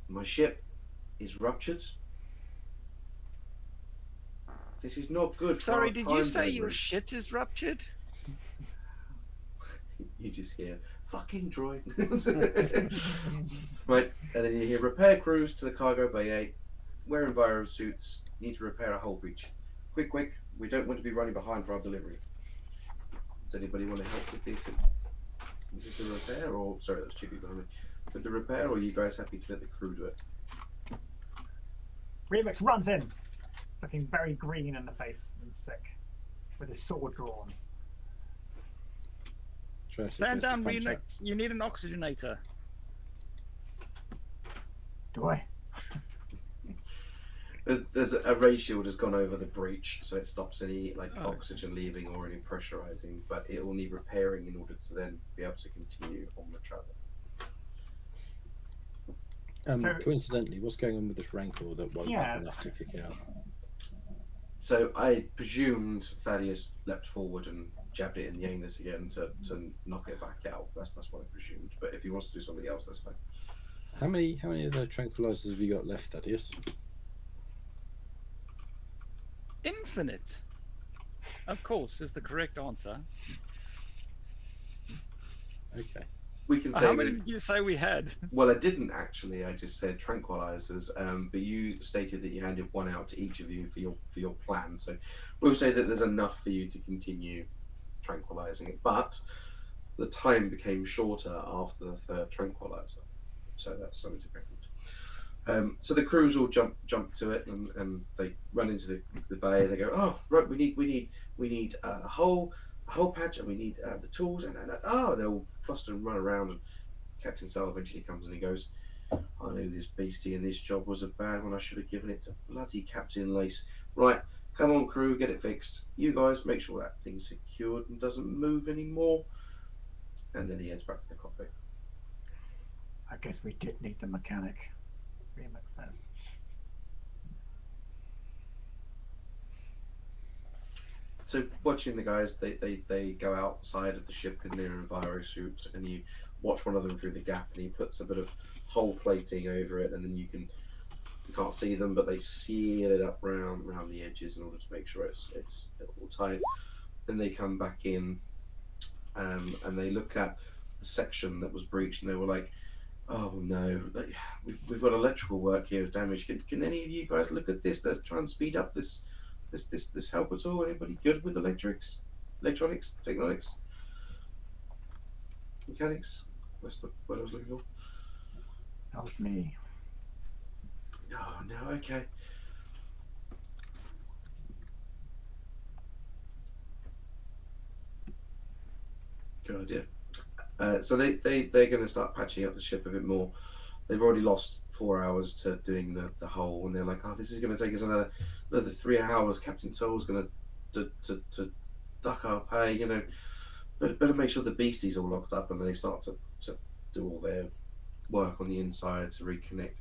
My ship is ruptured. This is not good. Sorry, for did our you time say your delivery. shit is ruptured? You just hear fucking droid. Right, and then you hear repair crews to the cargo bay 8. Wear enviro suits. Need to repair a hull breach. Quick! We don't want to be running behind for our delivery. Does anybody want to help with this? With the repair, or sorry, that's Chippy behind me. With the repair, or are you guys happy to let the crew do it? Remix runs in, looking very green in the face and sick, with his sword drawn. Try to Stand suggest a down, punch out. Remix. You need an oxygenator. Do I? There's a ray shield has gone over the breach, so it stops any Oh. oxygen leaving or any pressurizing. But it will need repairing in order to then be able to continue on the travel. So- Coincidentally, what's going on with this rancor that woke Yeah. up enough to kick out? So I presumed Thaddeus leapt forward and jabbed it in the anus again to knock it back out. That's what I presumed. But if he wants to do something else, that's fine. How many of those tranquilizers have you got left, Thaddeus? Infinite. Of course, is the correct answer. Okay. We can say. How many did you say we had? Well, I didn't actually. I just said tranquilizers. But you stated that you handed one out to each of you for your plan. So we'll say that there's enough for you to continue tranquilizing it. But the time became shorter after the third tranquilizer. So that's something to bear in mind. So the crews all jump to it, and they run into the bay. They go, oh right, we need a whole patch, and we need the tools, and they'll fluster and run around. And Captain Sal eventually comes and he goes, I knew this beastie and this job was a bad one. I should have given it to bloody Captain Lace. Right, come on crew, get it fixed. You guys make sure that thing's secured and doesn't move anymore. And then he heads back to the cockpit. I guess we did need the mechanic, Remix says. So watching the guys, they go outside of the ship in their enviro suits, and you watch one of them through the gap, and he puts a bit of hull plating over it, and then you can't see them, but they seal it up round the edges in order to make sure it's all tight. Then they come back in, and they look at the section that was breached, and they were like, oh no, we've got electrical work here is damaged. Can any of you guys look at this? Let's try and speed up this help at all? Anybody good with electronics, technonics, mechanics? That's the word I was looking for. Not me. Oh no, okay. Good idea. So they're going to start patching up the ship a bit more. They've already lost 4 hours to doing the hull, and they're like, oh, this is going to take us another 3 hours. Captain Soul's going to duck our pay, you know. But better make sure the beastie's all locked up, and they start to do all their work on the inside to reconnect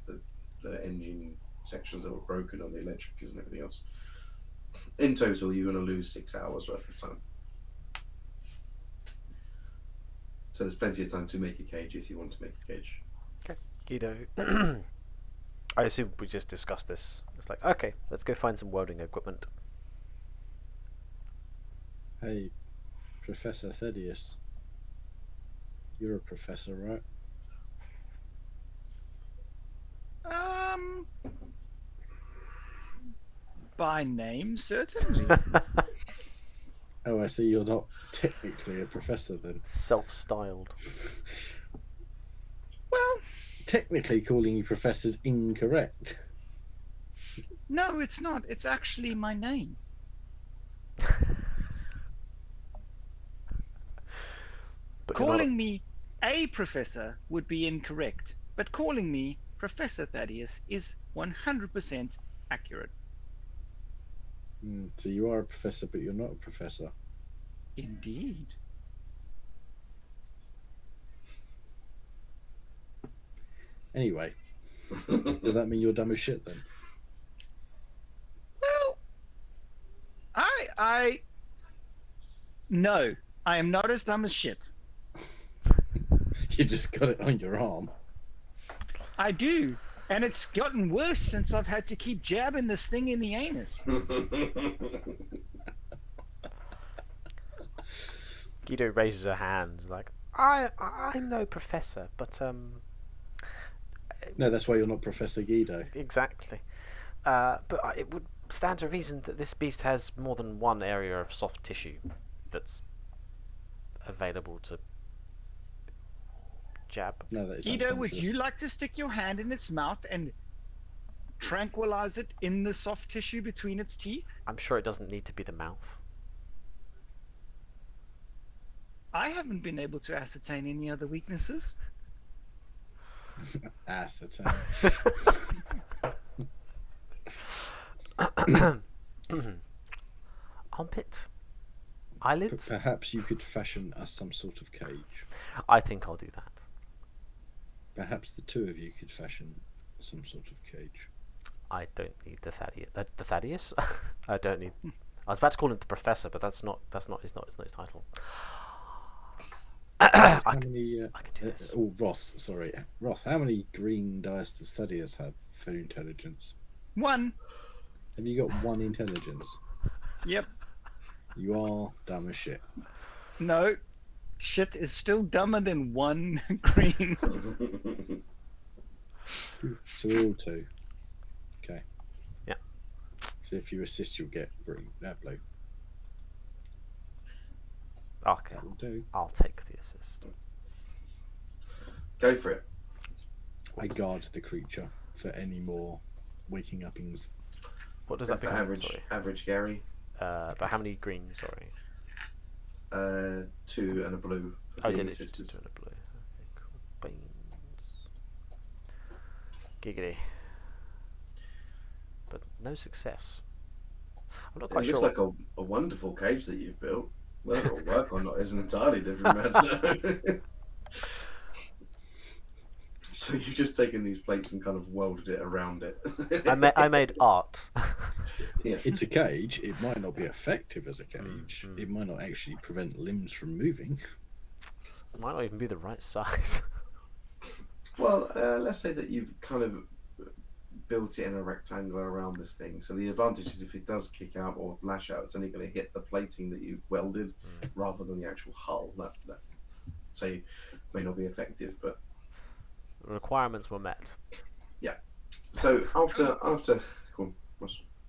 the engine sections that were broken on the electrics and everything else. In total, you're going to lose 6 hours worth of time. So there's plenty of time to make a cage if you want to make a cage. Guido, I assume we just discussed this. It's like, okay, let's go find some welding equipment. Hey, Professor Thaddeus. You're a professor, right? By name, certainly. Oh, I see you're not technically a professor then. Self-styled. Well, Technically calling you professor's incorrect. no, it's not. It's actually my name. But you're not- Calling me a professor would be incorrect, but calling me Professor Thaddeus is 100% accurate. So you are a professor, but you're not a professor. Indeed. Anyway, does that mean you're dumb as shit then? Well, no, I am not as dumb as shit. You just got it on your arm. I do, and it's gotten worse since I've had to keep jabbing this thing in the anus. Guido raises her hands like, I'm no professor, but No, that's why you're not Professor Guido. exactly. But it would stand to reason that this beast has more than one area of soft tissue that's available to jab. No, that is Edo, would you unconscious. like to stick your hand in its mouth and tranquilize it in the soft tissue between its teeth? I'm sure it doesn't need to be the mouth. I haven't been able to ascertain any other weaknesses. Ascertain. Armpit, But eyelids. perhaps you could fashion us some sort of cage. I think I'll do that. Perhaps the two of you could fashion some sort of cage. I don't need the Thaddeus. The Thaddeus? I don't need. I was about to call him the Professor, but that's not his title. How I many? can do this. Oh, Ross. Sorry, Ross. How many green dice does Thaddeus have for intelligence? 1. Have you got 1 intelligence? Yep. You are dumb as shit. No. Shit is still dumber than 1 green. So we're all 2. Okay. Yeah. So if you assist, you'll get green. Blue. Okay, That will do. I'll take the assist. Go for it. I guard the creature for any more waking uppings. What does Go that for become? average, Sorry. average Gary. But how many green? Sorry. 2 and a blue for Oh, being did it just assisted. do a blue? Okay, cool. Beans. Giggity. But no success. I'm not It quite looks sure. like a wonderful cage that you've built. Whether it'll work or not is an entirely different matter. So you've just taken these plates and kind of welded it around it. I made art. Yeah. It's a cage. It might not be effective as a cage. Mm. It might not actually prevent limbs from moving. It might not even be the right size. Well, let's say that you've kind of built it in a rectangle around this thing. So the advantage is if it does kick out or lash out, it's only going to hit the plating that you've welded rather than the actual hull. That so may not be effective, but The requirements were met. so after cool.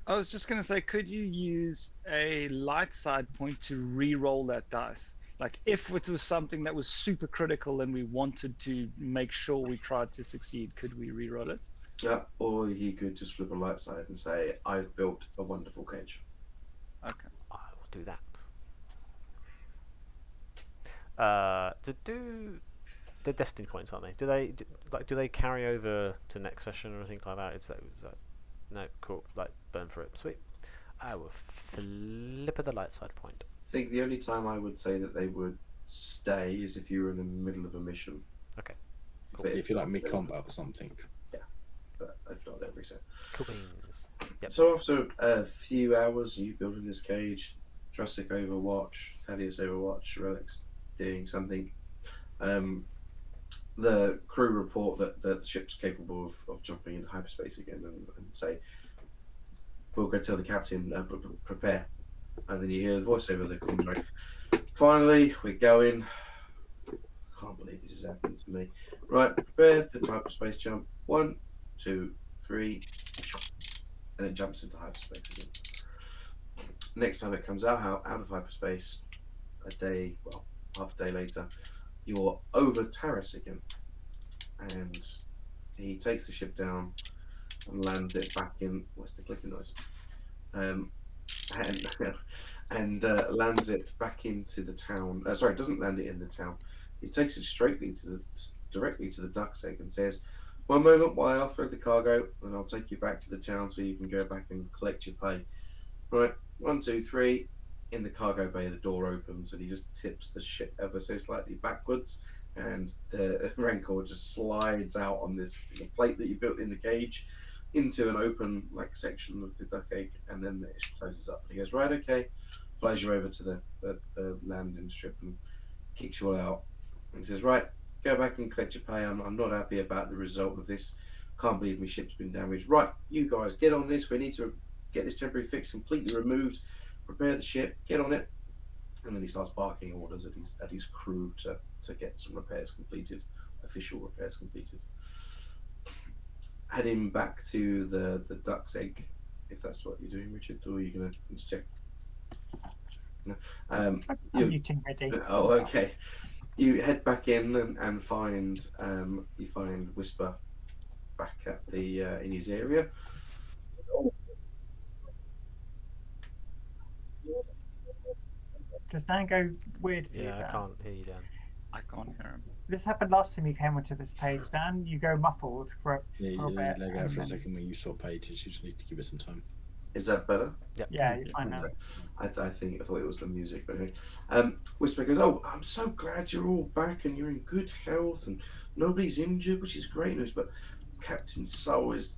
I was just going to say, could you use a light side point to re-roll that dice? Like, if it was something that was super critical and we wanted to make sure we tried to succeed, could we re-roll it? Yeah, or you could just flip a light side and say, "I've built a wonderful cage." Okay. I will do that. To do the destiny points, aren't they? Do they carry over to next session or anything like that? Is that no? Cool. Like burn for it. Sweet. I will flip the light side point. I think the only time I would say that they would stay is if you were in the middle of a mission. Okay. Cool. But If you like not, mid-combat or something. but if not, they'll reset. Cool beans. Yep. So after a few hours, you building this cage, Jurassic Overwatch, Thaddeus Overwatch, Relics doing something. The crew report that the ship's capable of jumping into hyperspace again and say, "We'll go tell the captain, prepare." And then you hear the voiceover that comes like, "Finally, we're going." Can't believe this is happening to me. Right, prepare for the hyperspace jump. 1, 2, 3, and it jumps into hyperspace again. Next time it comes out of hyperspace, half a day later, you're over Taris again. And he takes the ship down and lands it back in. What's the clicking noise? And lands it back into the town. Sorry, doesn't land it in the town. He takes it directly to the duck's egg and says, "One moment while I'll throw the cargo, and I'll take you back to the town so you can go back and collect your pay." Right, 1, 2, 3. In the cargo bay, the door opens and he just tips the ship ever so slightly backwards, and the Rancor just slides out on this plate that you built in the cage into an open section of the duck egg, and then it closes up. And he goes, "Right, okay," flies you over to the landing strip and kicks you all out. And he says, "Right, go back and collect your pay. I'm not happy about the result of this. Can't believe my ship's been damaged. Right, you guys, get on this. We need to get this temporary fix completely removed. Prepare the ship, get on it." And then he starts barking orders at his crew to get some repairs completed, official repairs completed. Heading back to the duck's egg, if that's what you're doing, Richard, or are you going to interject? No. I'm muting ready. Oh, okay. You head back in and find you find Whisper back at the in his area. Does Dan go weird for you, Yeah, I Dan? can't hear you, Dan. I can't hear him. This happened last time you came onto this page, Dan. You go muffled for Yeah, a you bit. leg out and for a then- second when you swap pages. You just need to give it some time. Is that better? Yeah, you're fine now. I thought it was the music, but anyway. Whisper goes, "Oh, I'm so glad you're all back and you're in good health and nobody's injured, which is great news. But Captain Soul he's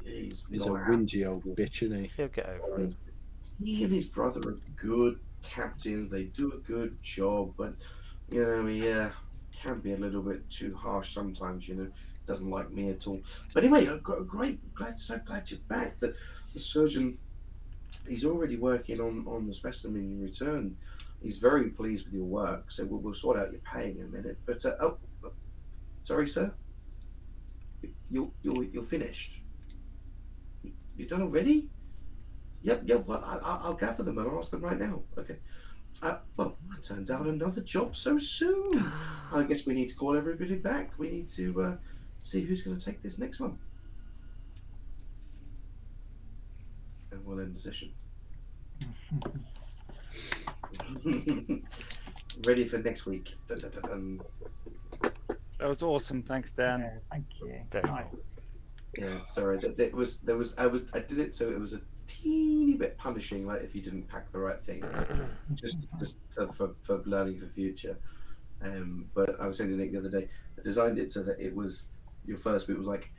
He's a not happy. whingy old bitch, isn't he? He'll get over it. He and his brother are good captains. They do a good job, but you know he can be a little bit too harsh sometimes. You know, doesn't like me at all. But anyway, great, so glad you're back. The surgeon, he's already working on the specimen you return. He's very pleased with your work, so we'll sort out your pay in a minute. But sorry, sir, you're finished. You're done already? Yep. Well, I'll gather them and ask them right now. Okay. Well, it turns out another job so soon. I guess we need to call everybody back. We need to see who's going to take this next one. And we'll end the session. Ready for next week. Dun, dun, dun, dun. That was awesome. Thanks, Dan. Yeah, thank you. Very Nice. cool. Yeah, sorry. I did it so it was a teeny bit punishing, like if you didn't pack the right things, for learning for future. But I was saying to Nick the other day, I designed it so that it was your first bit was like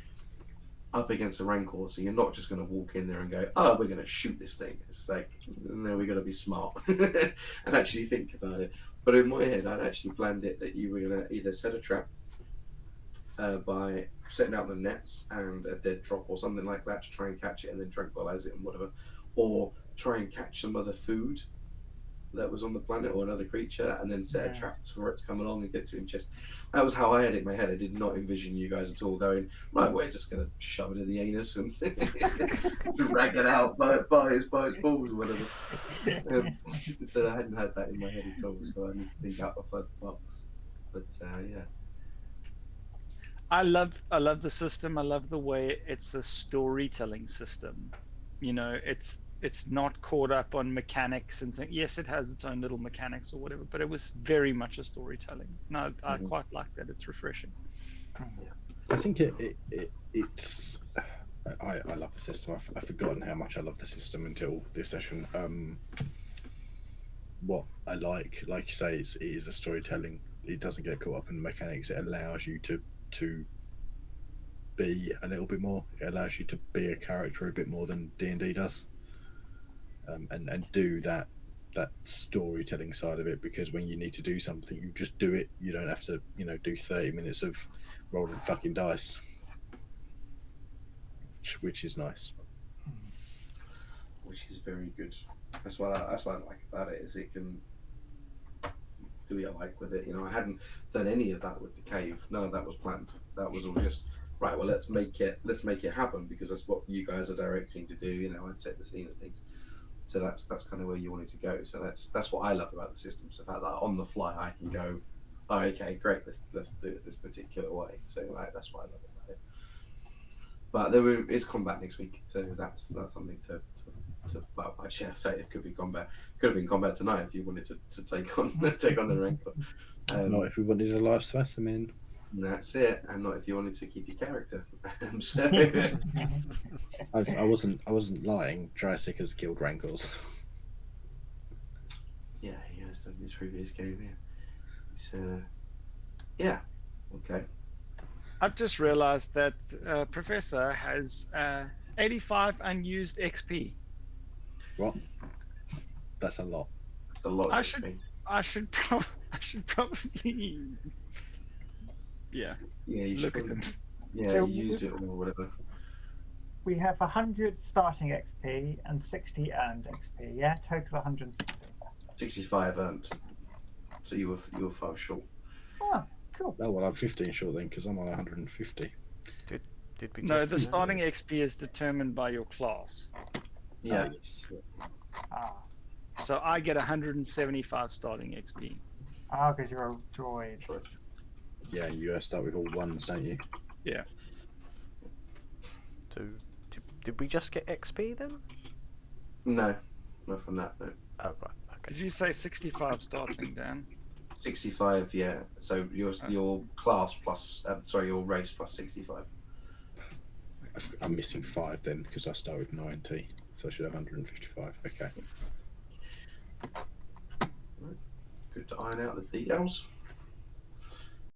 up against a rancor, so you're not just going to walk in there and go, "Oh, we're going to shoot this thing." It's like, no, we're going to be smart and actually think about it. But in my head, I'd actually planned it that you were going to either set a trap by setting out the nets and a dead drop or something like that to try and catch it and then tranquilize it and whatever, or try and catch some other food that was on the planet or another creature and then set a trap for it to come along and get to chest. That was how I had it in my head. I did not envision you guys at all going, right, we're just going to shove it in the anus and drag it out by his balls or whatever. So I hadn't had that in my head at all, so I need to think outside the box. But yeah. I love the system. I love the way it's a storytelling system. You know, it's not caught up on mechanics and things. Yes, it has its own little mechanics or whatever, but it was very much a storytelling. No, I quite like that. It's refreshing. I think it's. I love the system. I've forgotten how much I love the system until this session. What I like you say, it is a storytelling. It doesn't get caught up in the mechanics. It allows you to be a little bit more. It allows you to be a character a bit more than D&D does, and do that storytelling side of it. Because when you need to do something, you just do it. You don't have to, do 30 minutes of rolling fucking dice, which is nice. Which is very good. That's what I like about it, is it can do what I like with it. I hadn't done any of that with the cave. None of that was planned. That was all just right. Well, let's make it happen because that's what you guys are directing to do. I'd set the scene and things. So that's kind of where you wanted to go. So that's what I love about the system. So the fact that on the fly I can go, oh, okay, great. Let's do it this particular way. So that's what I love about it. But is combat next week, so that's something to well, actually, I say it could be combat. Could have been combat tonight if you wanted to take on the rancor. Not if we wanted a live specimen. That's it, and not if you wanted to keep your character. So I wasn't lying. Jurassic has killed rancors. yeah, he has done this previous game. Yeah, it's yeah, okay. I've just realized that Professor has 85 unused XP. What? That's a lot. It's a lot. I should probably. Yeah. Yeah, you Look should. at them. Yeah, So use it or whatever. We have 100 starting XP and 60 earned XP. Yeah, total 160. 65 earned. So you were 5 short. Oh, cool. Oh well, I'm 15 short then because I'm on 150. Did we? No, just the do starting XP is determined by your class. Yeah. Yes. Ah, So I get 175 starting XP. Oh, because you're a droid. Droid. Yeah, you start with all ones, don't you? Yeah. So, did we just get XP then? No, not from that. No. Oh, right. Okay. Did you say 65 starting, Dan? 65, yeah. So your class plus, your race plus 65. I'm missing 5 then because I start with 90, so I should have 155. Okay. Good to iron out the details.